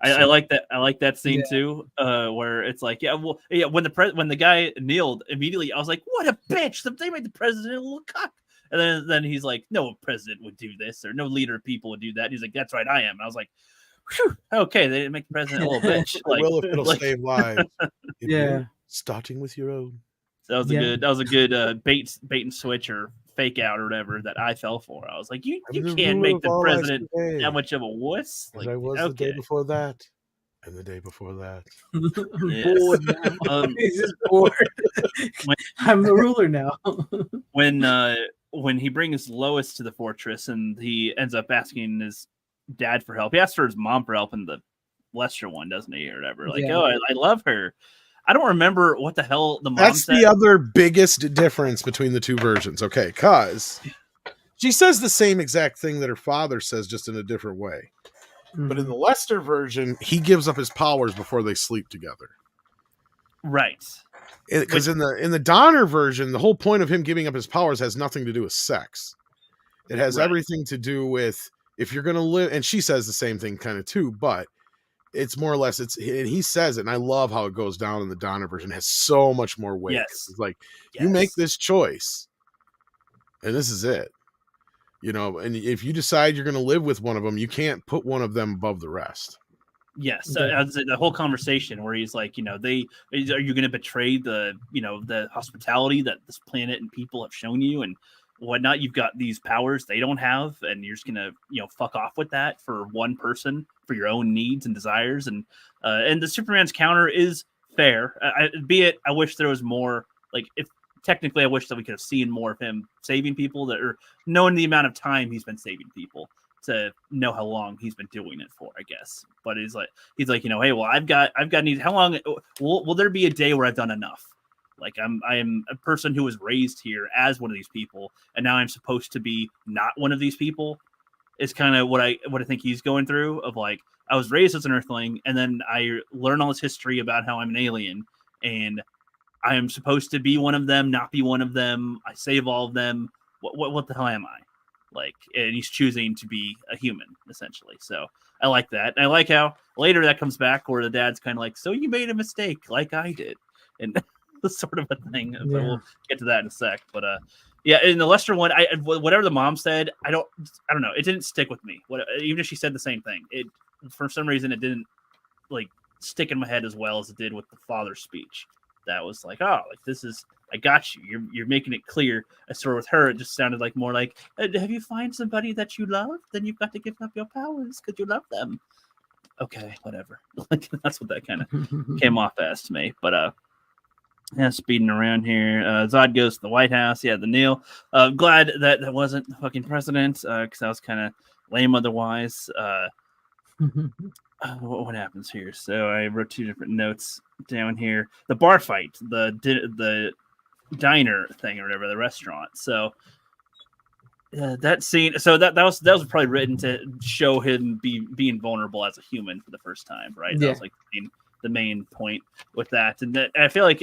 I like that. I like that scene too, where it's like, when the guy kneeled immediately, I was like, what a bitch! They made the president a little cock. And then he's like, no president would do this, or no leader of people would do that. And he's like, that's right, I am. And I was like, whew, okay, they didn't make the president a little bitch. Like, well, if it'll save lives. Starting with your own. So that was a good bait and switch or fake out or whatever that I fell for. I was like, you can't make the president that much of a wuss. Like, I was the day before that, and the day before that. Bored. He's just bored. I'm the ruler now. When he brings Lois to the fortress and he ends up asking his dad for help, he asks for his mom for help in the Lester one, doesn't he, or whatever? Like, I love her. I don't remember what the hell the mom said. The other biggest difference between the two versions. Okay, because she says the same exact thing that her father says, just in a different way. Mm-hmm. But in the Lester version, he gives up his powers before they sleep together. Right. Because in the Donner version, the whole point of him giving up his powers has nothing to do with sex. It has everything to do with if you're going to live. And she says the same thing kind of too, but it's more or less and he says it, and I love how it goes down in the Donner version. It has so much more weight. Yes. It's like you make this choice, and this is it. And if you decide you're going to live with one of them, you can't put one of them above the rest. Yes, the whole conversation where he's like, are you going to betray the hospitality that this planet and people have shown you and whatnot? You've got these powers they don't have, and you're just gonna fuck off with that for one person for your own needs and desires. And the Superman's counter is fair, I wish there was more. Like, if technically I wish that we could have seen more of him saving people, that or knowing the amount of time he's been saving people to know how long he's been doing it for, I guess. But he's like hey, well, I've got needs. How long will there be a day where I've done enough? Like, I am a person who was raised here as one of these people, and now I'm supposed to be not one of these people. It's kind of what I think he's going through. Of like, I was raised as an Earthling, and then I learn all this history about how I'm an alien, and I am supposed to be one of them, not be one of them. I save all of them. what the hell am I? Like, and he's choosing to be a human essentially. So I like that. And I like how later that comes back where the dad's kind of like, so you made a mistake like I did, and this sort of a thing. But we'll get to that in a sec. But yeah, in the Lester one, whatever the mom said, I don't know. It didn't stick with me. Even if she said the same thing, it for some reason it didn't like stick in my head as well as it did with the father's speech. That was like, oh, like this is, I got you. You're making it clear. I sort of with her, it just sounded like more like, have you find somebody that you love? Then you've got to give up your powers because you love them. Okay, whatever. Like that's what that kind of came off as to me. But yeah, speeding around here. Zod goes to the White House. Yeah, the Neil. Glad that wasn't the fucking president because that was kind of lame otherwise. What happens here? So I wrote two different notes down here. The bar fight, the diner thing or whatever, the restaurant. So that scene. So that was probably written to show him being vulnerable as a human for the first time, right? Yeah. That was like the main point with that. And that I feel like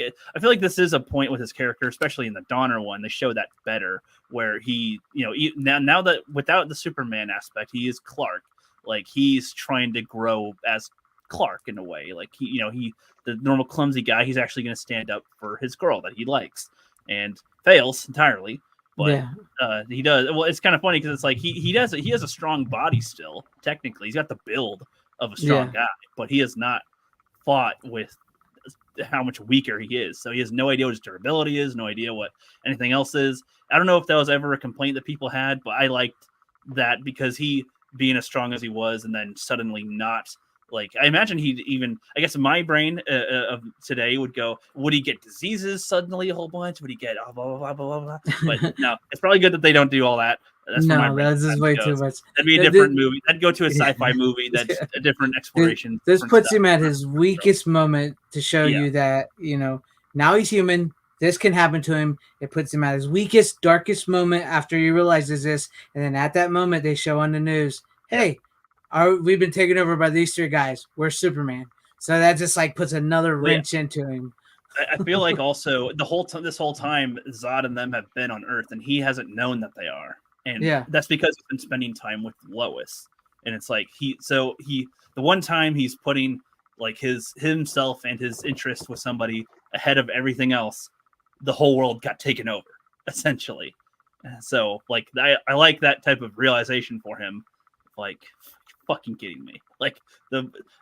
this is a point with his character, especially in the Donner one. They show that better, where he, now that without the Superman aspect, he is Clark. Like he's trying to grow as Clark in a way. Like he the normal clumsy guy, he's actually going to stand up for his girl that he likes, and fails entirely. But he does. Well, it's kind of funny because it's like he has a strong body still. Technically, he's got the build of a strong guy, but he has not fought with how much weaker he is. So he has no idea what his durability is, no idea what anything else is. I don't know if that was ever a complaint that people had, but I liked that because he, being as strong as he was, and then suddenly not, like, I imagine he'd even, I guess my brain of today would go, would he get diseases suddenly a whole bunch? Would he get blah, blah, blah, blah, blah? But no, it's probably good that they don't do all that. That's that's just way too much. That'd be a different movie. That'd go to a sci-fi movie that's a different exploration. This puts him at his weakest moment to show you that, now he's human. This can happen to him. It puts him at his weakest, darkest moment after he realizes this. And then at that moment, they show on the news, hey, we've been taken over by these three guys. We're Superman. So that just like puts another wrench into him. I feel like also this whole time, Zod and them have been on Earth, and he hasn't known that they are. And that's because he's been spending time with Lois. And it's like the one time he's putting like himself and his interest with somebody ahead of everything else, the whole world got taken over, essentially. So like I like that type of realization for him. Like, fucking kidding me? Like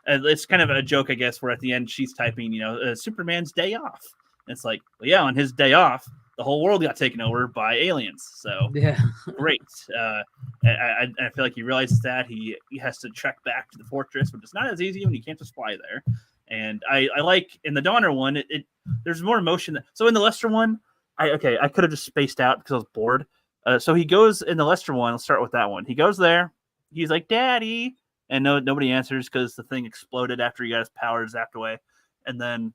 it's kind of a joke, I guess, where at the end she's typing, Superman's day off. And it's like, well, yeah, on his day off, the whole world got taken over by aliens. So great. I feel like he realizes that he has to trek back to the fortress, which is not as easy when you can't just fly there. And I like in the Donner one, there's more emotion. So in the Lester one, I could have just spaced out because I was bored. So he goes in the Lester one. Let's start with that one. He goes there. He's like, Daddy. And nobody answers because the thing exploded after he got his powers zapped away. And then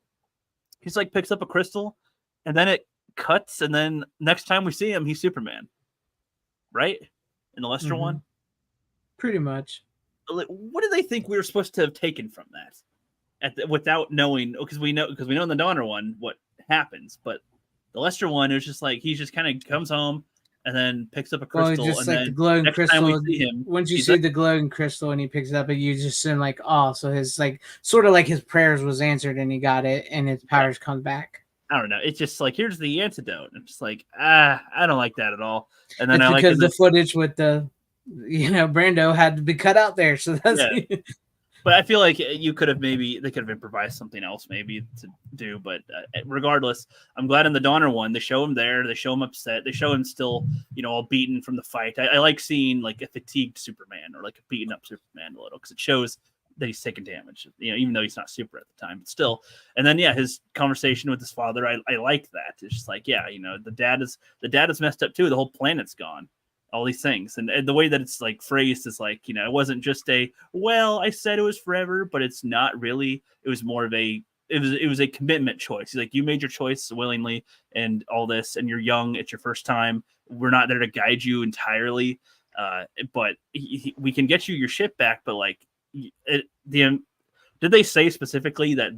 he's like, picks up a crystal. And then it cuts. And then next time we see him, he's Superman. Right? In the Lester one? Pretty much. What do they think we were supposed to have taken from that? Without knowing, because we know in the Donner one what happens, but the Lester one, it was just like he just kind of comes home and then picks up a crystal, just and like then the glowing next crystal. time we see him, once you see the glowing crystal and he picks it up, and you just seem like, oh, so his like sort of like his prayers was answered and he got it, and his powers come back. I don't know. It's just like, here's the antidote. And it's just like, I don't like that at all. And then it's I because like the footage with the Brando had to be cut out there, so that's. Yeah. But I feel like they could have improvised something else maybe to do. But regardless, I'm glad in the Donner one, they show him there. They show him upset. They show him still, all beaten from the fight. I like seeing like a fatigued Superman or like a beaten up Superman a little, because it shows that he's taking damage, even though he's not super at the time, but still. And then, his conversation with his father, I like that. It's just like, the dad is messed up too. The whole planet's gone. All these things, and the way that it's like phrased is like, it wasn't just I said it was forever, but it's not really. It was more of it was a commitment choice. He's like, you made your choice willingly and all this, and you're young, it's your first time. We're not there to guide you entirely, but we can get you your ship back. But like, did they say specifically that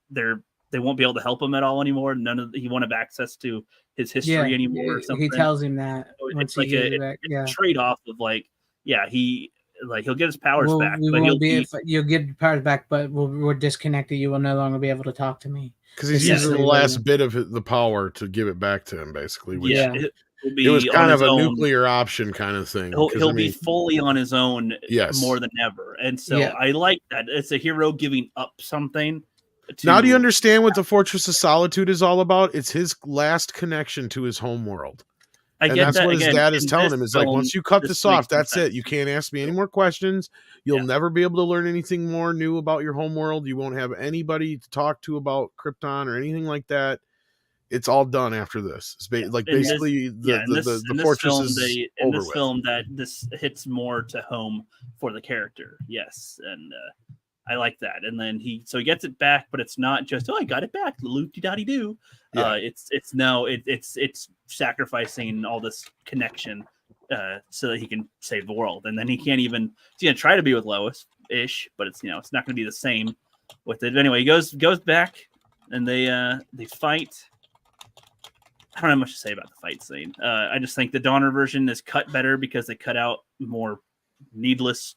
they're they won't be able to help him at all anymore. He won't have access to his history anymore or something. He tells him that So once it's he like gets it back. it's Yeah. a trade-off of like, yeah, he'll get his powers Well, back, we but won't be if you'll get your powers back, but we're disconnected. You will no longer be able to talk to me. Because he's using the last bit of the power to give it back to him, basically. Which it was kind of a nuclear option kind of thing. He'll be fully on his own more than ever. And so I like that. It's a hero giving up something. Now do you understand what the Fortress of Solitude is all about? It's his last connection to his home world. And that's what his dad is telling him. Is like, once you cut this off, that's it. You can't ask me any more questions. You'll never be able to learn anything more new about your home world. You won't have anybody to talk to about Krypton or anything like that. It's all done after this. It's basically the Fortress is over with. In this film, that this hits more to home for the character. Yes, and I like that. And then he gets it back, but it's not just, I got it back, loop-de-dotty-doo. It's sacrificing all this connection so that he can save the world. And then he's gonna try to be with Lois ish, but it's not gonna be the same with it. Anyway, he goes back and they fight. I don't have much to say about the fight scene. I just think the Donner version is cut better because they cut out more needless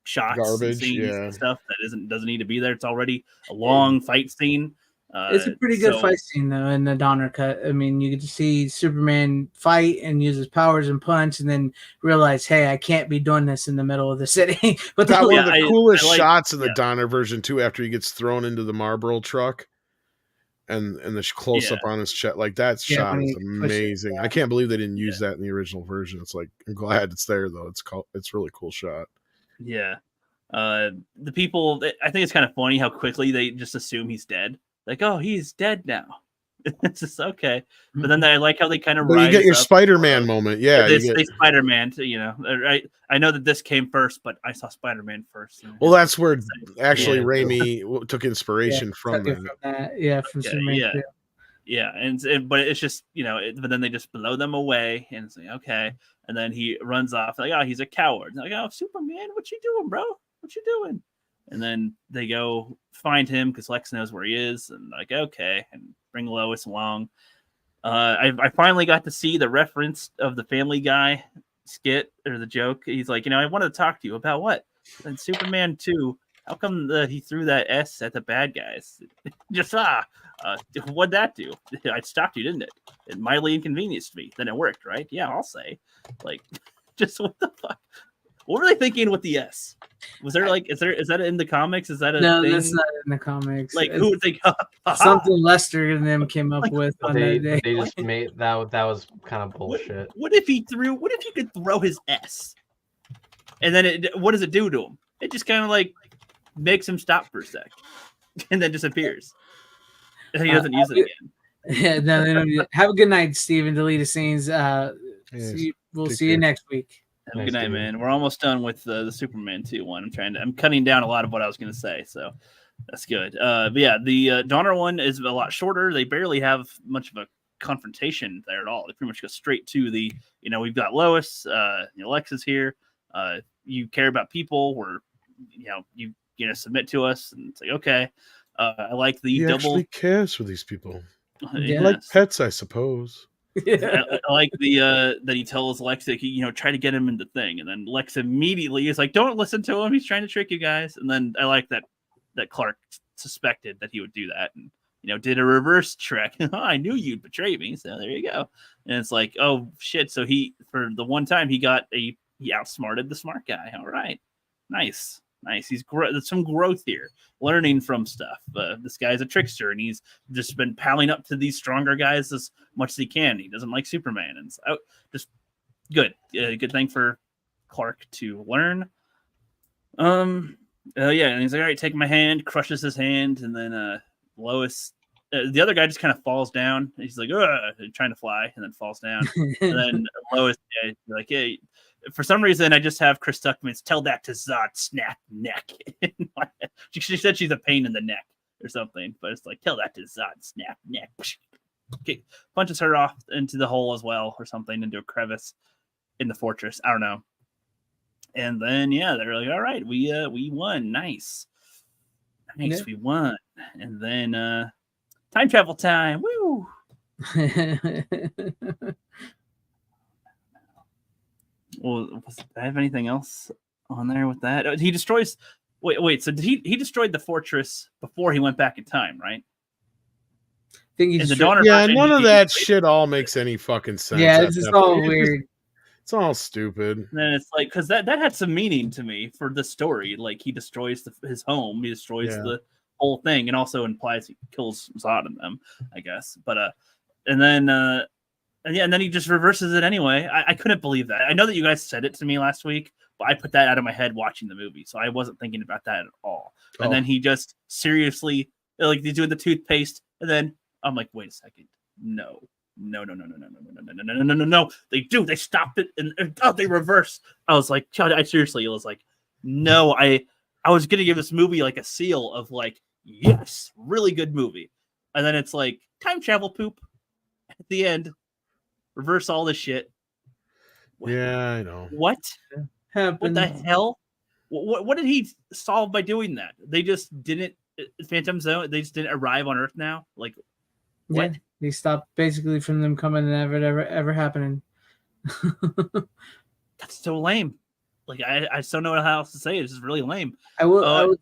shots, garbage, and scenes and stuff that doesn't need to be there. It's already a long fight scene. It's a pretty good fight scene though in the Donner cut. I mean, you get to see Superman fight and use his powers and punch, and then realize, hey, I can't be doing this in the middle of the city. But that one of the coolest shots in the Donner version too. After he gets thrown into the Marlboro truck, and the close up on his chest, like that shot is amazing. I can't believe they didn't use that in the original version. It's like, I'm glad it's there though. It's really cool shot. Yeah. The people, I think it's kind of funny how quickly they just assume he's dead. Like, oh, he's dead now. It's just okay. But then I like how they kind of you get your Spider-Man moment. Yeah. They Spider-Man, I know that this came first, but I saw Spider-Man first. Well, that's where actually Raimi took inspiration from that. From Superman. Yeah, but it's just, but then they just blow them away, and it's like, okay. And then he runs off, like, oh, he's a coward. Like, oh, Superman, what you doing, bro? What you doing? And then they go find him because Lex knows where he is, and like, okay, and bring Lois along. I finally got to see the reference of the Family Guy skit or the joke. He's like, I wanted to talk to you about what? And Superman 2, how come he threw that S at the bad guys? Just what'd that do? I stopped you, didn't it? It mildly inconvenienced me. Then it worked, right? Yeah, I'll say. Like, just what the fuck? What were they thinking with the S? Was there is that in the comics? Is that a no? thing? That's not in the comics. Like, who would think something Lester and them came up with on that day? They just made that was kind of bullshit. What if you could throw his S, and then what does it do to him? It just kind of like makes him stop for a sec, and then disappears. And he doesn't use it again. Yeah, no, they don't. Have a good night, Steven. Deleted scenes. We'll see you next week. Have a good night, man. We're almost done with the Superman 2 one. I'm cutting down a lot of what I was going to say, so that's good. But yeah, the Donner one is a lot shorter. They barely have much of a confrontation there at all. They pretty much go straight to the, we've got Lois, Lex is here. You care about people. We're, you submit to us, and it's like, okay. I like the double. Actually cares for these people. Yes. Like pets, I suppose. I like the that he tells Lex that try to get him into the thing, and then Lex immediately is like, "Don't listen to him. He's trying to trick you guys." And then I like that Clark suspected that he would do that, and did a reverse trick. I knew you'd betray me, so there you go. And it's like, oh shit! So for the one time he outsmarted the smart guy. All right, nice. He's there's some growth here, learning from stuff. This guy's a trickster, and he's just been palling up to these stronger guys as much as he can. He doesn't like Superman, and so just good. Good thing for Clark to learn. And he's like, all right, take my hand. Crushes his hand, and then Lois. The other guy just kind of falls down. He's like, trying to fly, and then falls down. And then Lois, like, hey. For some reason, I just have Chris Tuckman's tell that to Zod snap neck. She said she's a pain in the neck or something, but it's like, tell that to Zod snap neck. Okay, punches her off into the hole as well or something, into a crevice in the fortress. I don't know. And then, they're like, all right, we won. Nice. We won. And then Time travel time. Woo! Well, do I have anything else on there with that? He destroys. Wait. So he destroyed the fortress before he went back in time, right? I think And he's the Donner Yeah, version, none of he that destroyed- shit all makes any fucking sense. yeah, at it's just that all point. weird. It's all stupid. And then it's like because that had some meaning to me for the story. Like he destroys his home, he destroys Yeah. the whole thing, and also implies he kills Zod and them, I guess. But and then and then he just reverses it anyway. I couldn't believe that. I know that you guys said it to me last week, but I put that out of my head watching the movie, so I wasn't thinking about that at all. And Oh. then he just seriously like he's doing the toothpaste, and then I'm like, wait a second, no. They stopped it and they reversed. I was like, I seriously, it was like, no, I was gonna give this movie like a seal of like, yes, really good movie. And then it's like time travel poop at the end, reverse all this shit. Yeah, I know. What Happened. the hell? What did he solve by doing that? They just didn't Phantom Zone, they just didn't arrive on Earth now? Like what? Yeah, they stopped basically from them coming and ever happening. That's so lame. Like I just don't know how else to say it. It's just really lame. I will. Go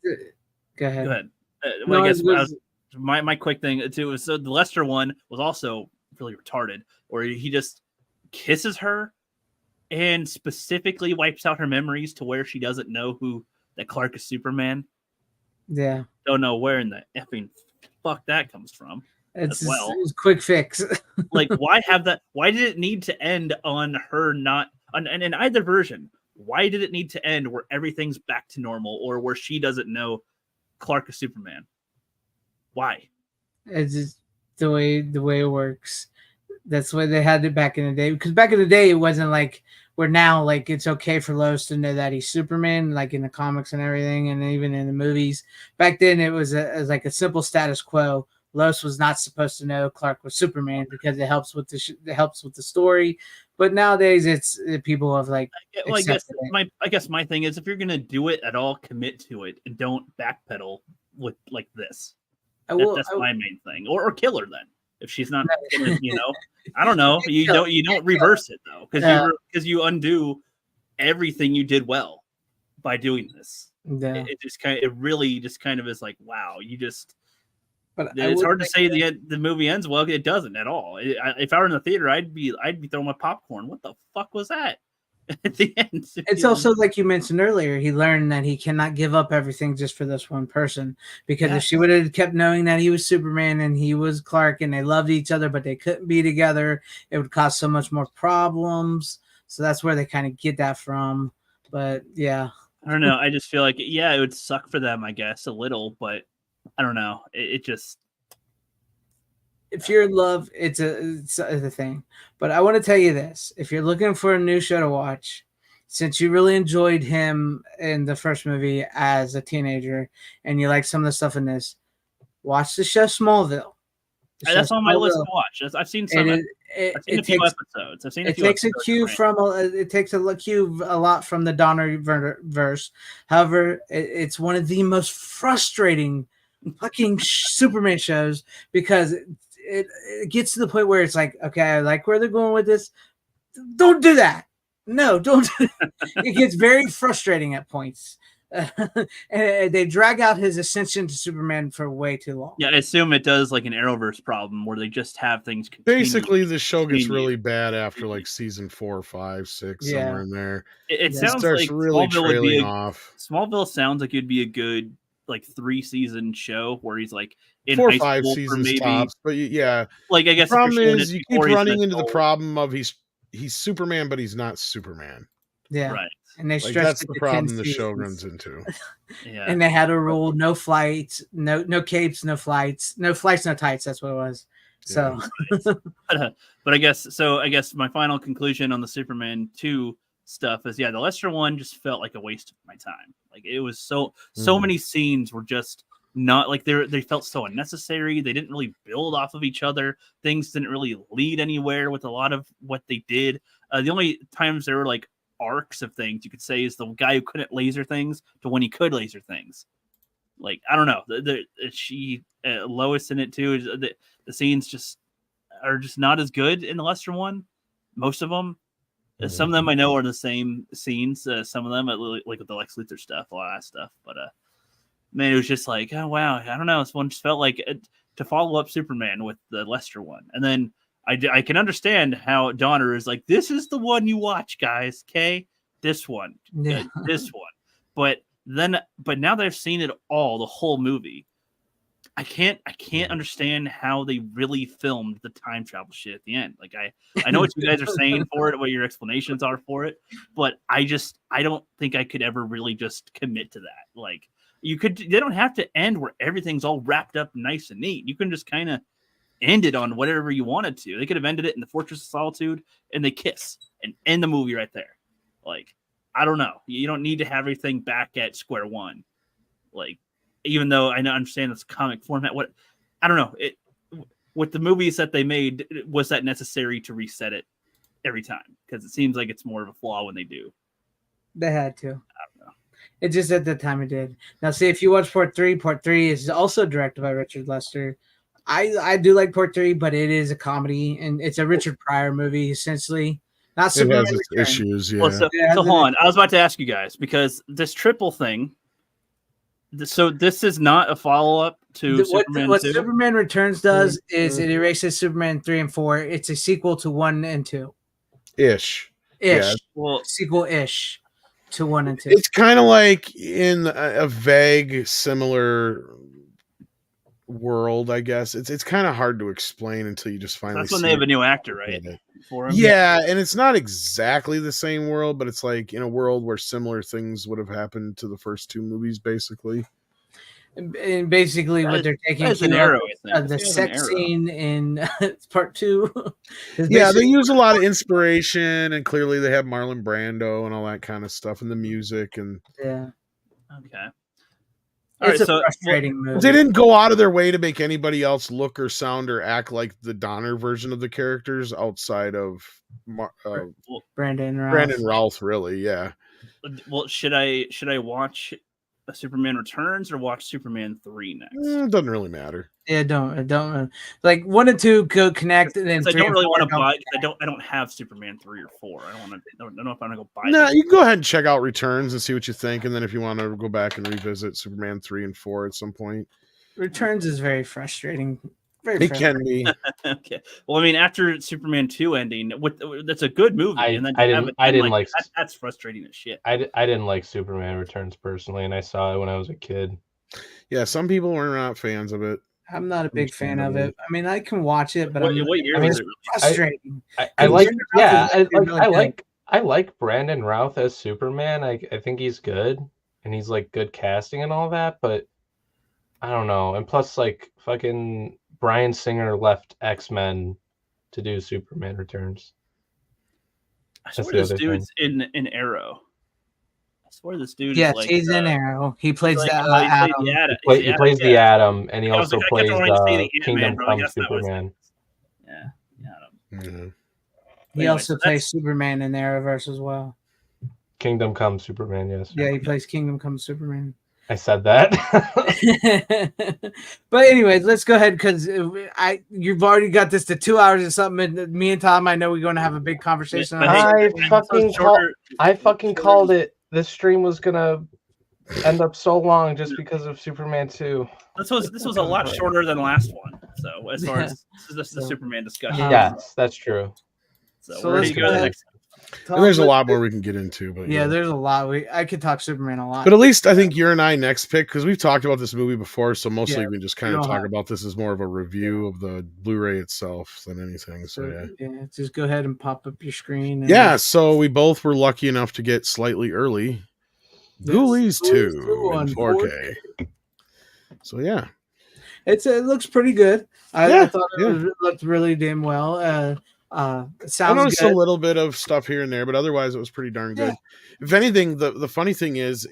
ahead. Go ahead. No, I guess it was- my quick thing too was so the Lester one was also really retarded, where he just kisses her and specifically wipes out her memories to where she doesn't know that Clark is Superman. Yeah, Don't know where in the effing fuck that comes from. it's As well. it's a quick fix. Like, why have that? Why did it need to end on her not? And in either version, why did it need to end where everything's back to normal or where she doesn't know Clark is Superman? Why? It's just the way it works. That's why they had it back in the day. Because back in the day, it wasn't like where now, like it's okay for Lois to know that he's Superman, like in the comics and everything, and even in the movies. Back then, it was like a simple status quo. Lois was not supposed to know Clark was Superman because it helps with the story. But nowadays, it's people have like. Well, accepted it. I guess my thing is if you're gonna do it at all, commit to it and don't backpedal with like this. That's my main thing. Or kill her then if she's not. You know, I don't know. You don't reverse it though because you undo everything you did well by doing this. Yeah. It really just kind of is like wow. You just. But It's hard to say the movie ends well. It doesn't at all. If I were in the theater, I'd be throwing my popcorn. What the fuck was that? At the end, it's also like you mentioned earlier. He learned that he cannot give up everything just for this one person. Because if she would have kept knowing that he was Superman and he was Clark and they loved each other, but they couldn't be together, it would cause so much more problems. So that's where they kind of get that from. But yeah, I don't know. I just feel like it would suck for them, I guess, a little, but. I don't know. It just. If you're in love, it's a thing. But I want to tell you this: if you're looking for a new show to watch, since you really enjoyed him in the first movie as a teenager, and you like some of the stuff in this, watch the show Smallville. That's on my list to watch. I've seen some. I've seen a few episodes. I've seen a few. It takes a cue from a lot from the Donner verse. However, it's one of the most frustrating fucking Superman shows because it gets to the point where it's like, okay, I like where they're going with this. Don't do that. No, don't. It gets very frustrating at points. And they drag out his ascension to Superman for way too long. Yeah, I assume it does like an Arrowverse problem where they just have things. Basically, the show gets really bad after like season 4, 5, 6, somewhere in there. It sounds starts like really trailing off. Smallville sounds like it'd be a good like 3-season show where he's like in 4 or high 5 school seasons maybe. tops, but yeah. Like I guess the problem is you keep running into the old. problem of he's Superman, but he's not Superman. Yeah, right. And they Like, stretched that's it the to problem 10 the show seasons. runs into. Yeah, And they had a rule: no flights, no capes, no flights, no tights. That's what it was. So, but I guess my final conclusion on the Superman 2 stuff is the Lester one just felt like a waste of my time. Like it was so many scenes were just not like they felt so unnecessary. They didn't really build off of each other. Things didn't really lead anywhere with a lot of what they did. The only times there were like arcs of things you could say is the guy who couldn't laser things to when he could laser things. Like I don't know, she Lois in it too. The scenes just are just not as good in the Lester one. Most of them. Some of them I know are the same scenes. Some of them, like with the Lex Luthor stuff, a lot of that stuff. But man, it was just like, oh wow, I don't know. This one just felt like to follow up Superman with the Lester one, and then I can understand how Donner is like, this is the one you watch, guys. Okay, this one, this one. But now that I've seen it all, the whole movie, I can't understand how they really filmed the time travel shit at the end. Like I know what you guys are saying for it, what your explanations are for it, but I don't think I could ever really just commit to that. Like they don't have to end where everything's all wrapped up nice and neat. You can just kind of end it on whatever you wanted to. They could have ended it in the Fortress of Solitude and they kiss and end the movie right there. Like, I don't know. You don't need to have everything back at square one. Like, even though I understand it's comic format, I don't know. With the movies that they made, was that necessary to reset it every time? Because it seems like it's more of a flaw when they do. They had to. I don't know. It just at the time it did. Now, see, if you watch Part 3 is also directed by Richard Lester. I do like Part 3, but it is a comedy, and it's a Richard Pryor movie, essentially. Not Superman it has its Returns. issues, yeah. Well, so hold on. I was about to ask you guys, because this triple thing, so this is not a follow-up to Superman what 2? Superman Returns does is it erases Superman 3 and 4. It's a sequel to 1 and 2. Ish. Yeah. Well, sequel-ish to 1 and 2. It's kind of like in a vague, similar world, I guess. It's kind of hard to explain until you just finally that's when they have a new actor, right? For him. Yeah, and it's not exactly the same world, but it's like in a world where similar things would have happened to the first two movies, basically. And basically, what they're taking an arrow, I think. the sex scene in Part 2. Yeah, they use a lot of inspiration, and clearly they have Marlon Brando and all that kind of stuff, and the music, and yeah. Okay. It's a frustrating movie. They didn't go out of their way to make anybody else look or sound or act like the Donner version of the characters outside of Brandon Routh, really, yeah. Well, should I watch Superman Returns or watch Superman 3 next? It doesn't really matter. Yeah, don't like 1 and 2 go connect, and then 3 I don't really want to don't buy. I don't have Superman 3 or 4. I don't know if I'm gonna go buy. No, them. you can go ahead and check out Returns and see what you think, and then if you want to go back and revisit Superman 3 and 4 at some point. Returns is very frustrating. It can be. Okay. Well, I mean, after Superman 2 ending, that's a good movie, and then I didn't like that's frustrating as shit. I didn't like Superman Returns personally, and I saw it when I was a kid. Yeah, some people were not fans of it. I'm not a big fan of it. I mean, I can watch it, but What year was it? Frustrating. I like Brandon Routh as Superman. I think he's good, and he's like good casting and all that, but I don't know. And plus, like fucking Bryan Singer left X-Men to do Superman Returns. I swear this dude's in Arrow. I swear this dude. Yes, is like, he's in Arrow. He plays Adam. He plays the Atom, and he also plays Kingdom Come Superman. Yeah, Adam. Mm-hmm. He also plays Superman in the Arrowverse as well. Kingdom Come Superman, yes. Yeah, he plays Kingdom Come Superman. I said that. But anyways, let's go ahead, because you've already got this to 2 hours or something. And me and Tom, I know we're going to have a big conversation. I fucking called it. This stream was gonna end up so long just because of Superman 2. This was a lot shorter than the last one. So as far as the Superman discussion, yes, that's true. So where do you go next? And there's a lot more we can get into, but yeah, there's a lot. I could talk Superman a lot, but at least I think you're and I next pick, because we've talked about this movie before, so mostly we just kind of talk about this as more of a review of the Blu-ray itself than anything. So yeah, just go ahead and pop up your screen. So we both were lucky enough to get slightly early. Ghoulies 2 in 4K. So yeah, it looks pretty good. I thought it looked really damn well. It sounds I noticed good. a little bit of stuff here and there, but otherwise it was pretty darn good. If anything, the funny thing is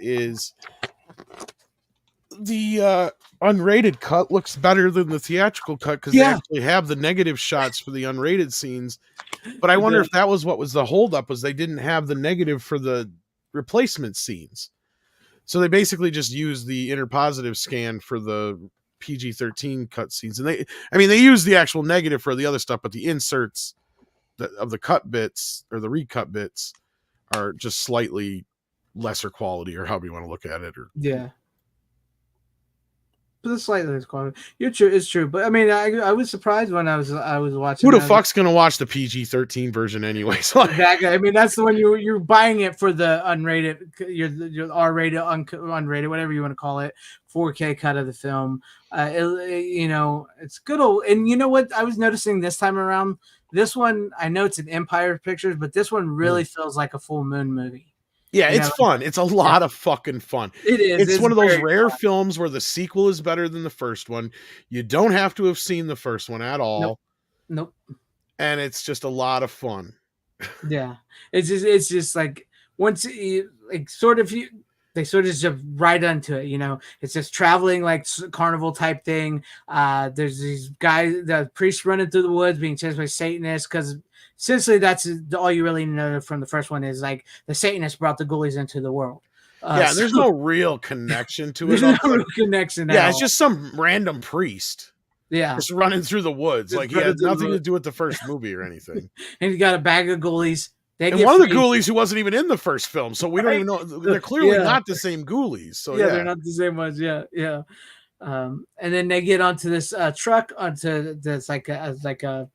the unrated cut looks better than the theatrical cut, because they actually have the negative shots for the unrated scenes. But I wonder if that was what was the holdup, was they didn't have the negative for the replacement scenes. So they basically just use the interpositive scan for the PG-13 cutscenes, and they use the actual negative for the other stuff, but the inserts of the cut bits or the recut bits are just slightly lesser quality, or however you want to look at it. Or Yeah. But it's slightly less quality. You're true. It's true. But I mean, I was surprised when I was watching. who the fuck's gonna watch the PG-13 version anyway? So Exactly. I mean, that's the one you're buying it for the unrated, your R-rated, unrated, whatever you want to call it, 4K cut of the film. It's good old. And you know what? I was noticing this time around. This one, I know it's an Empire Pictures, but this one really feels like a Full Moon movie. yeah, it's fun. It's a lot of fucking fun. It is. It's one of those very rare fun. films where the sequel is better than the first one. You don't have to have seen the first one at all. Nope. And it's just a lot of fun. Yeah, it's just like once you like sort of they sort of jump right onto it. It's just traveling like carnival type thing. There's these guys, the priests running through the woods being chased by Satanists, because essentially that's all you really know from the first one is like the Satanists brought the Ghoulies into the world. There's no real connection to it. There's no real connection. Yeah, it's just some random priest. Yeah, Just running through the woods. Just Like he had running through the nothing to woods. do with the first movie or anything. and you got a bag of Ghoulies. And one of the Ghoulies who wasn't even in the first film, so we don't even know. They're clearly Yeah. not the same Ghoulies. So they're not the same ones. Yeah. And then they get onto this truck, onto this like a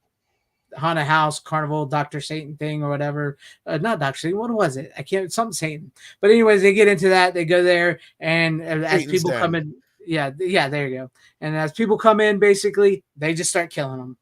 haunted house carnival Dr. Satan thing or whatever. Not Dr. Satan. What was it? I can't. Something Satan. But anyways, they get into that. They go there, and as Satan's people Den. come in, yeah. There you go. And as people come in, basically, they just start killing them.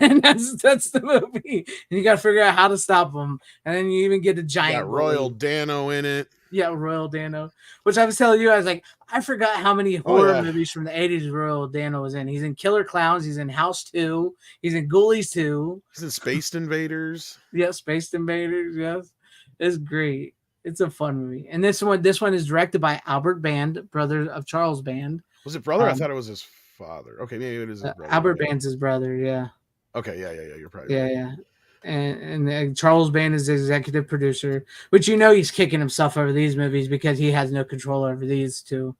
And that's the movie. And you got to figure out how to stop them. And then you even get a giant got Royal bully. Dano in it. Yeah, Royal Dano. Which I was telling you, I was like, I forgot how many horror movies from the 80s Royal Dano was in. He's in Killer Clowns. He's in House 2. He's in Ghoulies 2. He's in Space Invaders. Yeah, Space Invaders. Yes, it's great. It's a fun movie. And this one is directed by Albert Band, brother of Charles Band. Was it brother? I thought it was his father. Okay, maybe it is his brother. Albert Band's his brother. Yeah. Okay, yeah. You're probably right. Yeah. And Charles Band is the executive producer, which he's kicking himself over these movies because he has no control over these two.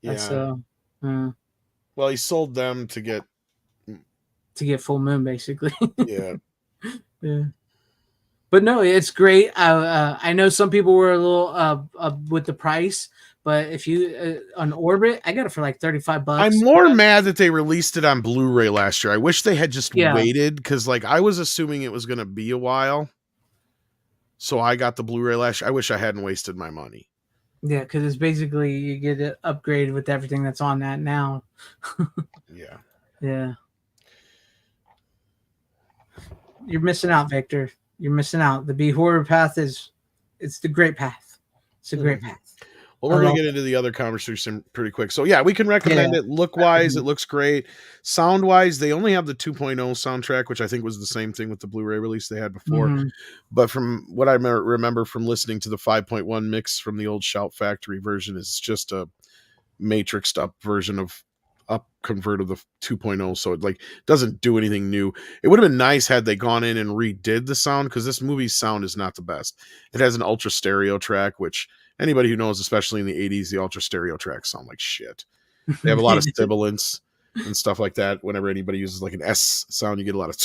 Yeah. Well, he sold them to get Full Moon, basically. Yeah. Yeah. But no, it's great. I know some people were a little with the price, but if you on Orbit, I got it for like $35. I'm more mad that they released it on Blu-ray last year. I wish they had just waited, because like I was assuming it was going to be a while. So I got the Blu-ray last year. I wish I hadn't wasted my money. Yeah, because it's basically you get it upgraded with everything that's on that now. Yeah. Yeah. You're missing out, Victor. You're missing out. The B horror path it's the great path. It's a great path. Well, we're going to get into the other conversation pretty quick. So yeah, we can recommend it. Look-wise, it looks great. Sound-wise, they only have the 2.0 soundtrack, which I think was the same thing with the Blu-ray release they had before. Mm-hmm. But from what I remember from listening to the 5.1 mix from the old Shout Factory version, it's just a matrixed up version of convert of the 2.0, so it like doesn't do anything new. It would have been nice had they gone in and redid the sound, because this movie's sound is not the best. It has an ultra stereo track, which anybody who knows, especially in the 80s, the ultra stereo tracks sound like shit. They have a lot of sibilance and stuff like that. Whenever anybody uses like an S sound, you get a lot of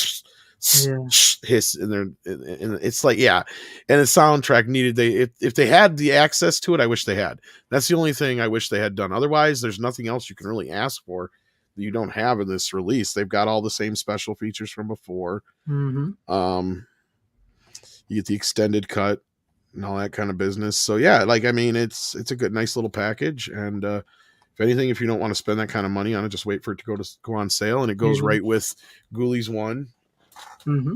hiss in there, and it's like, yeah. And the soundtrack needed, if they had the access to it, I wish they had. That's the only thing I wish they had done. Otherwise, there's nothing else you can really ask for that you don't have in this release. They've got all the same special features from before. Mm-hmm. You get the extended cut and all that kind of business. So yeah, like, I mean, it's a good, nice little package. And if anything, if you don't want to spend that kind of money on it, just wait for it to go on sale, and it goes right with Ghoulies 1. Mm-hmm.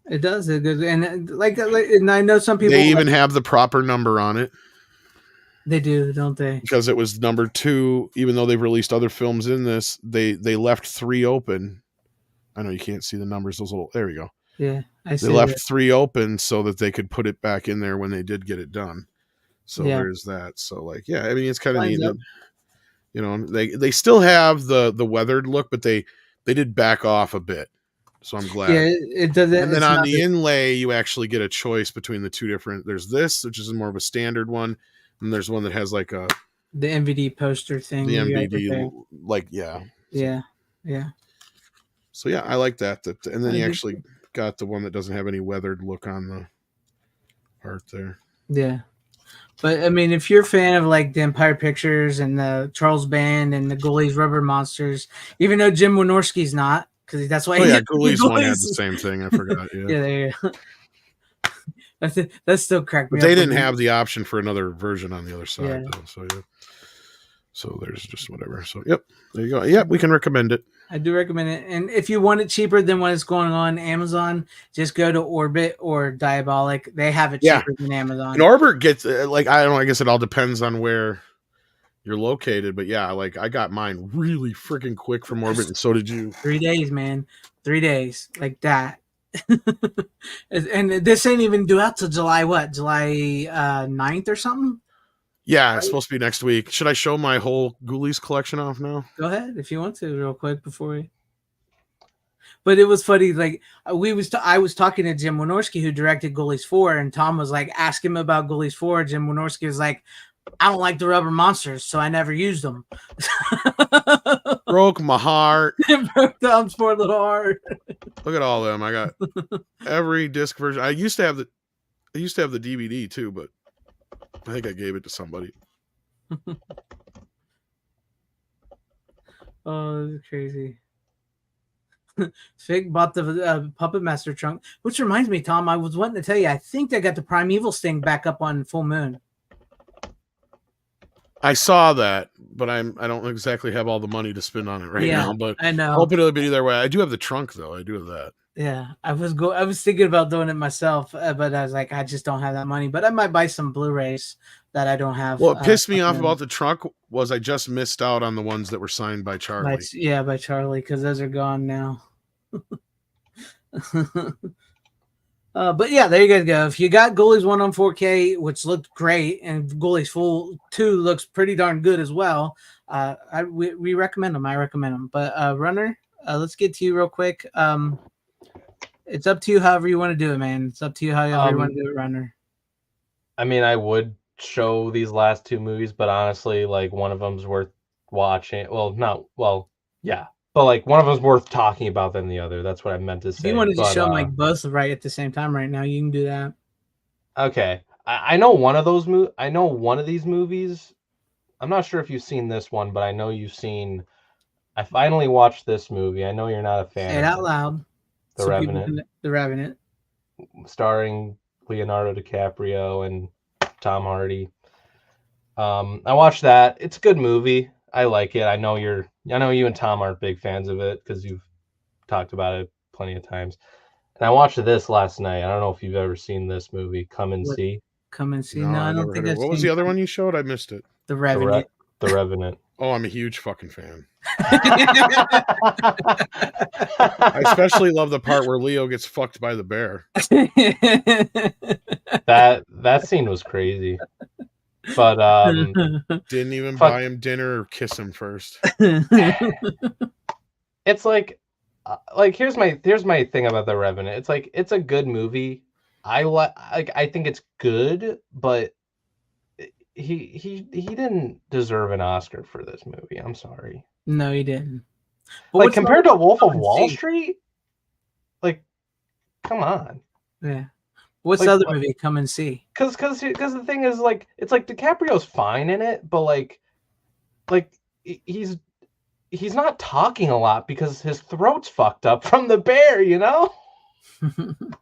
It does. It goes, and and I know some people. They even have the proper number on it. They do, don't they? Because it was number 2, even though they've released other films in this, they left 3 open. I know you can't see the numbers. Those little, there we go. Yeah, I see. They left 3 open so that they could put it back in there when they did get it done. So there's that. So like, yeah, I mean, it's kind of neat. You know, they still have the weathered look, but they did back off a bit. So I'm glad. Yeah, it does. And then on the inlay, you actually get a choice between the two different. There's this, which is more of a standard one, And there's one that has like a The MVD poster thing. the you guys were MVD, there. like yeah. Yeah, yeah. So yeah, I like that. And then I you do actually too. got the one that doesn't have any weathered look on the part there. Yeah. But I mean, if you're a fan of like the Empire Pictures and the Charles Band and the Ghoulies Rubber Monsters, even though Jim Wynorski's not, because that's why Oh he yeah, did the Ghoulies one had the Ghoulies. same thing. I forgot. Yeah, Yeah, there you go. That still cracked me but up. they when didn't he- have the option for another version on the other side Yeah. though. So yeah. So there's just whatever. So yep, there you go. Yep, we can recommend it. I do recommend it. And if you want it cheaper than what is going on Amazon, just go to Orbit or Diabolic. They have it Yeah. cheaper than Amazon. And Orbit gets like I don't know. I guess it all depends on where you're located. But yeah, like I got mine really freaking quick from Orbit, and so did you. 3 days, man. 3 days. Like that. And this ain't even due out till July what? July 9th or something? Yeah, it's supposed to be next week. Should I show my whole Ghoulies collection off now? Go ahead if you want to, real quick before we. But it was funny. Like I was talking to Jim Wynorski, who directed Ghoulies 4, and Tom was like, "Ask him about Ghoulies 4." Jim Wynorski was like, "I don't like the rubber monsters, so I never used them." Broke my heart. Broke Tom's poor little heart. Look at all of them. I got every disc version. I used to have the DVD too, but I think I gave it to somebody. Oh, this is crazy. Fig bought the Puppet Master trunk, which reminds me, Tom, I was wanting to tell you, I think I got the Primeval Sting back up on Full Moon. I saw that, but I don't exactly have all the money to spend on it right Yeah, now. But I know. hope it'll be either way. I do have the trunk though. I do have that. Yeah, I was thinking about doing it myself, but I was like, I just don't have that money. But I might buy some Blu-rays that I don't have. What pissed me off about the trunk was I just missed out on the ones that were signed by Charlie. by Charlie, because those are gone now. But yeah, there you guys go. If you got Ghoulies 1 on 4K, which looked great, and Ghoulies Full 2 looks pretty darn good as well, we recommend them. I recommend them. But Runner, let's get to you real quick. It's up to you however you want to do it, man. It's up to you however you want to do it, Runner. I mean, I would show these last two movies, but honestly, like one of them's worth watching. Yeah, but like one of them's worth talking about than the other. That's what I meant to say. If you wanted to But, show them like both right at the same time right now, you can do that. Okay, I know one of those I know one of these movies. I'm not sure if you've seen this one, but I know you've seen. I finally watched this movie. I know you're not a fan. Say it out loud. The Revenant. The Revenant. Starring Leonardo DiCaprio and Tom Hardy. I watched that. It's a good movie. I like it. I know you and Tom aren't big fans of it because you've talked about it plenty of times. And I watched this last night. I don't know if you've ever seen this movie, Come and See. Come and See. No, I don't think I've seen. What was the other one you showed? I missed it. The Revenant. The Revenant. Oh, I'm a huge fucking fan. I especially love the part where Leo gets fucked by the bear. That scene was crazy. But didn't even buy him dinner or kiss him first. It's like here's my thing about The Revenant. It's like it's a good movie. I think it's good, but he didn't deserve an Oscar for this movie. I'm sorry. No, he didn't. But like compared to Wolf of Wall See? Street, like, come on. Yeah. What's Like, the other movie? Come and See. Because the thing is, like, it's like DiCaprio's fine in it, but like he's not talking a lot because his throat's fucked up from the bear, you know.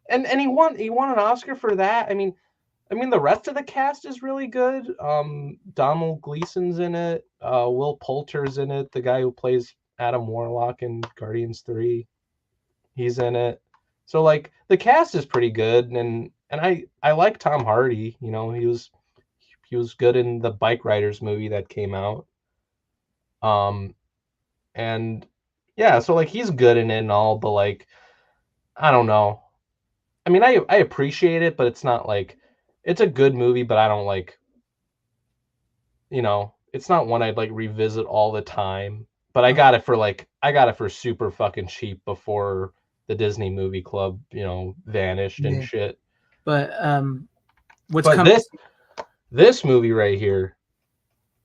and he won an Oscar for that. I mean, the rest of the cast is really good. Donald Gleason's in it. Will Poulter's in it. The guy who plays Adam Warlock in Guardians 3, he's in it. So like the cast is pretty good, and I like Tom Hardy. You know, he was good in the Bike Riders movie that came out. And yeah, so like he's good in it and all, but like I don't know. I mean, I appreciate it, but it's not like it's a good movie, but I don't like, you know, it's not one I'd like revisit all the time. But I got it for super fucking cheap before the Disney Movie Club, you know, vanished and shit. But But This movie right here,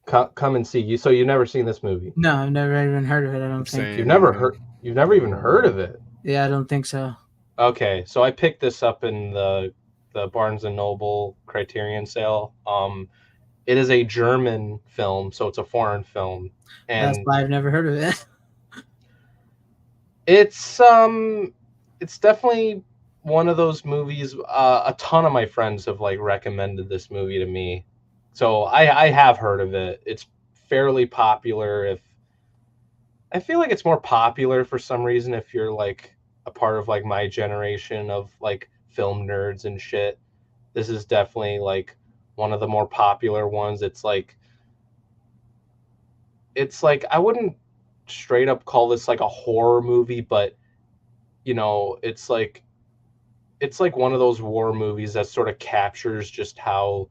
come and see you. So you've never seen this movie? No, I've never even heard of it. I don't think. Same. You've never heard. You've never even heard of it. Yeah, I don't think so. Okay, so I picked this up in the Barnes and Noble Criterion sale. It is a German film, so it's a foreign film, That's and why I've never heard of it. it's definitely one of those movies. A ton of my friends have like recommended this movie to me, so I have heard of it. It's fairly popular. If I feel like it's more popular for some reason if you're like a part of like my generation of like film nerds and shit. This is definitely like one of the more popular ones. It's like I wouldn't straight up call this like a horror movie, but you know, it's like one of those war movies that sort of captures just how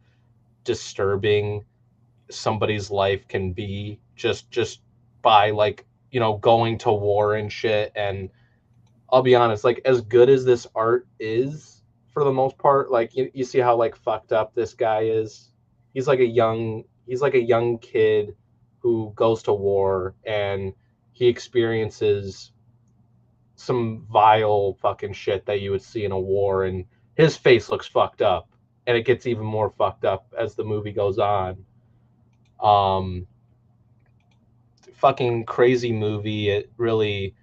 disturbing somebody's life can be just by like, you know, going to war and shit. And I'll be honest, like as good as this art is for the most part, like you see how like fucked up this guy is. He's like a young kid who goes to war and he experiences some vile fucking shit that you would see in a war, and his face looks fucked up, and it gets even more fucked up as the movie goes on. Fucking crazy movie. It really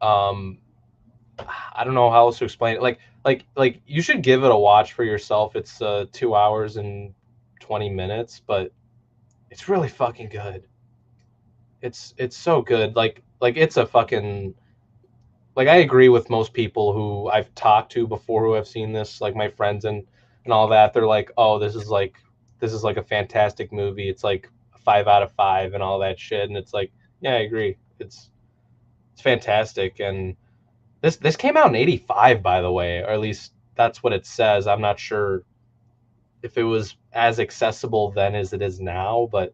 I don't know how else to explain it. Like you should give it a watch for yourself. It's 2 hours and 20 minutes, but it's really fucking good. It's so good. Like it's a fucking, like I agree with most people who I've talked to before who have seen this, like my friends and all that. They're like, "Oh, this is like a fantastic movie. It's like a 5 out of 5 and all that shit." And it's like, yeah, I agree. It's fantastic. And this came out in 85, by the way, or at least that's what it says. I'm not sure if it was as accessible then as it is now, but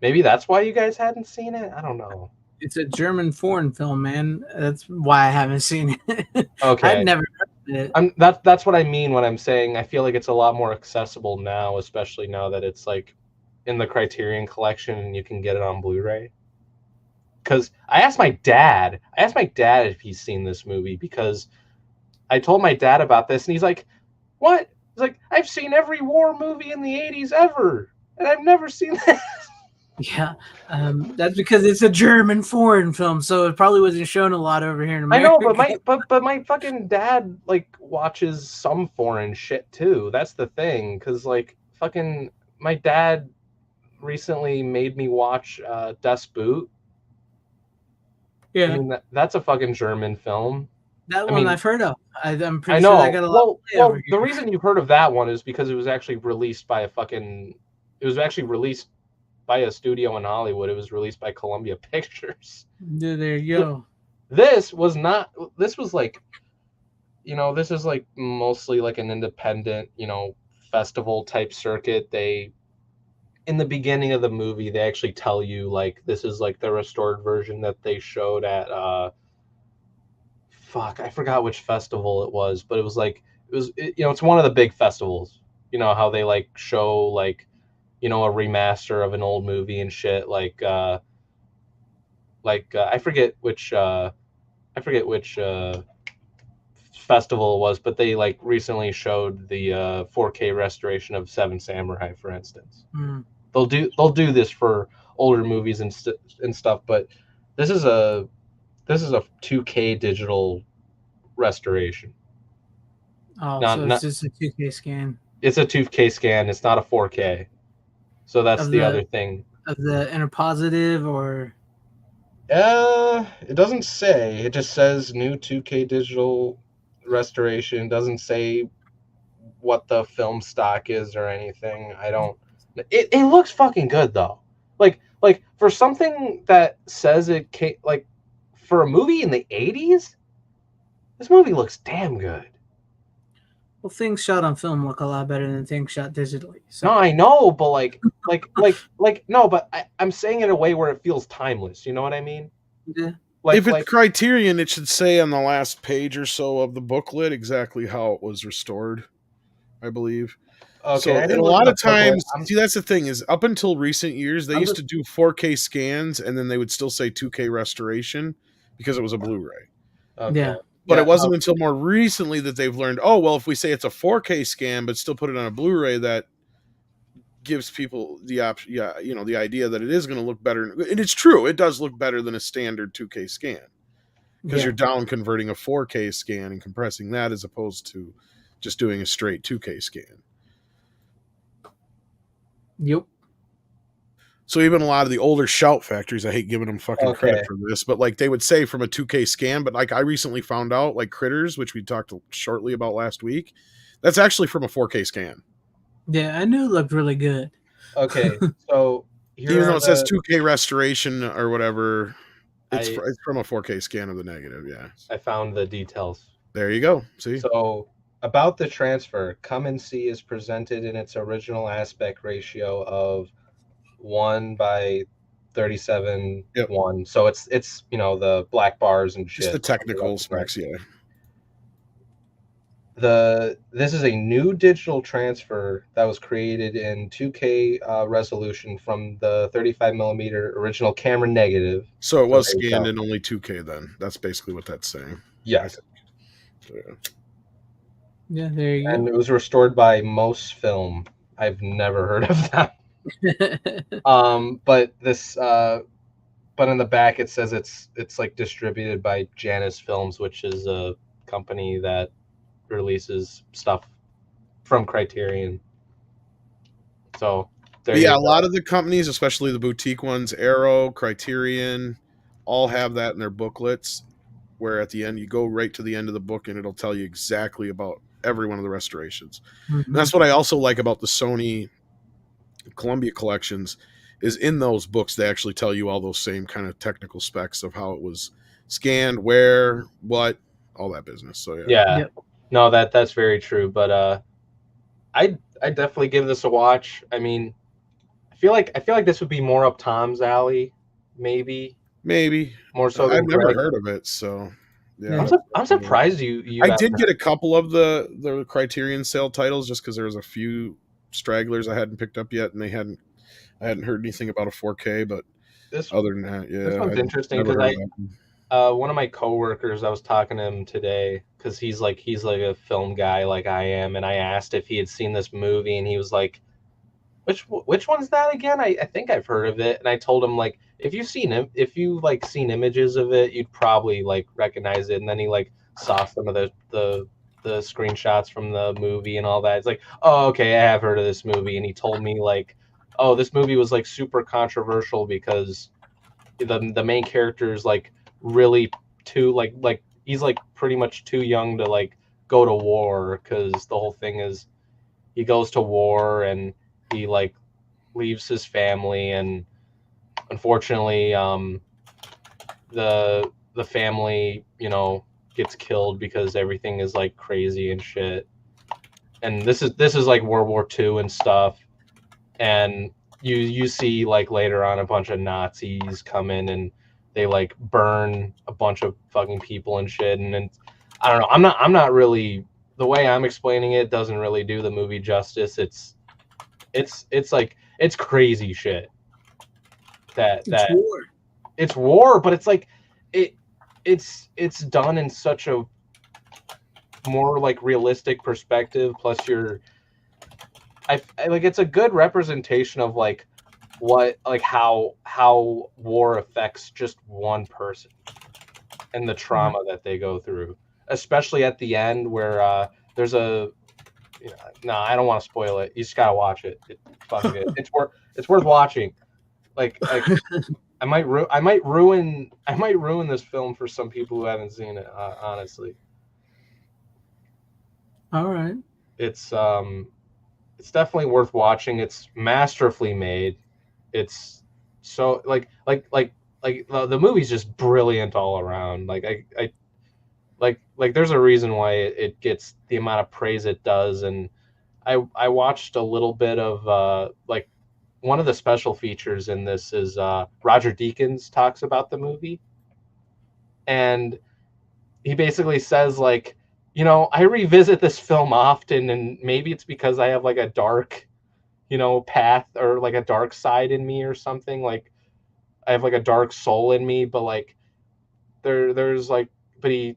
maybe that's why you guys hadn't seen it. I don't know. It's a German foreign film, man. That's why I haven't seen it. Okay. I've never heard of it. That's what I mean when I'm saying I feel like it's a lot more accessible now, especially now that it's like in the Criterion collection and you can get it on Blu-ray. Because I asked my dad if he's seen this movie, because I told my dad about this and he's like, "What?" He's like, "I've seen every war movie in the 80s ever, and I've never seen that." Yeah, that's because it's a German foreign film, so it probably wasn't shown a lot over here in I America. know, but my fucking dad like watches some foreign shit too. That's the thing, because like fucking my dad recently made me watch Das Boot. Yeah, I mean that's a fucking German film. that I one mean, I've heard of. I'm I pretty know. sure I got a lot. Well, the reason you've heard of that one is because it was actually released by it was actually released by a studio in Hollywood. It was released by Columbia Pictures. There you go. This was not. This was like, you know, this is like mostly like an independent, you know, festival type circuit. They, in the beginning of the movie, they actually tell you like this is like the restored version that they showed at fuck, I forgot which festival it was, but it was like you know, it's one of the big festivals. You know how they like show like, you know, a remaster of an old movie and shit, like I forget which festival it was, but they like recently showed the 4K restoration of Seven Samurai, for instance. They'll do this for older movies and stuff, but this is a 2K digital restoration. Oh, Not, so not it's just a 2K scan it's a 2K scan. It's not a 4K. So that's the other thing. of the interpositive, or It doesn't say. It just says new 2K digital restoration. It doesn't say what the film stock is or anything. I don't. It looks fucking good though. Like for something that says it came, like for a movie in the 80s, this movie looks damn good. well, things shot on film look a lot better than things shot digitally. So No, I know, but no, but I'm saying it in a way where it feels timeless. You know what I mean? yeah. Like, If it's Criterion, it should say on the last page or so of the booklet exactly how it was restored. I believe. Okay, So, I and didn't a look lot it of up, but times, see, that's the thing is, up until recent years, they I'm used just- to do 4K scans, and then they would still say 2K restoration because it was a Blu-ray. okay. Yeah. But Yeah, it wasn't until more recently that they've learned, oh, well, if we say it's a 4K scan, but still put it on a Blu-ray, that gives people the option, yeah, you know, the idea that it is going to look better. And it's true, it does look better than a standard 2K scan because Yeah. you're down converting a 4K scan and compressing that as opposed to just doing a straight 2K scan. Yep. So even a lot of the older Shout factories, I hate giving them fucking credit Okay. for this, but like they would say from a 2K scan, but like I recently found out, like Critters, which we talked shortly about last week, that's actually from a 4K scan. Yeah, I knew it looked really good. Okay, so here Even are though it says the 2K restoration or whatever, it's I it's from a 4K scan of the negative. Yeah, I found the details. there you go. See, So about the transfer, Come and See is presented in its original aspect ratio of 1:37 Yep. 1. So it's you know the black bars and just shit. the technical specs. Yeah, This is a new digital transfer that was created in 2K resolution from the 35 millimeter original camera negative. so it So was there you scanned go. in only 2K. Then that's basically what that's saying. Yes, So, yeah. Yeah, there you and it was restored by Most Film. I've never heard of that. go. But in the back it says it's like distributed by Janus Films, which is a company that releases stuff from Criterion. So there But you yeah, a go. lot of the companies, especially the boutique ones, Arrow, Criterion, all have that in their booklets. Where at the end you go right to the end of the book and it'll tell you exactly about every one of the restorations. And that's what I also like about the Sony Columbia collections is in those books they actually tell you all those same kind of technical specs of how it was scanned, where, what, all that business. So yeah. Yeah. Yep. No, that's very true. But I definitely give this a watch. I mean, I feel like this would be more up Tom's alley, maybe Maybe. more so I've than never Greg. heard of it, so yeah. Yeah. I'm surprised you I haven't did get heard. a couple of the Criterion sale titles just because there was a few stragglers I hadn't picked up yet, and I hadn't heard anything about a 4K. But This other than that, yeah, this one's I'd interesting never because heard of them. one of my coworkers, I was talking to him today because he's like a film guy like I am, and I asked if he had seen this movie, and he was like, which one's that again? I think I've heard of it, and I told him like if you like seen images of it, you'd probably like recognize it, and then he like saw some of the screenshots from the movie and all that. It's like, oh, okay, I have heard of this movie, and he told me like, oh, this movie was like super controversial because the main character is like really too like he's like pretty much too young to like go to war because the whole thing is he goes to war and he like leaves his family and unfortunately the family gets killed because everything is like crazy and shit, and this is like World War II and stuff, and you see like later on a bunch of Nazis come in and they like burn a bunch of fucking people and shit, and then I don't know, I'm not really, the way I'm explaining it doesn't really do the movie justice. It's like it's crazy shit that war. it's war, but it's like it's done in such a more like realistic perspective, plus I like it's a good representation of like what like how war affects just one person and the trauma that they go through, especially at the end where there's a no, I don't want to spoil it. You just gotta watch it. It's worth watching. Like I might ruin this film for some people who haven't seen it. Honestly, All right. it's definitely worth watching. It's masterfully made. It's so like the movie's just brilliant all around. Like I like there's a reason why it gets the amount of praise it does, and I watched a little bit of like one of the special features in this is Roger Deakins talks about the movie, and he basically says like I revisit this film often, and maybe it's because I have like a dark, path, or like a dark side in me or something. Like I have like a dark soul in me, but like there's like, but he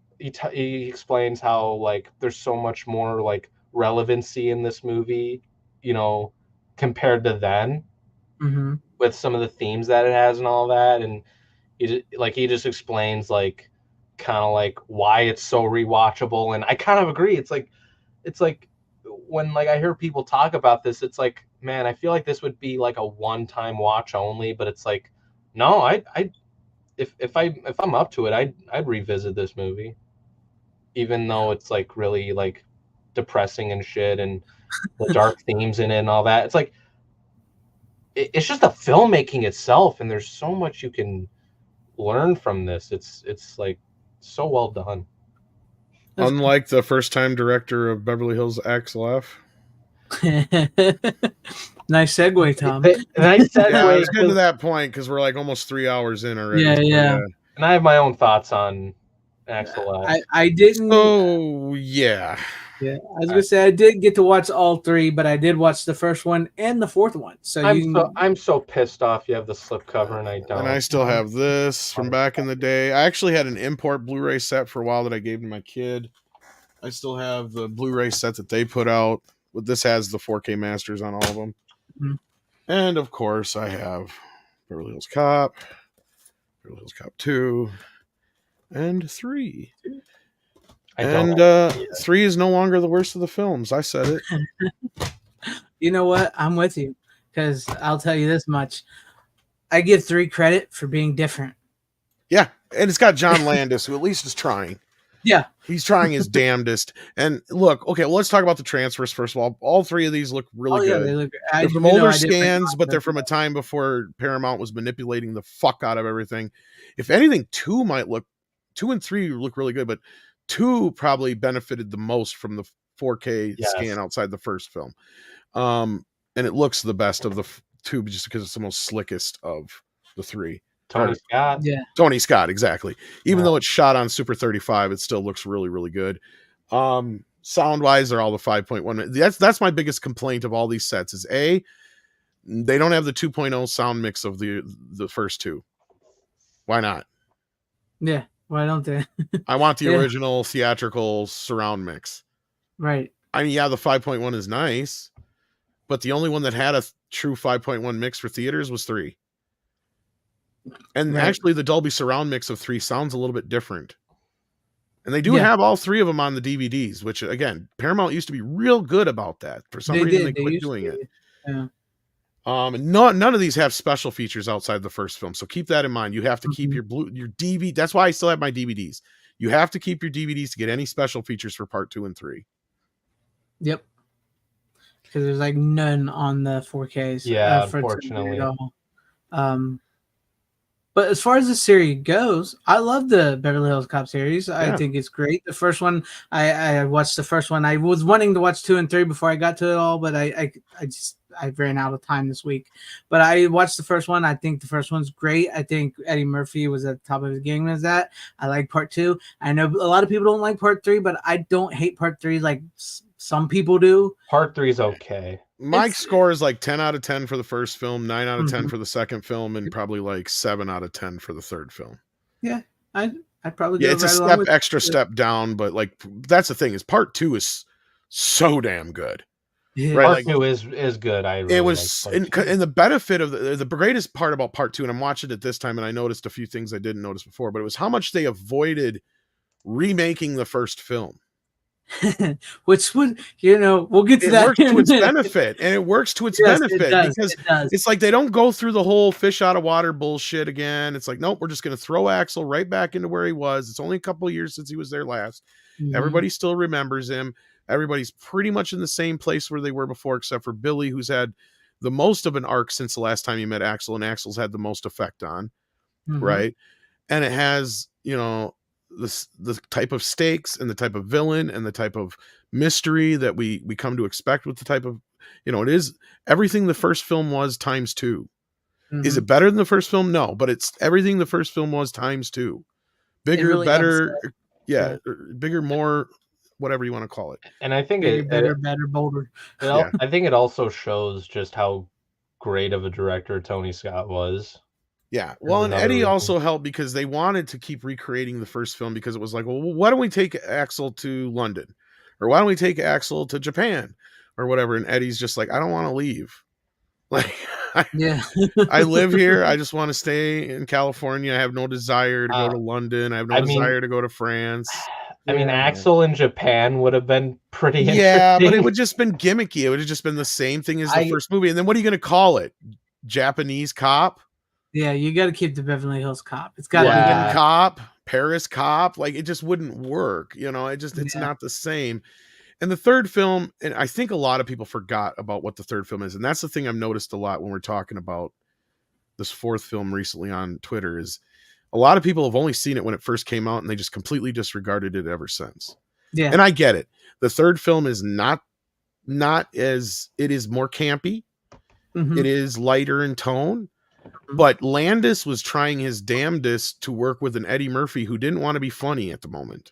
explains how like there's so much more like relevancy in this movie, compared to then, Mm-hmm. with some of the themes that it has and all that. And he just explains like kind of like why it's so rewatchable. And I kind of agree. It's like when like I hear people talk about this, it's like, man, I feel like this would be like a one-time watch only. But it's like, no, I if I'm up to it, I'd revisit this movie, even though it's like really like depressing and shit, and the dark themes in it and all that. It's like it's just the filmmaking itself, and there's so much you can learn from this. It's like so well done. That's- Unlike the first time director of Beverly Hills, Axel F. Nice segue, Tom. Nice segue. Yeah, I was getting to 'cause- that point because we're like almost 3 hours in already. Yeah, so, yeah. and I have my own thoughts on Axel F. I didn't. Oh, yeah. Yeah, I was gonna say I did get to watch all three, but I did watch the first one and the fourth one. So I'm so pissed off you have the slipcover and I don't. And I still have this from back in the day. I actually had an import Blu-ray set for a while that I gave to my kid. I still have the Blu-ray set that they put out. But this has the 4K masters on all of them. Mhm. And of course, I have Beverly Hills Cop, Beverly Hills Cop 2, and 3. And 3 is no longer the worst of the films. I said it. You know what? I'm with you because I'll tell you this much: I give 3 credit for being different. Yeah, and it's got John Landis, who at least is trying. Yeah, He's trying his damnedest. And look, okay, well, let's talk about the transfers first of all. All 3 of these look really good. they look. They're from older scans, but they're from a time before Paramount was manipulating the fuck out of everything. If anything, 2 and 3 look really good, but 2 probably benefited the most from the 4K scan outside the first film. And it looks the best of the 2 just because it's the most slickest of the 3. Tony Scott. Yeah, Tony Scott, exactly. Even though it's shot on Super 35, it still looks really, really good. Sound wise, they're all the 5.1. That's my biggest complaint of all these sets is they don't have the 2.0 sound mix of the first 2. Why not? yeah. Why don't they? I want the original theatrical surround mix. Right. I mean, yeah, the 5.1 is nice, but the only one that had a true 5.1 mix for theaters was 3. And actually, the Dolby surround mix of 3 sounds a little bit different. And they do have all 3 of them on the DVDs, which, again, Paramount used to be real good about that. For some reason, they quit doing it. Yeah. None of these have special features outside the first film, so keep that in mind. You have to keep your DVD. That's why I still have my DVDs. You have to keep your DVDs to get any special features for part 2 and 3. Yep. Because there's like none on the 4Ks. Yeah, unfortunately. But as far as the series goes, I love the Beverly Hills Cop series. I think it's great. The first one, I watched the first one. I was wanting to watch 2 and 3 before I got to it all, but I ran out of time this week. But I watched the first one. I think the first one's great. I think Eddie Murphy was at the top of his game as that. I like part 2. I know a lot of people don't like part 3, but I don't hate part 3 like some people do. Part 3 is okay. My score is like 10 out of 10 for the first film, 9 out of 10 for the second film, and probably like 7 out of 10 for the third film. Yeah, I'd probably it's a extra step down, but like that's the thing is part 2 is so damn good. Yeah. Right, part 2 is good. It was, and the benefit of the greatest part about part 2, and I'm watching it this time, and I noticed a few things I didn't notice before, but it was how much they avoided remaking the first film. Which would, we'll get to that. It works to its benefit, and it works to its benefit because it's like they don't go through the whole fish out of water bullshit again. It's like, nope, we're just going to throw Axel right back into where he was. It's only a couple of years since he was there last. Everybody still remembers him. Everybody's pretty much in the same place where they were before, except for Billy, who's had the most of an arc since the last time he met Axel, and Axel's had the most effect on, right? And it has, the type of stakes and the type of villain and the type of mystery that we come to expect with the type of, it is everything the first film was times 2. Is it better than the first film? No, but it's everything the first film was times 2. Bigger, better. Bigger, more whatever you want to call it. And I think Bigger, better, bolder. Yeah. I think it also shows just how great of a director Tony Scott was. Yeah. Well, and another Eddie reason. also helped because they wanted to keep recreating the first film because it was like, well, why don't we take Axel to London? Or why don't we take Axel to Japan? Or whatever. And Eddie's just like, I don't want to leave. Like, Yeah. I live here. I just want to stay in California. I have no desire to go to London. I have no desire to go to France. I mean, Axel in Japan would have been pretty interesting. Yeah, but it would just been gimmicky. It would have just been the same thing as the first movie. And then what are you going to call it? Japanese Cop? Yeah, you got to keep the Beverly Hills Cop. It's got to London Cop, Paris Cop. Like, it just wouldn't work. You know, it's not the same. And the third film, and I think a lot of people forgot about what the third film is. And that's the thing I've noticed a lot when we're talking about this fourth film recently on Twitter is a lot of people have only seen it when it first came out and they just completely disregarded it ever since. Yeah. And I get it. The third film is not as, it is more campy. Mm-hmm. It is lighter in tone. But Landis was trying his damnedest to work with an Eddie Murphy who didn't want to be funny at the moment.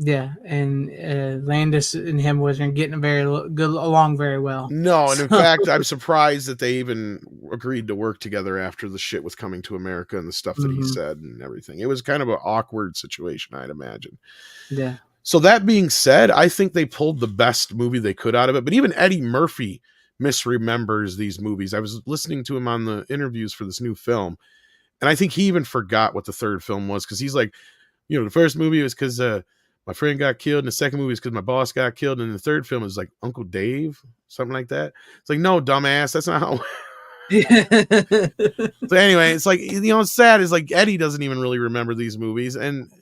Yeah, and Landis and him wasn't getting good along very well. No, and in fact, I'm surprised that they even agreed to work together after the shit with Coming to America and the stuff that he said and everything. It was kind of an awkward situation, I'd imagine. Yeah. So that being said, I think they pulled the best movie they could out of it. But even Eddie Murphy misremembers these movies. I was listening to him on the interviews for this new film, and I think he even forgot what the third film was because he's like, you know, the first movie was because my friend got killed, and the second movie is because my boss got killed, and the third film is like Uncle Dave, something like that. It's like, no, dumbass, that's not how. So anyway, it's like, you know, it's sad is like Eddie doesn't even really remember these movies, and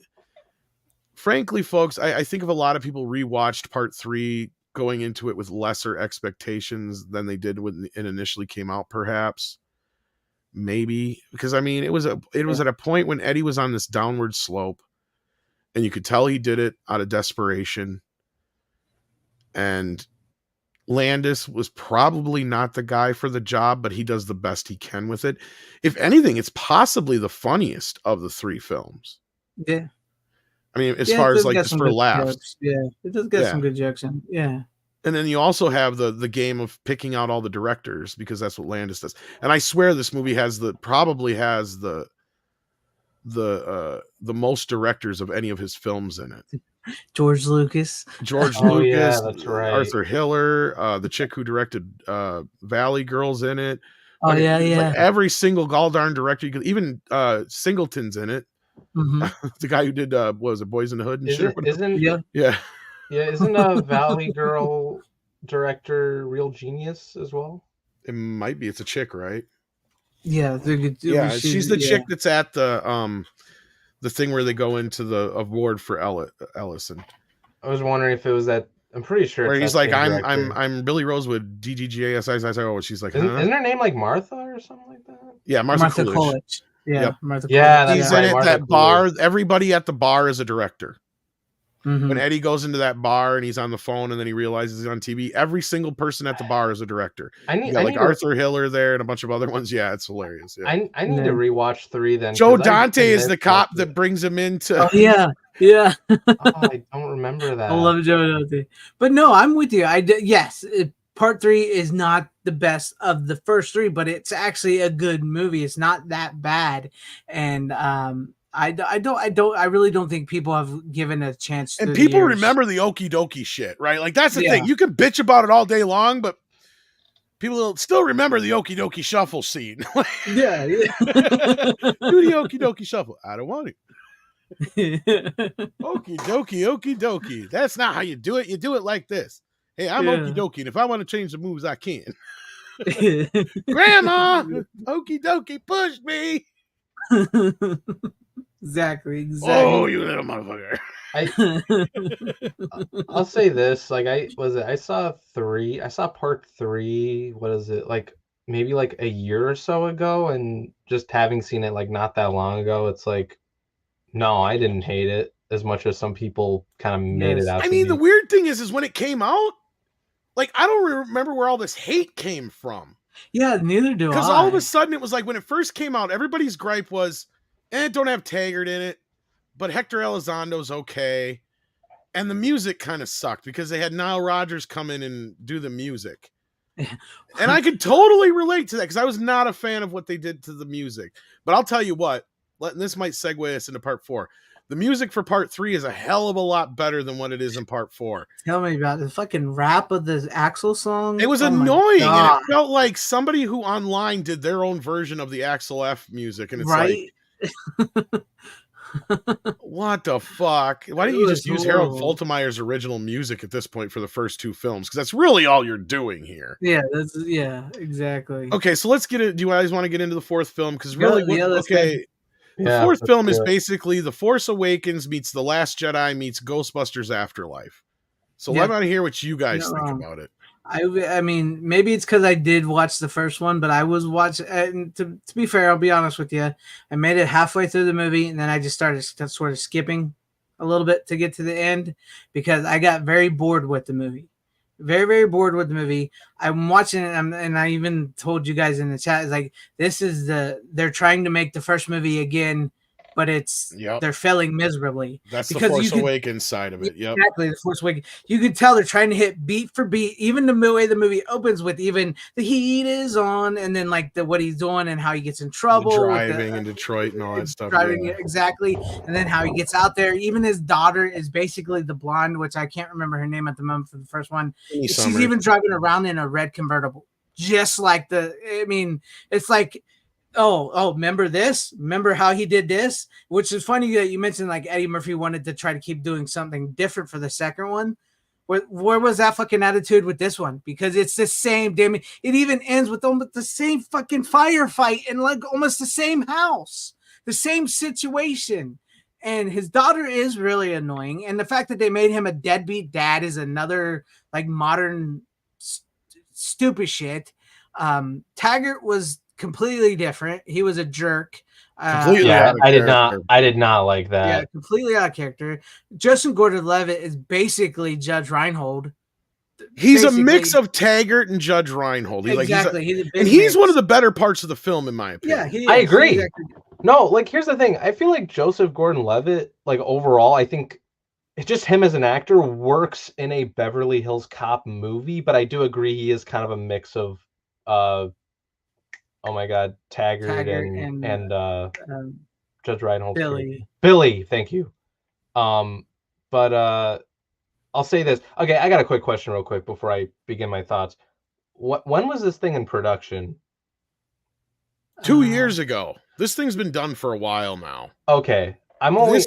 frankly, folks, I think if a lot of people rewatched part 3 going into it with lesser expectations than they did when it initially came out, perhaps, maybe, because I mean, it was at a point when Eddie was on this downward slope, and you could tell he did it out of desperation. And Landis was probably not the guy for the job, but he does the best he can with it. If anything, it's possibly the funniest of the 3 films. Yeah. I mean, as far as like just for laughs. Jokes. Yeah, it does get some good jokes in. Yeah. And then you also have the game of picking out all the directors because that's what Landis does. And I swear this movie probably has the most directors of any of his films in it. George Lucas. Yeah, that's right. Arthur Hiller, the chick who directed Valley Girls in it. Oh, like, yeah. Like every single gall darn director, even Singleton's in it. Mm-hmm. The guy who did what was it, Boys in the Hood and shit? Isn't a Valley Girl director Real Genius as well? It might be. It's a chick, right? Yeah, she's the chick that's at the thing where they go into the award for Ellison. I was wondering if it was that. I'm pretty sure. Where he's like, I'm Billy Rosewood, DGGASI. Oh, she's like, isn't her name like Martha or something like that? Yeah, Martha Coolidge. Yeah, yep. Martha Coolidge. He's in it. That bar. Everybody at the bar is a director. Mm-hmm. When Eddie goes into that bar and he's on the phone and then he realizes he's on TV, every single person at the bar is a director. Arthur Hiller there and a bunch of other ones. Yeah, it's hilarious. Yeah. I need to rewatch 3 then. Joe Dante is the cop that brings him into. Oh, yeah. I don't remember that. I love Joe Dante. But no, I'm with you. Yes, part 3 is not the best of the first 3, but it's actually a good movie. It's not that bad. And I really don't think people have given a chance. And people remember the okie dokie shit, right? Like that's the thing. You can bitch about it all day long, but people still remember the okie dokie shuffle scene. Yeah. Do the okie dokie shuffle. I don't want it. Okie dokie. That's not how you do it. You do it like this. Hey, I'm okie dokie, and if I want to change the moves, I can. Grandma, okie dokie, push me. Exactly. Oh, you little motherfucker. I'll say this, like I saw part 3, what is it, like maybe like a year or so ago, and just having seen it like not that long ago, it's like, no, I didn't hate it as much as some people kind of made it out. I mean, the weird thing is when it came out, like I don't remember where all this hate came from. Yeah, neither do I. Because all of a sudden it was like when it first came out, everybody's gripe was, don't have Taggart in it, but Hector Elizondo's okay. And the music kind of sucked because they had Nile Rodgers come in and do the music. And I could totally relate to that because I was not a fan of what they did to the music. But I'll tell you what, this might segue us into part 4. The music for part 3 is a hell of a lot better than what it is in part 4. Tell me about the fucking rap of the Axl song. It was Oh my annoying, and God. it felt like somebody who online did their own version of the Axl F music, and it's right? like, what the fuck? Why don't you just use Harold Faltermeyer's original music at this point for the first 2 films? Because that's really all you're doing here. Yeah, exactly. Okay, so let's get it. Do you guys want to get into the 4th film? Because really, okay. The 4th film is basically The Force Awakens meets The Last Jedi meets Ghostbusters Afterlife. So I want to hear what you guys think about it. I mean, maybe it's because I did watch the first one, but I was watching. And to be fair, I'll be honest with you. I made it halfway through the movie, and then I just started sort of skipping a little bit to get to the end because I got very bored with the movie. Very, very bored with the movie. I'm watching it, and I even told you guys in the chat, it's like they're trying to make the first movie again, but they're failing miserably. That's the Force Awakens side of it. Yep. Exactly, the Force Awakens. You could tell they're trying to hit beat for beat, even the way the movie opens with even the heat is on, and then like what he's doing and how he gets in trouble. Driving in Detroit and all that stuff. Exactly. And then how he gets out there. Even his daughter is basically the blonde, which I can't remember her name at the moment for the first one. She's even driving around in a red convertible. Just like it's like, oh, remember this? Remember how he did this? Which is funny that you mentioned like Eddie Murphy wanted to try to keep doing something different for the second one. Where was that fucking attitude with this one? Because it's the same damn. It even ends with almost the same fucking firefight and like almost the same house, the same situation. And his daughter is really annoying. And the fact that they made him a deadbeat dad is another like modern stupid shit. Taggart was completely different. He was a jerk. I did not like that. Yeah, completely out of character. Justin Gordon-Levitt is basically Judge Reinhold. He's a mix of Taggart and Judge Reinhold. Exactly. He's one of the better parts of the film, in my opinion. Yeah, I agree. No, like here's the thing. I feel like Joseph Gordon-Levitt, like overall, I think it's just him as an actor works in a Beverly Hills Cop movie, but I do agree he is kind of a mix of oh my God, Taggart and Judge Reinhold. Billy, thank you. But I'll say this. Okay, I got a quick question real quick before I begin my thoughts. When was this thing in production? 2 years ago. This thing's been done for a while now. Okay. I only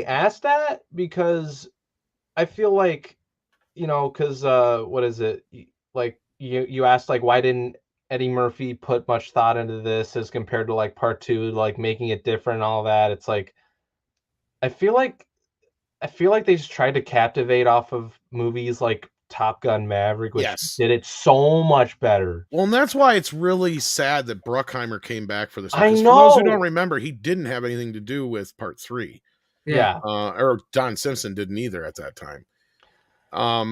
asked that because I feel like, because what is it? Like you asked like why didn't Eddie Murphy put much thought into this as compared to like part 2, like making it different and all that. It's like I feel like they just tried to captivate off of movies like Top Gun Maverick, which did it so much better. Well, and that's why it's really sad that Bruckheimer came back for this. I know. For those who don't remember, he didn't have anything to do with part 3. Yeah. Or Don Simpson didn't either at that time.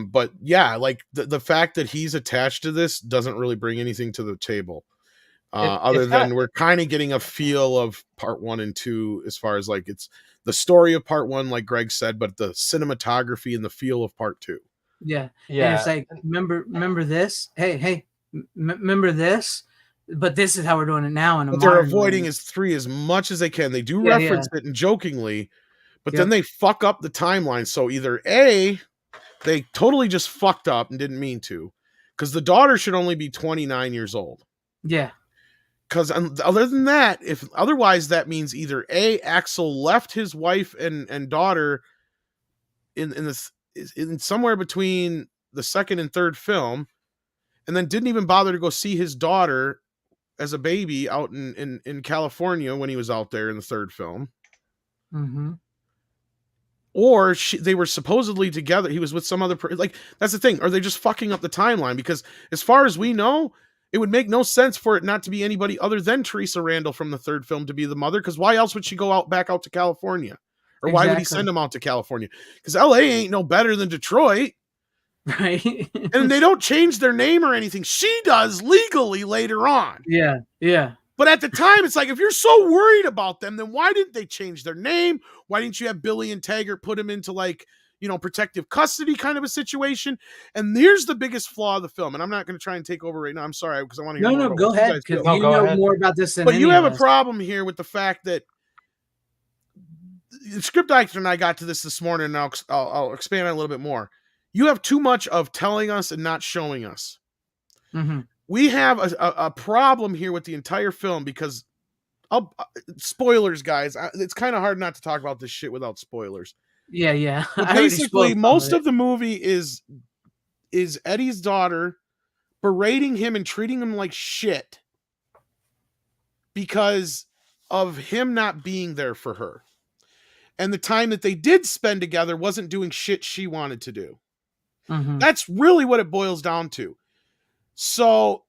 But yeah, like the fact that he's attached to this doesn't really bring anything to the table. Other than we're kind of getting a feel of part 1 and 2 as far as like it's the story of part 1, like Greg said, but the cinematography and the feel of part 2. Yeah. And it's like, remember this? Hey, remember this? But this is how we're doing it now. But they're avoiding is 3 as much as they can. They do reference it and jokingly, but then they fuck up the timeline. So either A, they totally just fucked up and didn't mean to, because the daughter should only be 29 years old. Yeah. Because other than that, otherwise that means either A, Axel left his wife and daughter in somewhere between the second and third film, and then didn't even bother to go see his daughter as a baby out in California when he was out there in the third film. Mm-hmm. Or they were supposedly together. He was with some other person. Like, that's the thing. Are they just fucking up the timeline? Because as far as we know, it would make no sense for it not to be anybody other than Teresa Randall from the third film to be the mother. Because why else would she go back out to California? Or why would he send him out to California? Because LA ain't no better than Detroit. Right. And they don't change their name or anything. She does legally later on. Yeah. But at the time, it's like, if you're so worried about them, then why didn't they change their name? Why didn't you have Billy and Taggart put him into like, protective custody kind of a situation? And here's the biggest flaw of the film. And I'm not going to try and take over right now. I'm sorry, because I want to hear more about go what you ahead, guys because feel. you know more about this than But any you have of a us. problem here with the fact that the script director and I got to this morning, and I'll expand on it a little bit more. You have too much of telling us and not showing us. Mm-hmm. We have a problem here with the entire film because spoilers, guys. It's kind of hard not to talk about this shit without spoilers. Yeah. But I already basically, spoiled some most it. of the movie is Eddie's daughter berating him and treating him like shit because of him not being there for her. And the time that they did spend together wasn't doing shit she wanted to do. Mm-hmm. That's really what it boils down to. So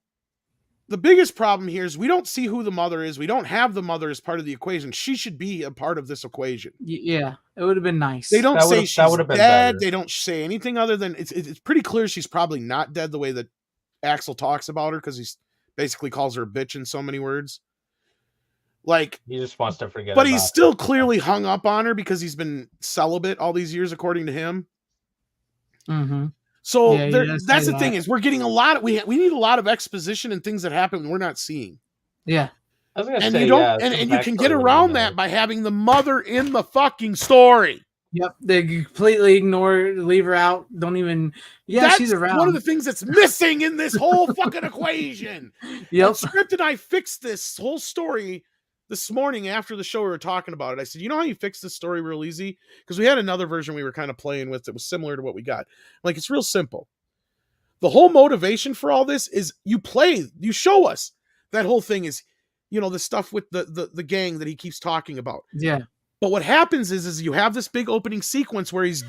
the biggest problem here is we don't see who the mother is. We don't have the mother as part of the equation. She should be a part of this equation. Yeah, it would have been nice. They don't say she's been dead. better. They don't say anything other than it's pretty clear she's probably not dead the way that Axel talks about her, because he basically calls her a bitch in so many words. Like, He just wants to forget. but he's still clearly hung up on her because he's been celibate all these years, according to him. Mm-hmm. So Yeah, that's the thing, is we're getting a lot of, we need a lot of exposition and things that happen we're not seeing. Yeah. I was gonna And say, you don't, yeah, and you can backstory get would have around been that nice. by having the mother in the fucking story. Yep. They completely ignore, leave her out. Don't even. Yeah, That's she's around. one of the things that's missing in this whole fucking equation. Yep. And Script and I fixed this whole story this morning after the show. We were talking about it. I said, you know how you fix this story real easy? Because we had another version we were kind of playing with that was similar to what we got. Like, it's real simple. The whole motivation for all this is you show us that whole thing is, the stuff with the gang that he keeps talking about. Yeah. But what happens is you have this big opening sequence where he's,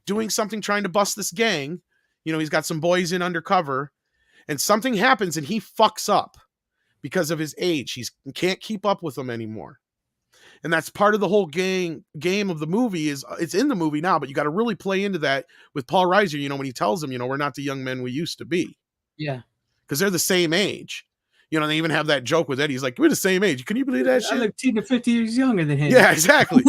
doing something, trying to bust this gang. He's got some boys in undercover, and something happens and he fucks up because of his age. He can't keep up with them anymore. And that's part of the whole game of the movie. It's in the movie now, but you got to really play into that with Paul Reiser, when he tells him, we're not the young men we used to be. Yeah. Because they're the same age. They even have that joke with Eddie. He's like, we're the same age. Can you believe that shit? I look 10 to 50 years younger than him. Yeah, exactly.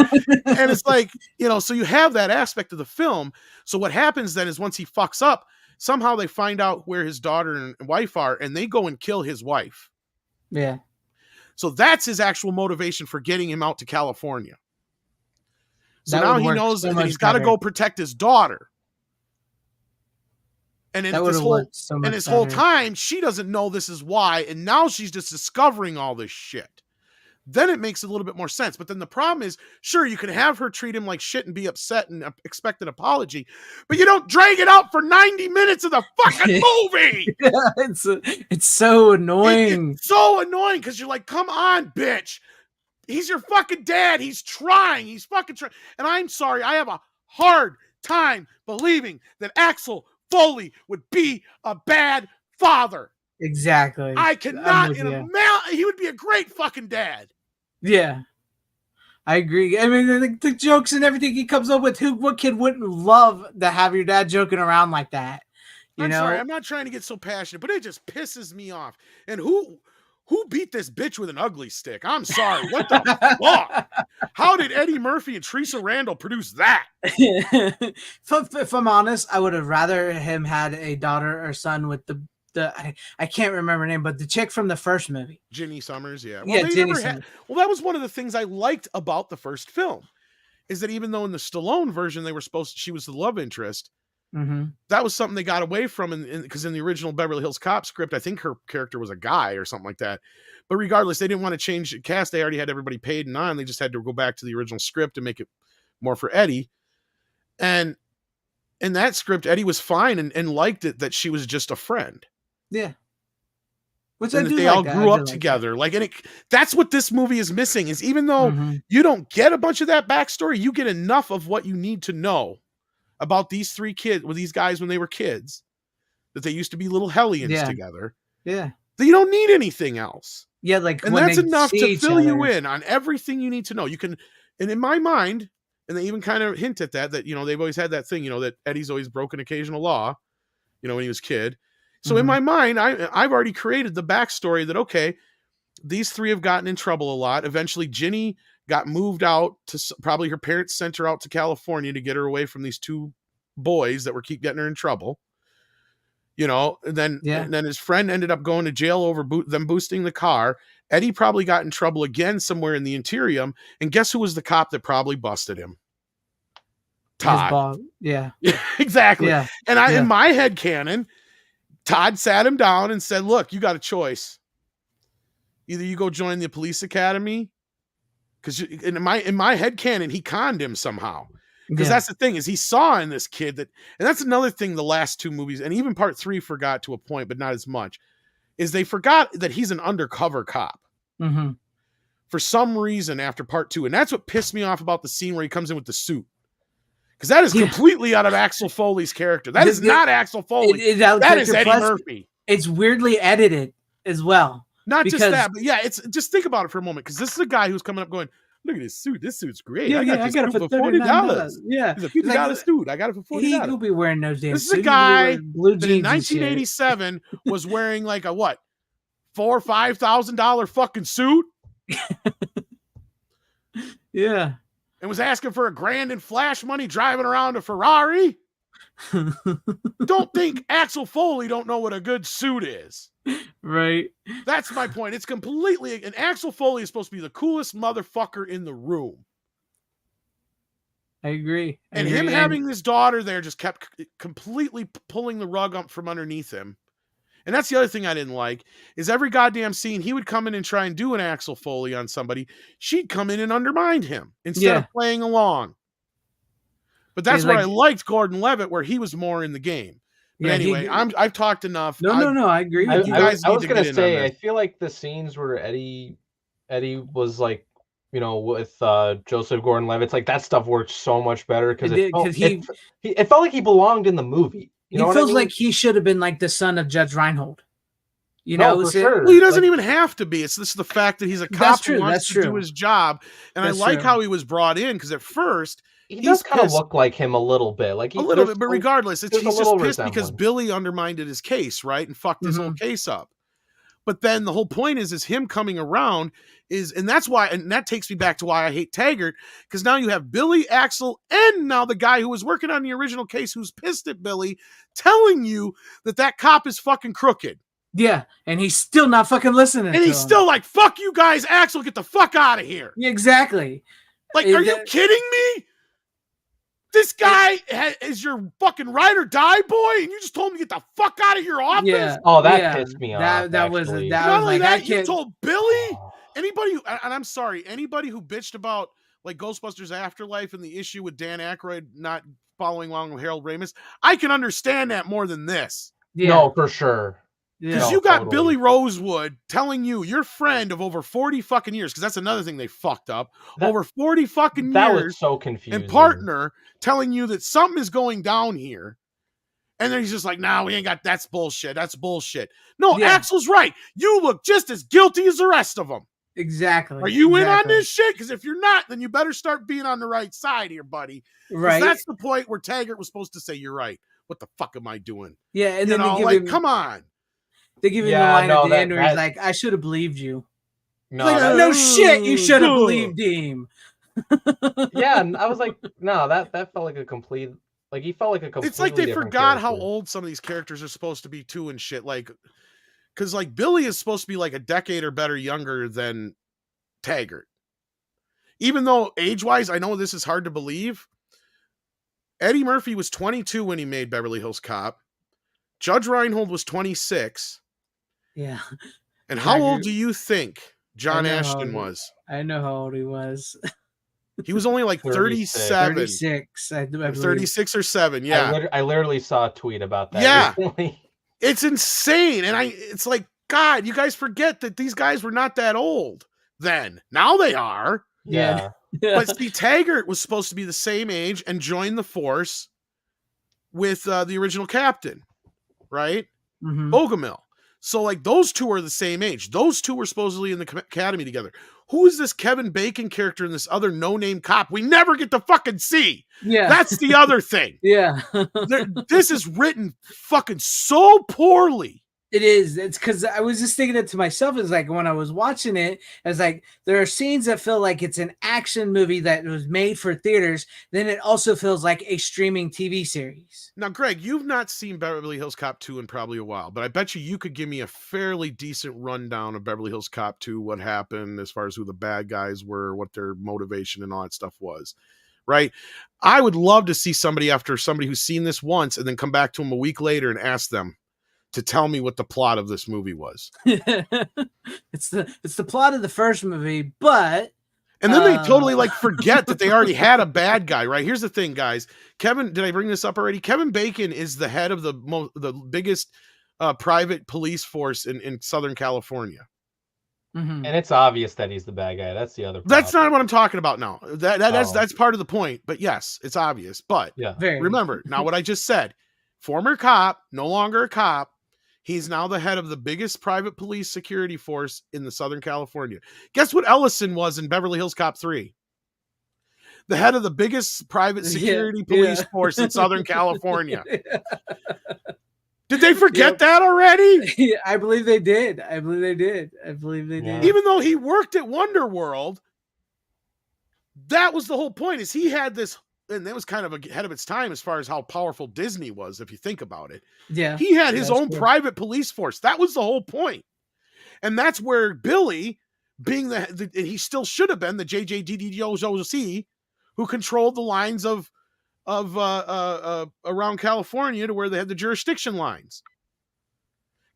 And it's like, so you have that aspect of the film. So what happens then is once he fucks up, somehow they find out where his daughter and wife are, and they go and kill his wife. Yeah. So that's his actual motivation for getting him out to California. So That now would he work knows so that much he's got to better. go protect his daughter. And in That would this have whole worked so much whole better. time, she doesn't know this is why, and now she's just discovering all this shit. Then it makes a little bit more sense. But then the problem is, sure, you can have her treat him like shit and be upset and expect an apology, but you don't drag it out for 90 minutes of the fucking movie. Yeah, it's so annoying. It's so annoying because you're like, come on, bitch. He's your fucking dad. He's trying. He's fucking trying. And I'm sorry, I have a hard time believing that Axel Foley would be a bad father. Exactly. I cannot with you. he would be a great fucking dad. Yeah. I agree. I mean, the jokes and everything he comes up with, what kid wouldn't love to have your dad joking around like that? I'm sorry, I'm not trying to get so passionate, but it just pisses me off. And who beat this bitch with an ugly stick? I'm sorry. What the fuck? How did Eddie Murphy and Teresa Randall produce that? If I'm honest, I would have rather him had a daughter or son with the I can't remember her name, but the chick from the first movie. Ginny Summers, yeah. Yeah, They Ginny never Summers. well, that was one of the things I liked about the first film, is that even though in the Stallone version she was the love interest, Mm-hmm. that was something they got away from because in the original Beverly Hills Cop script, I think her character was a guy or something like that. But regardless, they didn't want to change the cast. They already had everybody paid and on. They just had to go back to the original script and make it more for Eddie. And in that script, Eddie was fine and liked it that she was just a friend. Yeah. Which And I that do they like all that. grew I up do like together. That's what this movie is missing, is even though Mhm. you don't get a bunch of that backstory, you get enough of what you need to know about these three kids, with these guys when they were kids, that they used to be little hellions Yeah. together. Yeah. That you don't need anything else. Yeah, like And when that's they enough see to each fill you other. in on everything you need to know. You can, and in my mind, and they even kind of hint at that, they've always had that thing, that Eddie's always broken occasional law, when he was a kid. So in Mhm. my mind, I've already created the backstory that, okay, these three have gotten in trouble a lot. Eventually, Ginny got moved out to probably her parents sent her out to California to get her away from these two boys that were keep getting her in trouble. And then his friend ended up going to jail over them boosting the car. Eddie probably got in trouble again somewhere in the Interium. And guess who was the cop that probably busted him? Todd. Yeah. Exactly. Yeah. And in my head canon, Todd sat him down and said, look, you got a choice. Either you go join the police academy, because in my head canon, he conned him somehow. Because that's the thing, is he saw in this kid that, and that's another thing the last two movies, and even part 3 forgot to a point, but not as much, is they forgot that he's an undercover cop. Mm-hmm. For some reason after part 2. And that's what pissed me off about the scene where he comes in with the suit. Because that is completely out of Axel Foley's character. That is not Axel Foley. That is Eddie Murphy. It's weirdly edited as well. Not just that, but it's just think about it for a moment, because this is a guy who's coming up going, look at this suit. This suit's great. I got it for $40. Yeah. It's a $50 suit. I got it for $40. He could be wearing those damn This is suits. a guy blue that jeans in 1987 was wearing like a what? $4,000 or $5,000 fucking suit? Yeah. And was asking for $1,000 in flash money driving around a Ferrari? Don't think Axel Foley don't know what a good suit is. Right. That's my point. It's completely, and Axel Foley is supposed to be the coolest motherfucker in the room. I agree. And him having this daughter there just kept completely pulling the rug up from underneath him. And that's the other thing I didn't like, is every goddamn scene he would come in and try and do an Axel Foley on somebody, she'd come in and undermine him instead of playing along. But that's where I liked Gordon Levitt, where he was more in the game. But anyway, I've talked enough. No, I agree. I was going to say, I feel like the scenes where Eddie was like, with Joseph Gordon-Levitt, like that stuff worked so much better because it felt like he belonged in the movie. He feels like he should have been like the son of Judge Reinhold. For sure. Well, he doesn't even have to be. It's this the fact that he's a cop who wants to do his job. And I like how he was brought in, because at first he does kind of look like him a little bit, but regardless, he's just pissed because Billy undermined his case, right, and fucked his whole case up. But then the whole point is him coming around and that's why, and that takes me back to why I hate Taggart, because now you have Billy, Axel, and now the guy who was working on the original case who's pissed at Billy, telling you that cop is fucking crooked. Yeah, and he's still not fucking listening. And he's still like, fuck you guys, Axel, get the fuck out of here. Yeah, exactly. Like, are you kidding me? This guy is your fucking ride or die boy, and you just told him to get the fuck out of your office? Yeah. Oh, that pissed me off. That was not only like, that, you told Billy? Anybody who, and I'm sorry, anybody who bitched about like Ghostbusters Afterlife and the issue with Dan Aykroyd not following along with Harold Ramis, I can understand that more than this. Yeah. No, for sure. Because you got Billy Rosewood telling you, your friend of over 40 fucking years, because that's another thing they fucked up, over 40 fucking years. That was so confusing. And partner telling you that something is going down here. And then he's just like, we ain't got, that's bullshit. That's bullshit. No, Axel's right. You look just as guilty as the rest of them. Exactly. Are you in on this shit? Because if you're not, then you better start being on the right side here, buddy. Right. That's the point where Taggart was supposed to say, you're right. What the fuck am I doing? Yeah. And then come on. They give him the line at the end where he's like, I should have believed you. No, shit, you should have believed him. Yeah, and I was like, no, that felt like a complete, like he felt like a complete. It's like they forgot how old some of these characters are supposed to be too and shit. Like, because like Billy is supposed to be like a decade or better younger than Taggart. Even though age-wise, I know this is hard to believe. Eddie Murphy was 22 when he made Beverly Hills Cop. Judge Reinhold was 26. Yeah. And how old do you think John Ashton was? I know how old he was. He was only like 37. 36. I believe. 36 or 7, yeah. I literally saw a tweet about that. Yeah. Recently. It's insane. And it's like, God, you guys forget that these guys were not that old then. Now they are. Yeah. But see, Taggart was supposed to be the same age and join the force with the original captain, right? Mm-hmm. Bogomil. So like those two are the same age. Those two were supposedly in the academy together. Who is this Kevin Bacon character and this other no-name cop we never get to fucking see? Yeah. That's the other thing. Yeah. This is written fucking so poorly. It is. It's because I was just thinking it to myself. It's like when I was watching it, I was like, there are scenes that feel like it's an action movie that was made for theaters. Then it also feels like a streaming TV series. Now, Greg, you've not seen Beverly Hills Cop 2 in probably a while, but I bet you could give me a fairly decent rundown of Beverly Hills Cop 2, what happened as far as who the bad guys were, what their motivation and all that stuff was, right? I would love to see somebody who's seen this once and then come back to them a week later and ask them to tell me what the plot of this movie was. It's the plot of the first movie, but and then they totally like forget that they already had a bad guy, right? Here's the thing, guys. Did I bring this up already? Kevin Bacon is the head of the biggest private police force in Southern California. Mm-hmm. And it's obvious that he's the bad guy. That's the other problem. That's not what I'm talking about now. That's part of the point. But yes, it's obvious. But yeah, remember, now what I just said, former cop, no longer a cop. He's now the head of the biggest private police security force in the Southern California. Guess what Ellison was in Beverly Hills Cop 3? The head of the biggest private security police force in Southern California. Did they forget that already? Yeah, I believe they did. Even though he worked at Wonderworld, that was the whole point, is he had this, and that was kind of ahead of its time as far as how powerful Disney was, if you think about it. Yeah. He had his own private police force. That was the whole point. And that's where Billy, being and he still should have been the JJDDOC, who controlled the lines of around California to where they had the jurisdiction lines.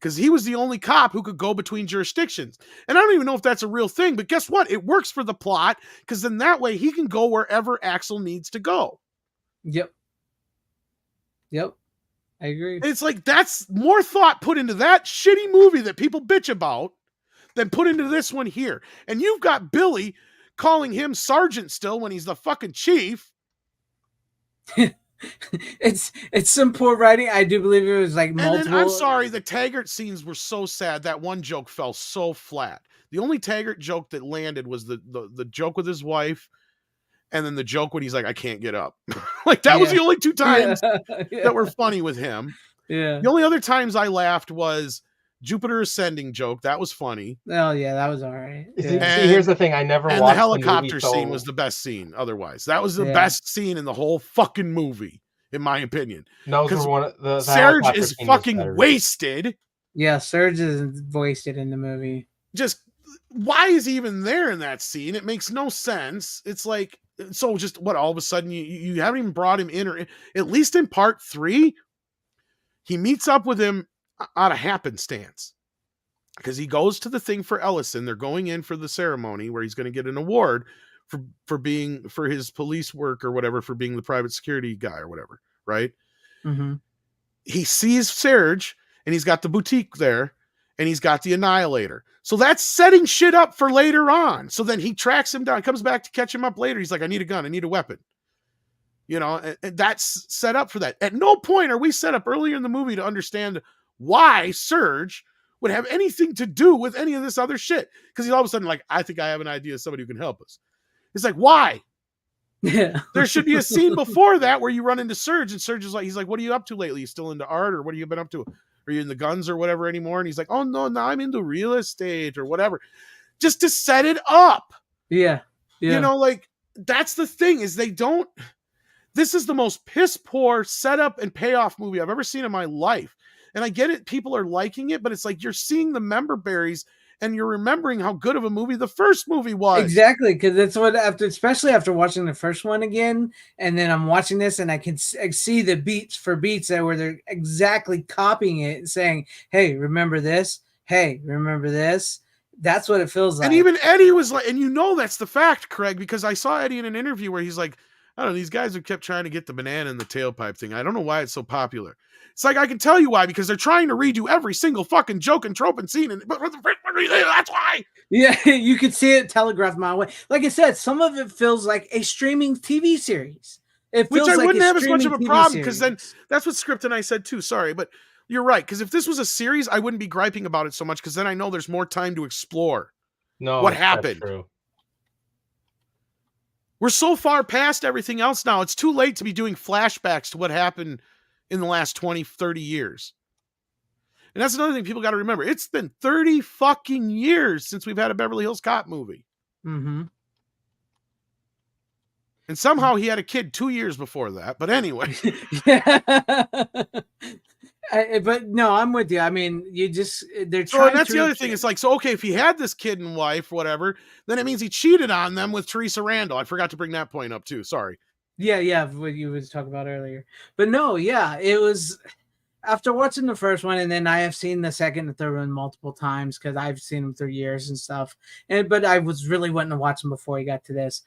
Because he was the only cop who could go between jurisdictions. And I don't even know if that's a real thing, but guess what? It works for the plot, because then that way he can go wherever Axel needs to go. Yep. I agree. It's like, that's more thought put into that shitty movie that people bitch about than put into this one here. And you've got Billy calling him Sergeant still when he's the fucking chief. It's some poor writing. I do believe it was like multiple. And then, I'm sorry, the Taggart scenes were so sad. That one joke fell so flat. The only Taggart joke that landed was the joke with his wife, and then the joke when he's like, I can't get up. Like, that was the only two times that were funny with him. Yeah. The only other times I laughed was Jupiter Ascending joke. That was funny. Oh, yeah, that was all right. Yeah. See, here's the thing. I never watched the helicopter the movie, scene was the best scene otherwise. That was the best scene in the whole fucking movie, in my opinion. No, because the Serge is fucking wasted. Yeah, Serge is wasted in the movie. Just, why is he even there in that scene? It makes no sense. It's like, so just what, all of a sudden you haven't even brought him in, or at least in part 3, he meets up with him out of happenstance, because he goes to the thing for Ellison. They're going in for the ceremony where he's going to get an award for his police work or whatever, for being the private security guy or whatever. Right. Mm-hmm. He sees Serge, and he's got the boutique there, and he's got the Annihilator. So that's setting shit up for later on. So then he tracks him down, comes back to catch him up later. He's like, I need a gun. I need a weapon. You know, and that's set up for that. At no point are we set up earlier in the movie to understand why Serge would have anything to do with any of this other shit. Because he's all of a sudden like, I think I have an idea of somebody who can help us. It's like, why? Yeah. There should be a scene before that where you run into Serge, and Serge is like, he's like, what are you up to lately? You still into art, or what have you been up to? Are you in the guns or whatever anymore? And he's like, oh no, now I'm into real estate or whatever. Just to set it up. Yeah. You know, like, that's the thing, is this is the most piss poor setup and payoff movie I've ever seen in my life. And I get it, people are liking it, but it's like you're seeing the member berries and you're remembering how good of a movie the first movie was. Exactly, because that's what, especially after watching the first one again, and then I'm watching this and I can see the beats for beats that where they're exactly copying it and saying, hey, remember this? Hey, remember this? That's what it feels like. And even Eddie was like, and you know that's the fact, Craig, because I saw Eddie in an interview where he's like, I don't know, these guys have kept trying to get the banana in the tailpipe thing. I don't know why it's so popular. It's like, I can tell you why, because they're trying to redo every single fucking joke and trope and scene. And that's why. Yeah, you could see it telegraphed my way. Like I said, some of it feels like a streaming TV series. Which I wouldn't have as much of a problem, because then that's what Script and I said too. Sorry, but you're right. Because if this was a series, I wouldn't be griping about it so much, because then I know there's more time to explore what happened. True. We're so far past everything else now. It's too late to be doing flashbacks to what happened in the last 20, 30 years. And that's another thing people got to remember. It's been 30 fucking years since we've had a Beverly Hills Cop movie. Mm-hmm. And somehow he had a kid 2 years before that. But anyway. Yeah. But no, I'm with you. I mean, they're So, trying and that's to. the other thing. It's like, so, okay, if he had this kid and wife, whatever, then it means he cheated on them with Teresa Randall. I forgot to bring that point up too. Sorry. Yeah, what you was talking about earlier. But no, yeah, it was after watching the first one, and then I have seen the second and third one multiple times because I've seen them through years and stuff. But I was really wanting to watch them before he got to this.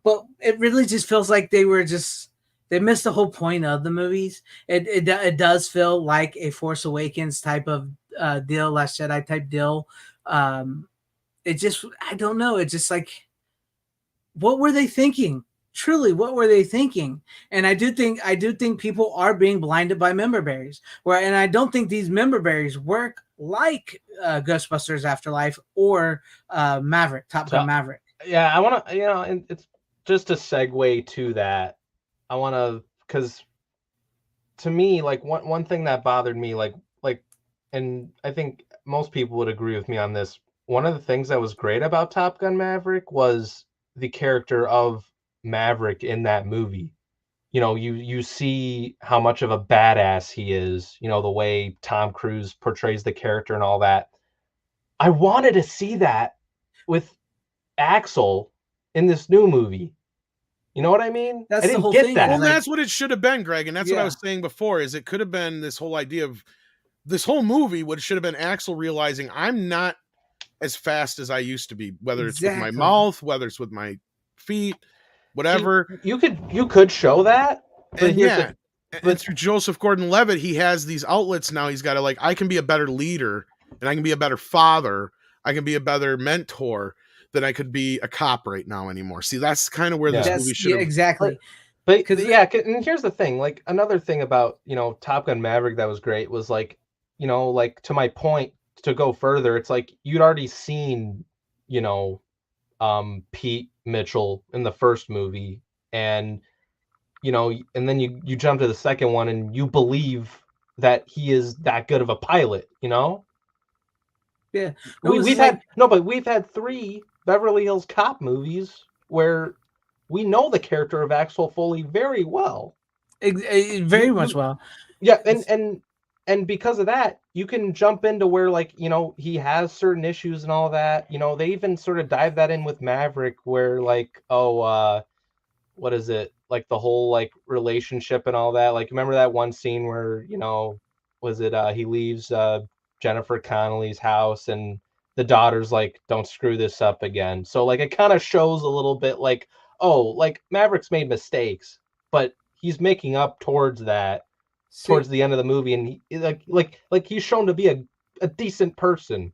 But it really just feels like they missed the whole point of the movies. It does feel like a Force Awakens type of deal, Last Jedi type deal. I don't know. It's just like, what were they thinking? Truly, what were they thinking? And I do think people are being blinded by member berries. And I don't think these member berries work like Ghostbusters Afterlife or Maverick, Top Gun Maverick. Yeah, I want to, and it's just a segue to that. I want to, because to me, like one thing that bothered me, and I think most people would agree with me on this. One of the things that was great about Top Gun Maverick was the character of Maverick in that movie. You see how much of a badass he is, the way Tom Cruise portrays the character and all that. I wanted to see that with Axel in this new movie. You know what I mean? That's I didn't the whole get thing. that. Well, that's what it should have been, Greg. And that's what I Yeah. was saying before, is it could have been this whole idea of this whole movie, what should have been Axel realizing I'm not as fast as I used to be, whether it's with my Exactly. mouth, whether it's with my feet, whatever. See, you could show that, but And here's yeah, the, and through Joseph Gordon-Levitt, he has these outlets now. He's got to I can be a better leader, and I can be a better father. I can be a better mentor than I could be a cop right now anymore. See, that's kind of where this movie should have. Exactly. But and here's the thing. Like, another thing about Top Gun Maverick that was great was like to my point, to go further, it's like you'd already seen Pete Mitchell in the first movie, and and then you jump to the second one and you believe that he is that good of a pilot. Yeah. We've had 3 Beverly Hills Cop movies where we know the character of Axel Foley very well. Very much well. Yeah, and because of that, you can jump into where he has certain issues and all that. They even sort of dive that in with Maverick, where what is it? Like the whole relationship and all that. Like, remember that one scene where was it he leaves Jennifer Connelly's house and the daughter's like, don't screw this up again. So it kind of shows a little bit Maverick's made mistakes, but he's making up towards that towards the end of the movie, and he, he's shown to be a decent person.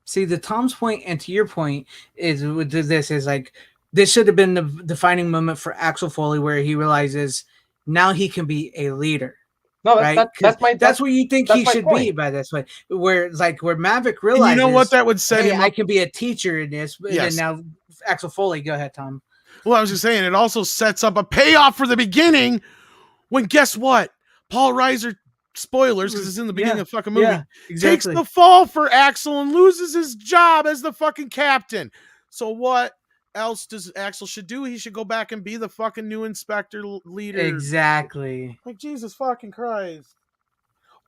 See, the Tom's point and to your point is this should have been the defining moment for Axel Foley, where he realizes now he can be a leader. No, right? That's where you think he should point. Be by this way. Where Maverick realizes, and you know what, that would set him up. I can be a teacher in this. Yes. And now Axel Foley, go ahead, Tom. Well, I was just saying, it also sets up a payoff for the beginning. When guess what? Paul Reiser, spoilers because it's in the beginning of the fucking movie, takes the fall for Axel and loses his job as the fucking captain. So what else does Axel should do? He should go back and be the fucking new inspector leader. Exactly. Like, Jesus fucking Christ.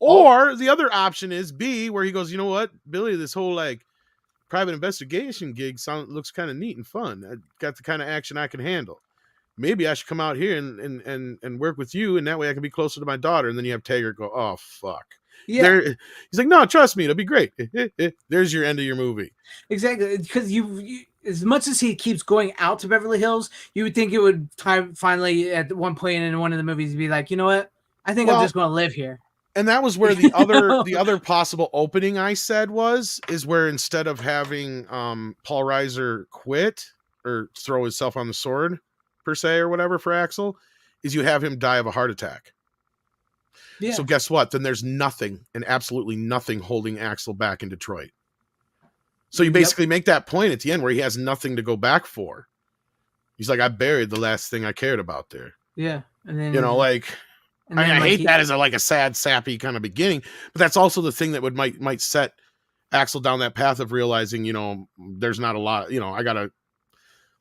Or the other option is B, where he goes, you know what, Billy, this whole private investigation gig looks kind of neat and fun. I got the kind of action I can handle. Maybe I should come out here and work with you, and that way I can be closer to my daughter. And then you have Taggart go, oh, fuck. Yeah. He's like, no, trust me, it'll be great. There's your end of your movie. Exactly. Because you as much as he keeps going out to Beverly Hills, you would think it would finally at one point in one of the movies be like, you know what? I think I'm just going to live here. And that was where the other possible opening I said is where instead of having Paul Reiser quit or throw himself on the sword per se or whatever for Axel, is you have him die of a heart attack. Yeah. So guess what? Then there's nothing and absolutely nothing holding Axel back in Detroit. So you basically make that point at the end where he has nothing to go back for. He's like, I buried the last thing I cared about there. Yeah. And then And I then hate that as a sad, sappy kind of beginning, but that's also the thing that might set Axel down that path of realizing, there's not a lot, I gotta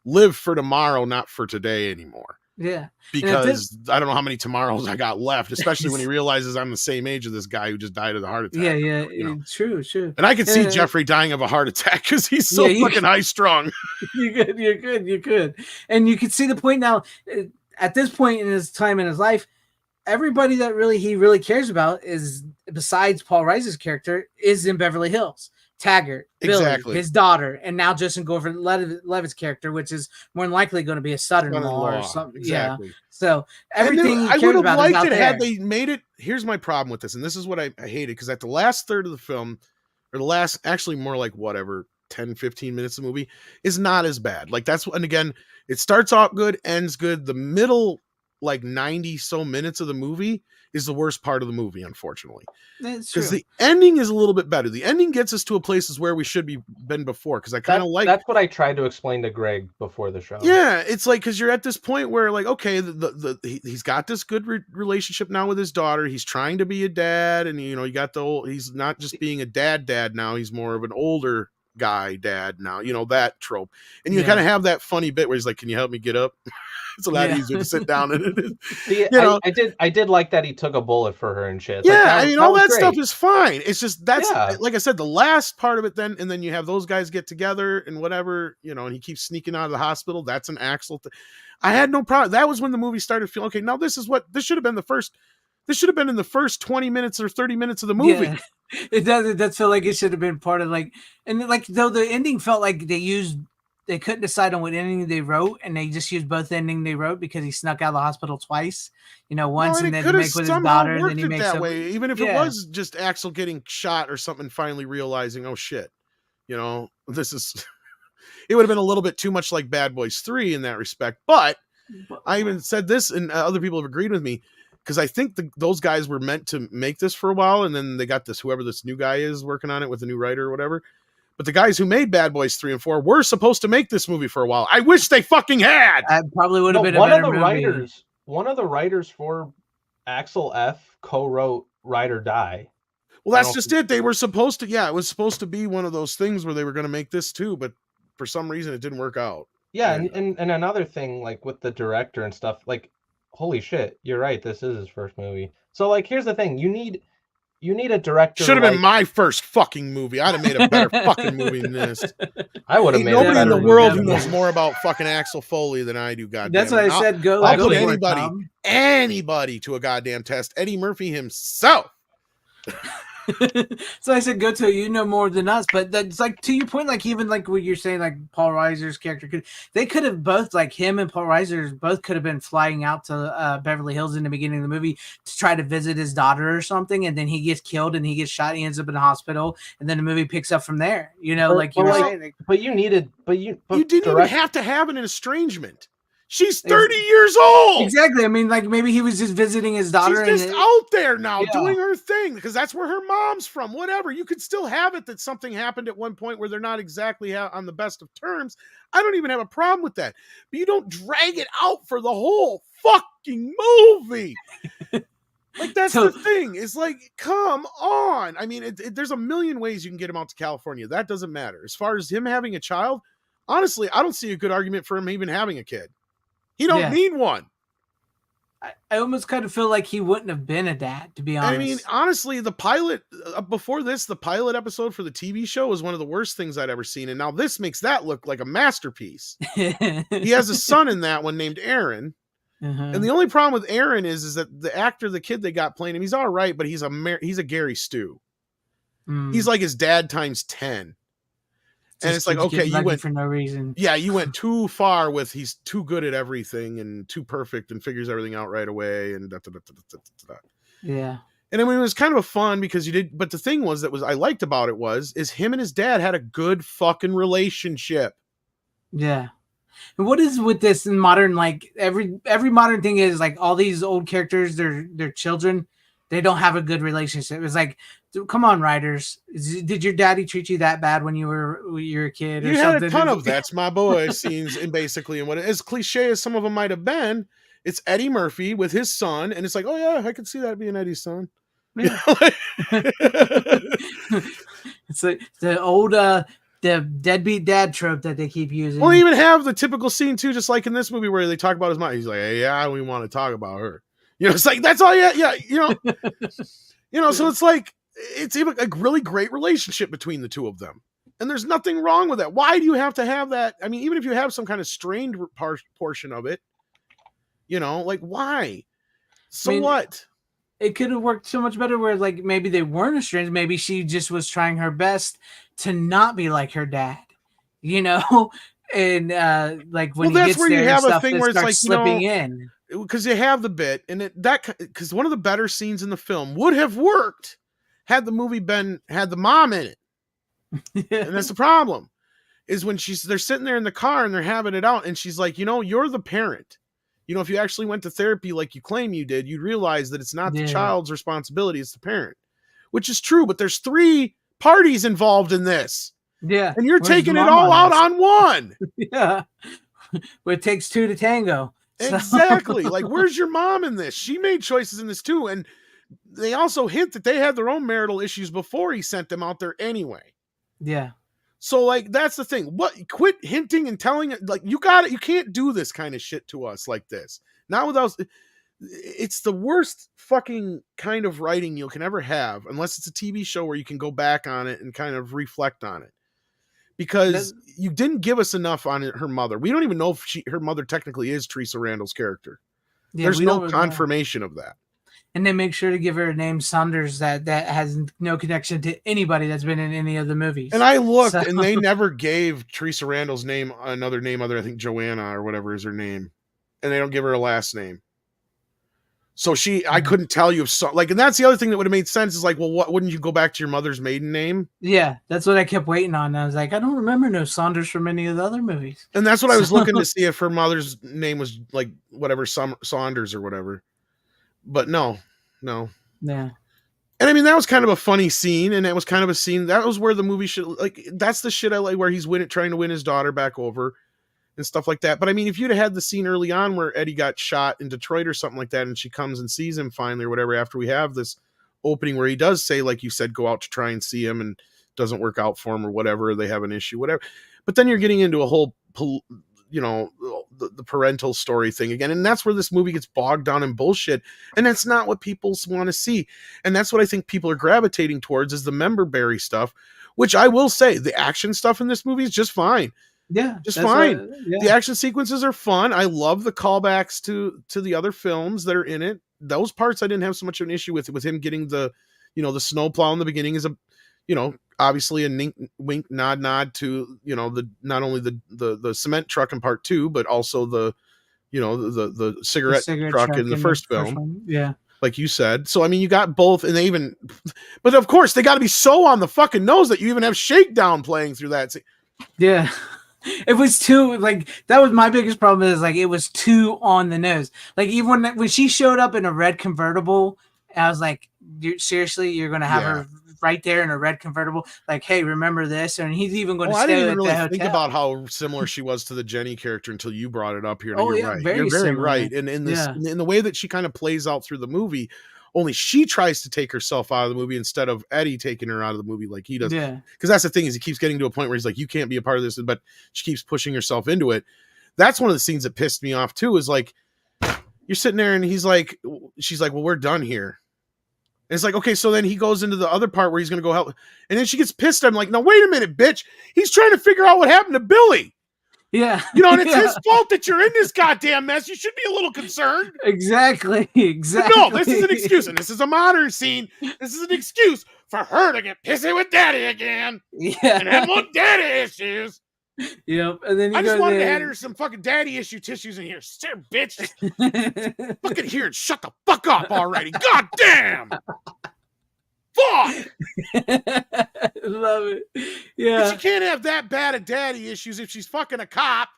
live for tomorrow, not for today anymore. Yeah. Because I don't know how many tomorrows I got left, especially when he realizes I'm the same age as this guy who just died of a heart attack. Yeah. True. And I could see Jeffrey dying of a heart attack because he's so fucking high strung. You could. And you could see the point now. At this point in his time in his life, everybody that he really cares about is, besides Paul Reiser's character, is in Beverly Hills. Taggart, Billy, his daughter, and now Justin Gordon Levitt's character, which is more than likely going to be a son-in-law or something. Exactly. Yeah. So everything I would have liked it had they made it. Here's my problem with this, and this is what I hated, because at the last third of the film, or the last, actually more like 10, 15 minutes of the movie, is not as bad. Like and again, it starts off good, ends good. The middle, 90 so minutes of the movie is the worst part of the movie, unfortunately. Because the ending is a little bit better. The ending gets us to a place where we should be been before. Because I kind of that's what I tried to explain to Greg before the show. Yeah, it's because you're at this point where okay, he's got this good relationship now with his daughter. He's trying to be a dad, and you got he's not just being a dad now. He's more of an older guy dad now. That trope, and you kind of have that funny bit where he's like, "Can you help me get up?" It's a lot easier to sit down and I did like that he took a bullet for her and shit. Yeah, all that stuff is fine. It's just like I said, the last part of it and then you have those guys get together and whatever, and he keeps sneaking out of the hospital. That's an Axel thing. I had no problem. That was when the movie started feeling okay. Now this should have been the first. This should have been in the first 20 minutes or 30 minutes of the movie. Yeah. It does feel like it should have been part of though the ending felt like they couldn't decide on what ending they wrote, and they just used both ending they wrote because he snuck out of the hospital twice. Once and then to make with his daughter, and then he makes that way. Even if it was just Axel getting shot or something, finally realizing, oh shit, this is. It would have been a little bit too much like Bad Boys 3 in that respect. But I even said this, and other people have agreed with me, because I think those guys were meant to make this for a while, and then they got whoever this new guy is working on it with the new writer or whatever. But the guys who made Bad Boys 3 and 4 were supposed to make this movie for a while. I wish they fucking had. I probably would have been a better movie. One of the writers for Axel F co-wrote Ride or Die. Well, that's just it. They were supposed to. Yeah, it was supposed to be one of those things where they were going to make this too, but for some reason it didn't work out. Yeah, and another thing, with the director and stuff, holy shit, you're right. This is his first movie. So here's the thing: you need a director. Should have been my first fucking movie. I'd have made a better fucking movie than this. I would have made nobody in the movie world who knows more about fucking Axel Foley than I do. Goddamn. That's why I said go. I'll go put anybody to a goddamn test. Eddie Murphy himself. So I said go to more than us, but that's to your point, even what you're saying, Paul Reiser's character they could have both him and Paul Reiser both could have been flying out to Beverly Hills in the beginning of the movie to try to visit his daughter or something, and then he gets killed and he gets shot, he ends up in a hospital, and then the movie picks up from there. You were saying, but you didn't even have to have an estrangement. She's 30 years old. Exactly. I mean, maybe he was just visiting his daughter. She's just out there now doing her thing because that's where her mom's from. Whatever. You could still have it that something happened at one point where they're not exactly on the best of terms. I don't even have a problem with that. But you don't drag it out for the whole fucking movie. That's the thing. It's come on. I mean, there's a million ways you can get him out to California. That doesn't matter. As far as him having a child, honestly, I don't see a good argument for him even having a kid. He don't need one. I almost kind of feel like he wouldn't have been a dad, to be honest. I mean, honestly, the pilot before this, the pilot episode for the TV show was one of the worst things I'd ever seen. And now this makes that look like a masterpiece. He has a son in that one named Aaron. And the only problem with Aaron is that the actor, the kid they got playing him, he's all right, but he's a Gary Stu. He's like his dad times 10. And it's okay, you went for no reason. Yeah, you went too far with he's too good at everything and too perfect and figures everything out right away and Yeah. And I mean, it was kind of fun because you did, but the thing was I liked about it is him and his dad had a good fucking relationship. Yeah. And what is with this in modern, every modern thing is all these old characters, they're children, they don't have a good relationship. It's come on, writers. Did your daddy treat you that bad when you were a kid or you something? Had a ton of that's my boy scenes and basically, and what as cliche as some of them might have been, It's Eddie Murphy with his son, and it's like, oh yeah, I could see that being Eddie's son. Yeah. It's like the old the deadbeat dad trope that they keep using. Well, they even have the typical scene too, just like in this movie where they talk about his mom. He's like, hey, yeah, we want to talk about her. It's like that's all. Yeah, So it's like it's even a really great relationship between the two of them, and there's nothing wrong with that. Why do you have to have that? I mean, even if you have some kind of strained portion of it, like why? So what? It could have worked so much better where like maybe they weren't estranged. Maybe she just was trying her best to not be like her dad, and like when he that's gets where there you have and a stuff, thing it where it's starts like, slipping in. Because you have the bit and because one of the better scenes in the film would have worked had the movie had the mom in it. And that's the problem is when they're sitting there in the car and they're having it out and she's like, you're the parent. If you actually went to therapy like you claim you did, you'd realize that it's not the child's responsibility, it's the parent, which is true. But there's 3 parties involved in this. Yeah. And you're taking it all out on one. Yeah. Well, it takes 2 to tango. So. Exactly. Like, where's your mom in this? She made choices in this too. And they also hint that they had their own marital issues before he sent them out there anyway. Yeah. So like, that's the thing. Quit hinting and telling it. Like, you can't do this kind of shit to us like this. Not without, it's the worst fucking kind of writing you can ever have, unless it's a TV show where you can go back on it and kind of reflect on it. Because you didn't give us enough on her mother. We don't even know if her mother technically is Teresa Randall's character. Yeah, there's no confirmation of that. And they make sure to give her a name Saunders that has no connection to anybody that's been in any of the movies. And I looked, and they never gave Teresa Randall's name another name other, I think Joanna or whatever is her name, and they don't give her a last name. So I couldn't tell you if and that's the other thing that would have made sense is like, well, wouldn't you go back to your mother's maiden name? Yeah, that's what I kept waiting on. I was like, I don't remember no Saunders from any of the other movies. And that's what I was looking to see if her mother's name was like whatever Saunders or whatever. But no. Yeah. And I mean, that was kind of a funny scene, and it was kind of a scene that was where the movie should that's the shit I like, where he's trying to win his daughter back over. And stuff like that. But I mean, if you'd have had the scene early on where Eddie got shot in Detroit or something like that, and she comes and sees him finally or whatever, after we have this opening where he does say, like you said, go out to try and see him and doesn't work out for him or whatever, they have an issue, whatever. But then you're getting into a whole, the parental story thing again. And that's where this movie gets bogged down in bullshit. And that's not what people want to see. And that's what I think people are gravitating towards is the member berry stuff, which I will say the action stuff in this movie is just fine. Yeah, just fine. The action sequences are fun. I love the callbacks to the other films that are in it. Those parts I didn't have so much of an issue with him getting the snowplow in the beginning is obviously a wink nod to the not only the cement truck in part 2, but also the cigarette truck in the first film. Yeah, like you said. So I mean, you got both, and but of course they got to be so on the fucking nose that you even have Shakedown playing through that. Yeah. It was too that was my biggest problem is it was too on the nose. Like even when she showed up in a red convertible, I was like, seriously, you're gonna have her right there in a red convertible? Like, hey, remember this? And he's even going to stay I didn't even at really the hotel. think about how similar she was to the Jenny character until you brought it up here. And Oh, you're yeah, right. very You're very similar. right. And in this, in the way that she kind of plays out through the movie, only she tries to take herself out of the movie instead of Eddie taking her out of the movie like he does. Yeah. Because that's the thing is he keeps getting to a point where he's like, you can't be a part of this, but she keeps pushing herself into it. That's one of the scenes that pissed me off too, is like, you're sitting there and she's like, well, we're done here. And it's like, okay, so then he goes into the other part where he's going to go help. And then she gets pissed. I'm like, no, wait a minute, bitch. He's trying to figure out what happened to Billy. Yeah. And it's his fault that you're in this goddamn mess. You should be a little concerned. Exactly. But no, this is an excuse. And this is a modern scene. This is an excuse for her to get pissy with daddy again. Yeah. And have more daddy issues. Yep. And then I just wanted to add her some fucking daddy issue tissues in here. Sit, bitch. Fucking here and shut the fuck up already. God damn. Fuck. Love it. Yeah. But she can't have that bad of daddy issues if she's fucking a cop.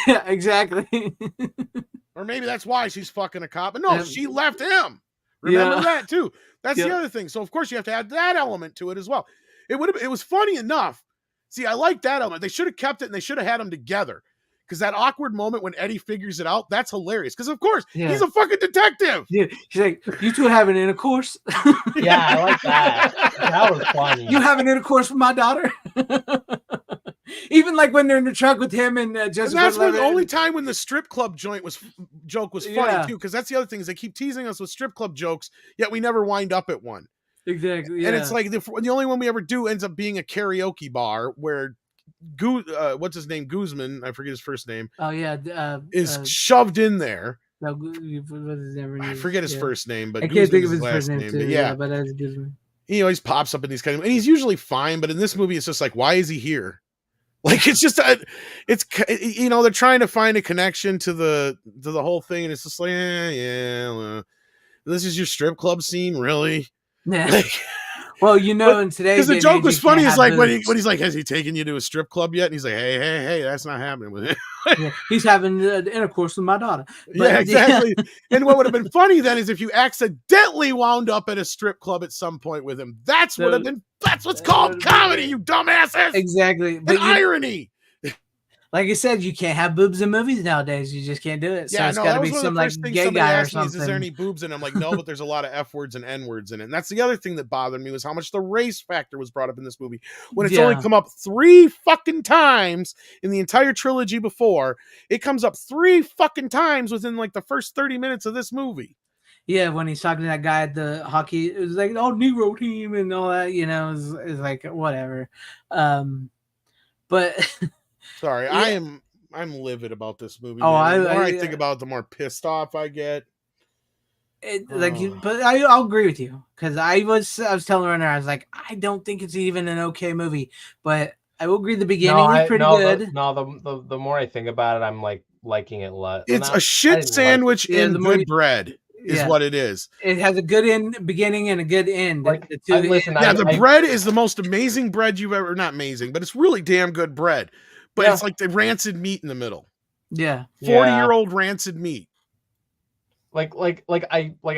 Yeah, exactly. Or maybe that's why she's fucking a cop. But no, she left him. Remember that too. That's the other thing. So of course you have to add that element to it as well. It was funny enough. See, I like that element. They should have kept it and they should have had them together. Because that awkward moment when Eddie figures it out, that's hilarious. Because of course Yeah. he's a fucking detective. Yeah, she's like, you two having intercourse? Yeah, I like that. That was funny. You having intercourse with my daughter? Even like when they're in the truck with him and Jessica. And that's when the Levitt. only time when the strip club joke was funny Yeah. too. Because that's the other thing is they keep teasing us with strip club jokes, yet we never wind up at one. Exactly. Yeah. And it's like the only one we ever do ends up being a karaoke bar where what's his name? Guzman, I forget his first name. Oh yeah. Is shoved in there. No, what is his name? I forget his first name, but I can't think of Guzman is his last first name too. But Yeah, but that's Guzman. He always pops up in these kind of, and he's usually fine. But in this movie, it's just like, why is he here? Like it's just they're trying to find a connection to the whole thing, and it's just like, this is your strip club scene, really? Yeah. Like, well, in today's because the joke was funny. It's like when boobs. he's like, has he taken you to a strip club yet? And he's like, hey, that's not happening with him. Yeah, he's having intercourse with my daughter. Yeah, exactly. And what would have been funny then is if you accidentally wound up at a strip club at some point with him. That's what's called comedy, you dumbasses. Exactly. But irony. Like I said, you can't have boobs in movies nowadays. You just can't do it. So it's got to be some like gay guy or something. Is there any boobs in it? I'm like, no, but there's a lot of F words and N words in it. And that's the other thing that bothered me was how much the race factor was brought up in this movie when it's only come up 3 fucking times in the entire trilogy before. It comes up 3 fucking times within like the first 30 minutes of this movie. Yeah, when he's talking to that guy at the hockey, it was like, oh, Negro team and all that, it's like whatever. But sorry, yeah. I'm livid about this movie. Oh, the more I think about it, the more pissed off I get. But I'll agree with you because I was telling Runner, I was like, I don't think it's even an okay movie, but I will agree the beginning is pretty good. The more I think about it, I'm like liking it less. It's a shit sandwich in good bread. Is what it is. It has a good beginning and a good end. Like, the bread is the most amazing bread you've ever, not amazing, but it's really damn good bread. But it's like the rancid meat in the middle. Yeah. 40-year-old rancid meat. I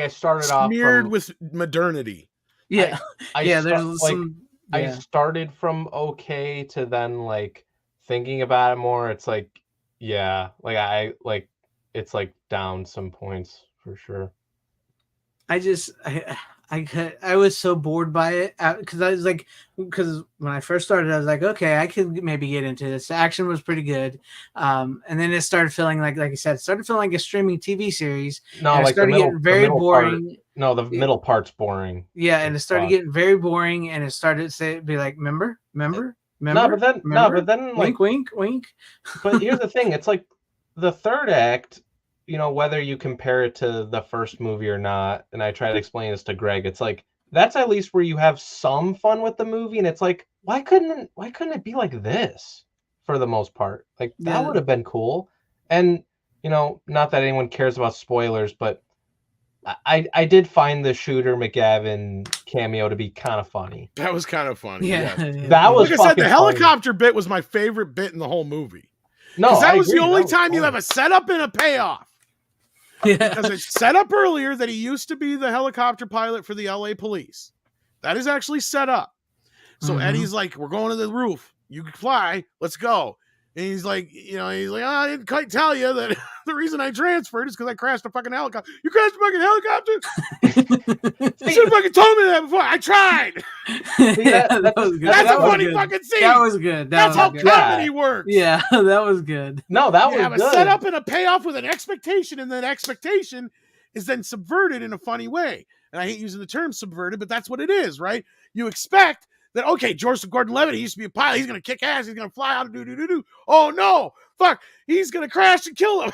started off smeared with modernity. Yeah. I started from okay to then like thinking about it more. It's like, it's like down some points for sure. I was so bored by it because when I first started, I was like, okay, I could maybe get into this. The action was pretty good, and then it started feeling like you said, it started feeling like a streaming TV series. No, like it started getting very boring. The middle part's boring. Yeah, and it started getting very boring, and it started to be like, remember. No, but then like wink. But here's the thing: it's like the third act. Whether you compare it to the first movie or not, and I try to explain this to Greg, it's like that's at least where you have some fun with the movie, and it's like why couldn't it be like this for the most part? Like that would have been cool. And not that anyone cares about spoilers, but I did find the Shooter McGavin cameo to be kind of funny. That was kind of funny. Yeah. That was like I said, the helicopter bit was my favorite bit in the whole movie. No, that was the only time you have a setup and a payoff. Yeah. Because it's set up earlier that he used to be the helicopter pilot for the LA police. That is actually set up. So Eddie's like, we're going to the roof. You can fly. Let's go. And he's like, oh, I didn't quite tell you that the reason I transferred is because I crashed a fucking helicopter. You crashed a fucking helicopter? You should have fucking told me that before. I tried. That was good. That's a funny fucking scene. That was good. That's how comedy works. Yeah, that was good. No, that was good. You have a setup and a payoff with an expectation, and that expectation is then subverted in a funny way. And I hate using the term subverted, but that's what it is, right? You expect that, okay, George Gordon-Levitt, he used to be a pilot. He's going to kick ass. He's going to fly out and do. Oh, no. Fuck. He's going to crash and kill him.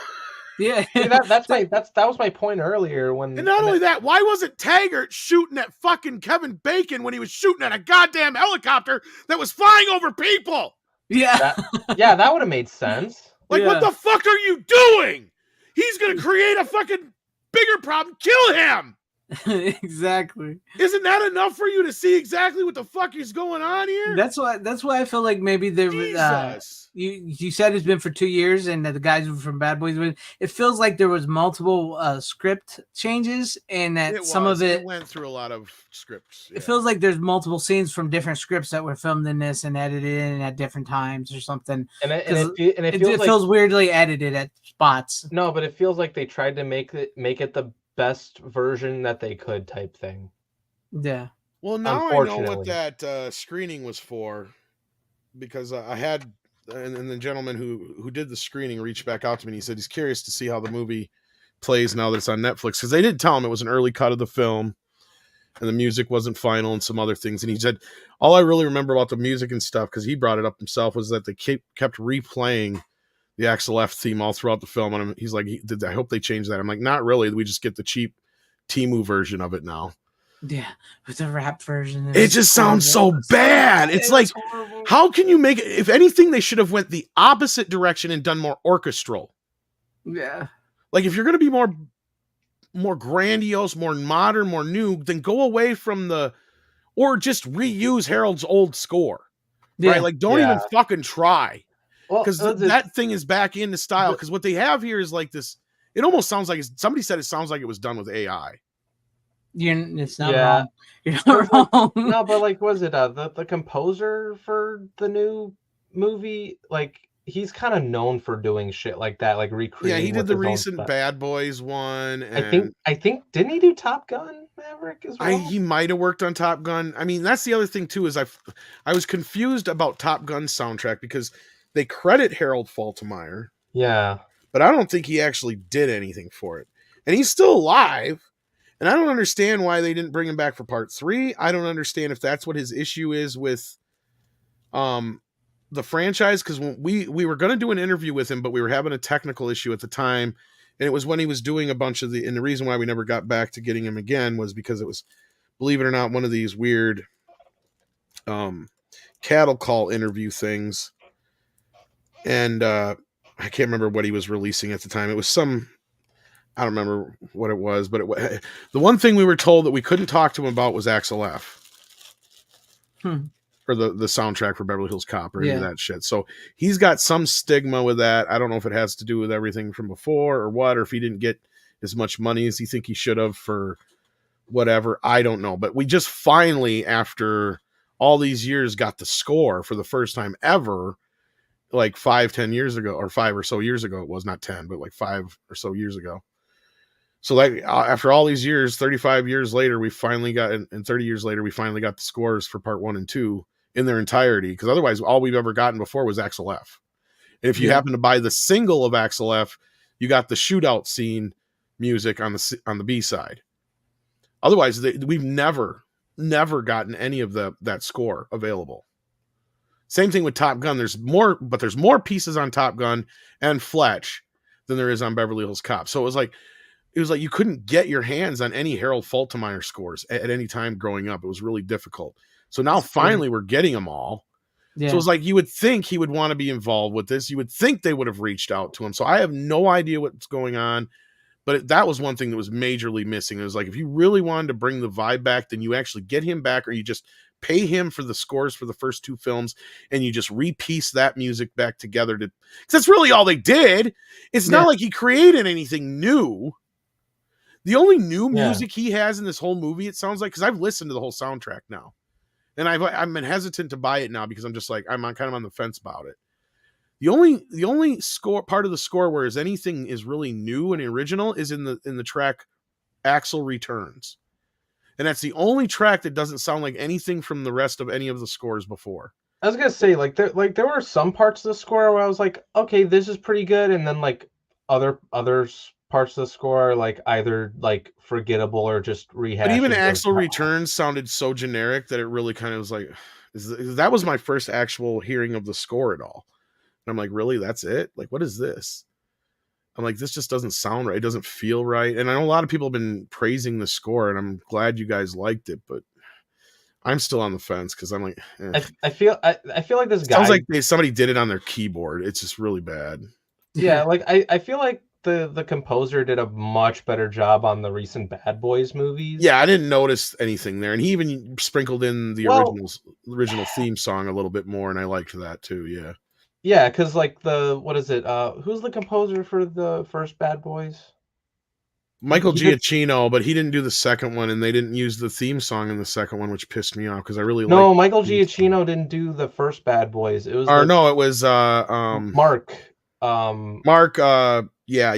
Yeah. that was my point earlier. And not only that, why wasn't Taggart shooting at fucking Kevin Bacon when he was shooting at a goddamn helicopter that was flying over people? Yeah. That would have made sense. Like, what the fuck are you doing? He's going to create a fucking bigger problem. Kill him. Exactly. Isn't that enough for you to see exactly what the fuck is going on here? That's why I feel like maybe there was Jesus. you said it's been for 2 years and that the guys from Bad Boys it feels like there was multiple script changes and that some of it went through a lot of scripts. it feels like there's multiple scenes from different scripts that were filmed in this and edited in at different times or something. And It feels like, feels weirdly edited at spots. no, but it feels like they tried to make it the best version that they could type thing. Yeah. Well, now I know what that screening was for, because I had and the gentleman who did the screening reached back out to me and he said he's curious to see how the movie plays now that it's on Netflix, because they did tell him it was an early cut of the film and the music wasn't final and some other things. And he said all I really remember about the music and stuff, because he brought it up himself, was that they kept replaying the Axel F theme all throughout the film. And he's like, I hope they change that. I'm like, not really. We just get the cheap Temu version of it now. Yeah, with the rap version. It just sounds so bad. It's like, horrible. How can you make it? If anything, they should have went the opposite direction and done more orchestral. Yeah. Like, if you're going to be more grandiose, more modern, more new, then go away from or just reuse Harold's old score. Yeah. Right? Like, don't even fucking try. Well, Because that thing is back into style. Because what they have here is like this, it almost sounds like, somebody said it sounds like it was done with AI. It's not wrong. You're not wrong. No, but like, was it the composer for the new movie? Like, he's kind of known for doing shit like that, like recreating. Yeah, he did the recent Bad Boys one. And I think didn't he do Top Gun Maverick as well? He might have worked on Top Gun. I mean, that's the other thing too, is I was confused about Top Gun's soundtrack because they credit Harold Faltermeyer. Yeah, but I don't think he actually did anything for it, and he's still alive. And I don't understand why they didn't bring him back for part 3. I don't understand if that's what his issue is with the franchise, because we were going to do an interview with him, but we were having a technical issue at the time, and it was when he was doing a bunch of and the reason why we never got back to getting him again was because it was, believe it or not, one of these weird cattle call interview things, and I can't remember what he was releasing at the time. It was I don't remember what it was, but the one thing we were told that we couldn't talk to him about was Axel F. Or the soundtrack for Beverly Hills Cop or any of that shit. So he's got some stigma with that. I don't know if it has to do with everything from before or what, or if he didn't get as much money as he think he should have for whatever. I don't know. But we just finally, after all these years, got the score for the first time ever, like 5-10 years ago, or 5 or so years ago. It was not 10, but like 5 or so years ago. So like after all these years, 35 years later, we finally got, and 30 years later, we finally got the scores for part 1 and 2 in their entirety. Because otherwise, all we've ever gotten before was Axel F. And if you happen to buy the single of Axel F, you got the shootout scene music on the B side. Otherwise, we've never gotten any of that score available. Same thing with Top Gun. There's more pieces on Top Gun and Fletch than there is on Beverly Hills Cop. So it was like you couldn't get your hands on any Harold Faltermeyer scores at any time growing up. It was really difficult. So now finally we're getting them all. Yeah. So it's like you would think he would want to be involved with this. You would think they would have reached out to him. So I have no idea what's going on. But that was one thing that was majorly missing. It was like, if you really wanted to bring the vibe back, then you actually get him back, or you just pay him for the scores for the first 2 films, and you just repiece that music back together. Because that's really all they did. It's not like he created anything new. The only new music he has in this whole movie, it sounds like, because I've listened to the whole soundtrack now, and I'm hesitant to buy it now because I'm just like, I'm kind of on the fence about it. The only score part of the score where anything is really new and original is in the track Axel Returns, and that's the only track that doesn't sound like anything from the rest of any of the scores before. I was gonna say, there were some parts of the score where I was like, okay, this is pretty good, and then like others parts of the score are like either like forgettable or just rehashed. But even Axel Returns sounded so generic that it really kind of was like, that was my first actual hearing of the score at all. And I'm like, really? That's it? Like, what is this? I'm like, this just doesn't sound right. It doesn't feel right. And I know a lot of people have been praising the score, and I'm glad you guys liked it, but I'm still on the fence because I'm like, I feel like this guy sounds like somebody did it on their keyboard. It's just really bad. Yeah, like I feel like the composer did a much better job on the recent Bad Boys movies. Yeah, I didn't notice anything there, and he even sprinkled in the Well, original theme song a little bit more, and I liked that too. Yeah, yeah, because like what is it? Who's the composer for the first Bad Boys? Michael He did Giacchino, but he didn't do the second one, and they didn't use the theme song in the second one, which pissed me off because I really liked no, Michael the theme song. Giacchino didn't do the first Bad Boys. It was Or the no, it was Mark. Mark. Yeah.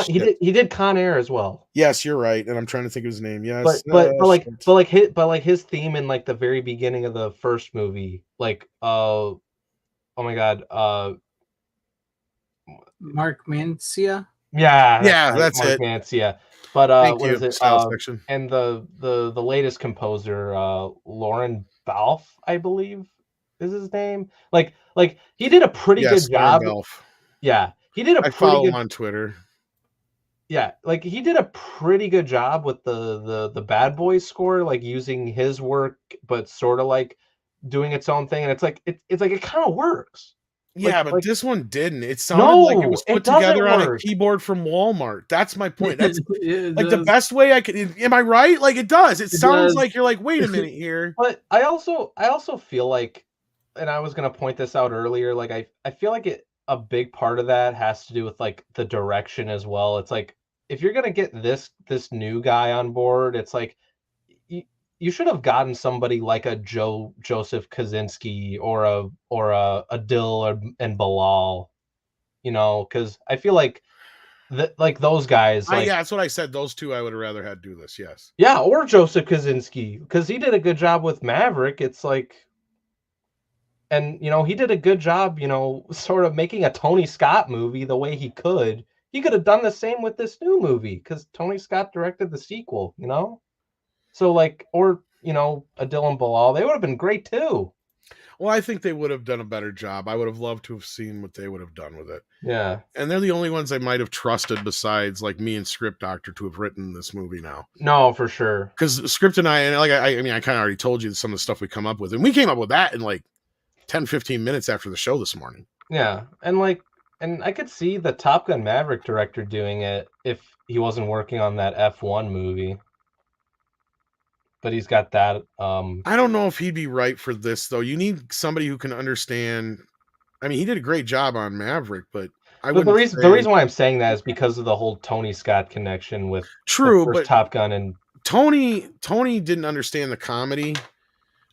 Shit. He did Con Air as well. Yes, you're right, and I'm trying to think of his name. Yes, But like his theme in like the very beginning of the first movie, like oh my god, Mark Mancia. yeah, yeah, right, that's Mark it. Mancia. But Thank what you. is it? Style section. And the latest composer, Lauren Balfe, I believe is his name. Like he did a pretty Yes, good Lauren job. Belf. Yeah, he did a I pretty follow him good. on Twitter. Yeah, like he did a pretty good job with the Bad Boys score, like using his work, but sort of like doing its own thing. And it's like it's like it kind of works. Yeah, but Like this one didn't. It sounded like it no, was it put doesn't together on a work. keyboard from Walmart. That's my point. That's It like the does. best way I could. Am I right? Like it does. It It sounds does. like you're like, wait a minute here. But I also feel like, and I was gonna point this out earlier, like I feel like a big part of that has to do with like the direction as well. It's like if you're gonna get this new guy on board, it's like you should have gotten somebody like a Joseph Kaczynski or a Dill and Bilal, because I feel like like those guys, like Yeah, that's what I said. Those two I would have rather had do this. Yes. yeah, or Joseph Kaczynski, because he did a good job with Maverick. It's like, and he did a good job, sort of making a Tony Scott movie the way he could. He could have done the same with this new movie because Tony Scott directed the sequel, So like, or a Dylan Bilal, they would have been great too. Well, I think they would have done a better job. I would have loved to have seen what they would have done with it. Yeah. And they're the only ones I might have trusted besides like me and Script Doctor to have written this movie now. No, for sure. Because Script and I mean, I kind of already told you some of the stuff we come up with. And we came up with that in like 10, 15 minutes after the show this morning. Yeah. And I could see the Top Gun Maverick director doing it if he wasn't working on that F1 movie. But he's got that. I don't know if he'd be right for this, though. You need somebody who can understand. I mean, he did a great job on Maverick, but the reason why I'm saying that is because of the whole Tony Scott connection with true, the first but Top Gun and Tony didn't understand the comedy,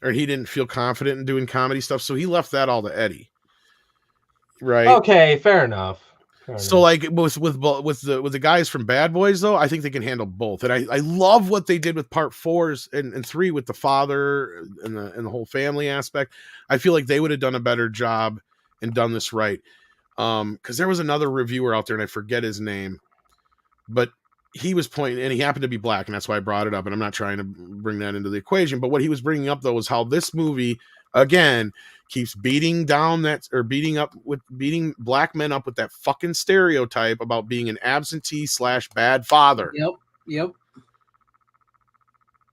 or he didn't feel confident in doing comedy stuff, so he left that all to Eddie. Right? Okay, fair enough. So like with the guys from Bad Boys though, I think they can handle both, and I love what they did with part 4 and 3 with the father and the whole family aspect. I feel like they would have done a better job and done this right. Because there was another reviewer out there and I forget his name, but he was pointing, and he happened to be black, and that's why I brought it up. And I'm not trying to bring that into the equation, but what he was bringing up though was how this movie again keeps beating black men up with that fucking stereotype about being an absentee / bad father. Yep.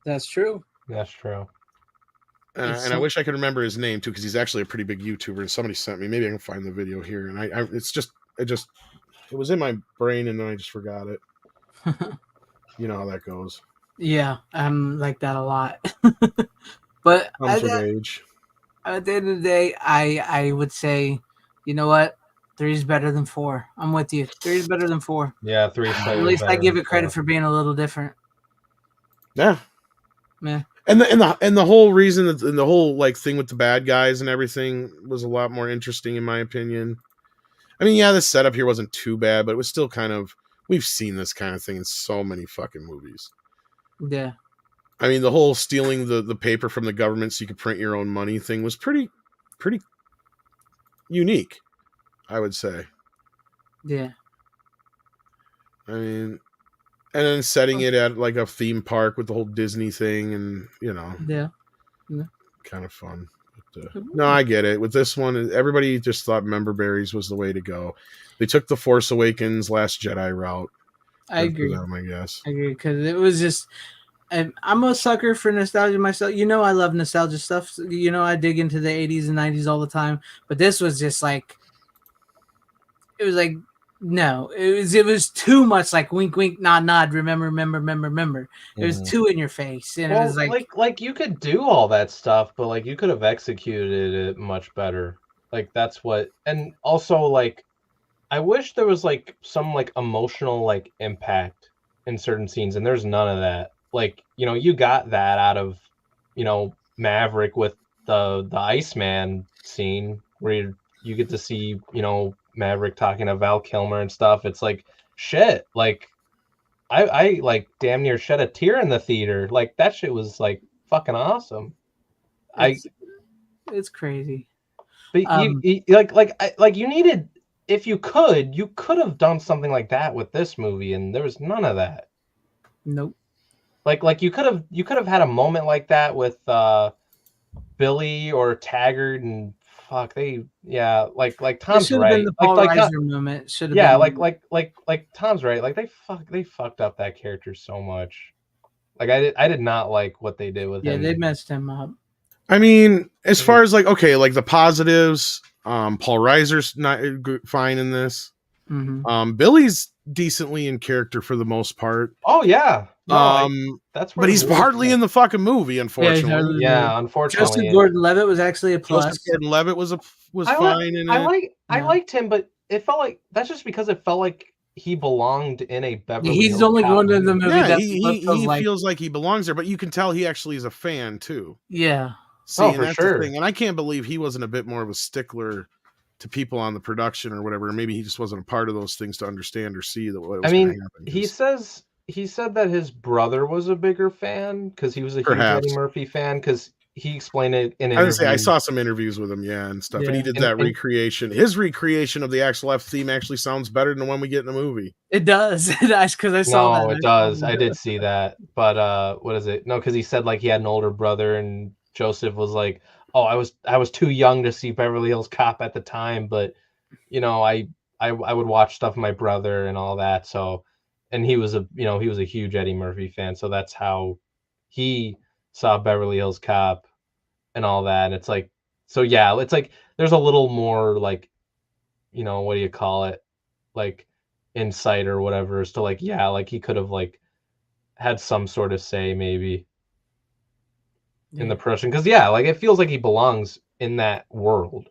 That's true. That's true. And I wish I could remember his name too, because he's actually a pretty big YouTuber. And somebody sent me. Maybe I can find the video here. And it was in my brain, and then I just forgot it. You know how that goes. Yeah, I'm like that a lot. But Comes with age. At the end of the day, I would say, you know what? 3 is better than 4. I'm with you. 3 is better than 4. Yeah, 3 is At least I give it credit for being a little different. Yeah. Yeah. And the whole reason that and the whole like thing with the bad guys and everything was a lot more interesting in my opinion. I mean, yeah, the setup here wasn't too bad, but it was still kind of, we've seen this kind of thing in so many fucking movies. Yeah. I mean, the whole stealing the paper from the government so you could print your own money thing was pretty unique, I would say. Yeah. I mean, and then setting it at like a theme park with the whole Disney thing, and Yeah. kind of fun. But, no, I get it. With this one, everybody just thought member berries was the way to go. They took the Force Awakens Last Jedi route. I agree. Them, I guess. I agree, because it was just, and I'm a sucker for nostalgia myself. I love nostalgia stuff. I dig into the 80s and 90s all the time. But this was just like, it was like No, it was too much like wink, wink, nod, nod. Remember. It was too in your face, and it was like you could do all that stuff, but like you could have executed it much better. Like that's what, and also like I wish there was like some like emotional like impact in certain scenes, and there's none of that. Like, you know, you got that out of, you know, Maverick with the Iceman scene where you get to see, you know, Maverick talking to Val Kilmer and stuff. It's like shit. Like I like damn near shed a tear in the theater. Like that shit was like fucking awesome. It's crazy. But you you needed, if you could have done something like that with this movie, and there was none of that. Nope. Like you could have had a moment like that with Billy or Taggart, and fuck like Tom's right. Been the Paul Reiser moment. Should have been. Like Tom's right. Like they fucked up that character so much. Like I did not like what they did with him. Yeah, they messed him up. I mean, as far as like, okay, like the positives, Paul Reiser's not fine in this. Mm-hmm. Billy's decently in character for the most part. Oh yeah. No, that's but he's hardly in the fucking movie, unfortunately. Yeah, unfortunately. Joseph Gordon-Levitt was actually a plus. Joseph Gordon-Levitt was fine in it. I liked him, but it felt like that's just because it felt like he belonged in a Beverly He's Hills only Cop going to the movie. Yeah, he feels like he belongs there, but you can tell he actually is a fan too. Yeah. See, for sure. The thing. And I can't believe he wasn't a bit more of a stickler to people on the production or whatever. Maybe he just wasn't a part of those things to understand or see that what was going to happen. He said that his brother was a bigger fan because he was a huge Eddie Murphy fan, because he explained it in interviews. I saw some interviews with him, and stuff, and he did that recreation. His recreation of the Axel F theme actually sounds better than the one we get in the movie. It does, because I saw that. No, it does. I did see that, but what is it? No, because he said like he had an older brother, and Joseph was like, "Oh, I was too young to see Beverly Hills Cop at the time, but you know, I would watch stuff with my brother and all that." So, and he was a huge Eddie Murphy fan, so that's how he saw Beverly Hills Cop and all that. And it's like, so yeah, it's like there's a little more like, you know, what do you call it, like insight or whatever, as to like, yeah, like he could have like had some sort of say maybe in the production, because yeah, like it feels like he belongs in that world.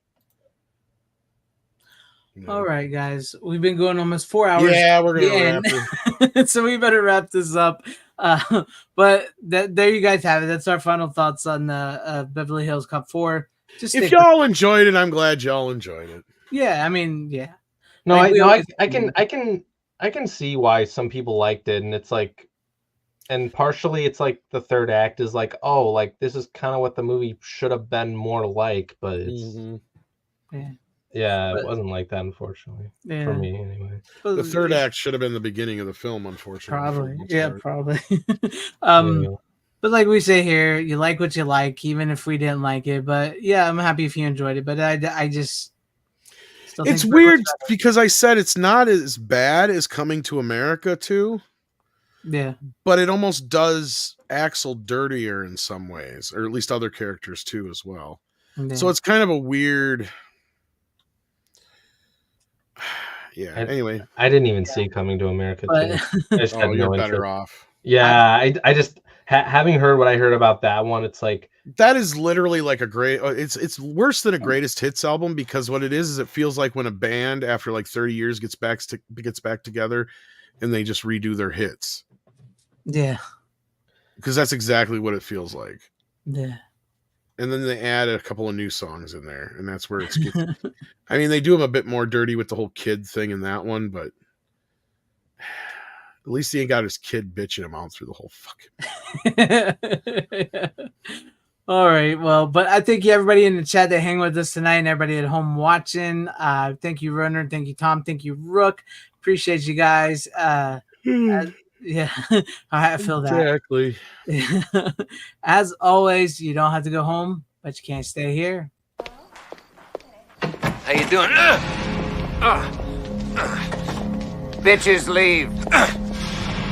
All right, guys, we've been going almost 4 hours. Yeah, we're gonna wrap it. So we better wrap this up. But there you guys have it. That's our final thoughts on the Beverly Hills Cop 4. If y'all enjoyed it, I'm glad y'all enjoyed it. Yeah, I mean, yeah. No, I can see why some people liked it, and it's like, and partially it's like the third act is like, oh, like this is kind of what the movie should have been more like, but it's it wasn't like that, unfortunately, for me anyway. The third act should have been the beginning of the film, unfortunately. Probably. But like we say here, you like what you like, even if we didn't like it. But yeah, I'm happy if you enjoyed it. But I just still think it's weird because I said it's not as bad as Coming to America 2. Yeah, but it almost does Axel dirtier in some ways, or at least other characters too as well. Yeah. So it's kind of a weird. Anyway, I didn't even see Coming to America 2. You're better off. Yeah, I just having heard what I heard about that one, it's like that is literally like a great. It's worse than a greatest hits album, because what it is it feels like when a band after like 30 years gets back together, and they just redo their hits. Yeah, because that's exactly what it feels like. Yeah. And then they add a couple of new songs in there, and that's where it's. I mean, they do them a bit more dirty with the whole kid thing in that one, but at least he ain't got his kid bitching him out through the whole fucking. All right, well, but I thank you everybody in the chat that hang with us tonight, and everybody at home watching. Thank you, Runner. Thank you, Tom. Thank you, Rook. Appreciate you guys. Yeah, I feel that. Exactly. As always, you don't have to go home, but you can't stay here. How you doing? Bitches leave.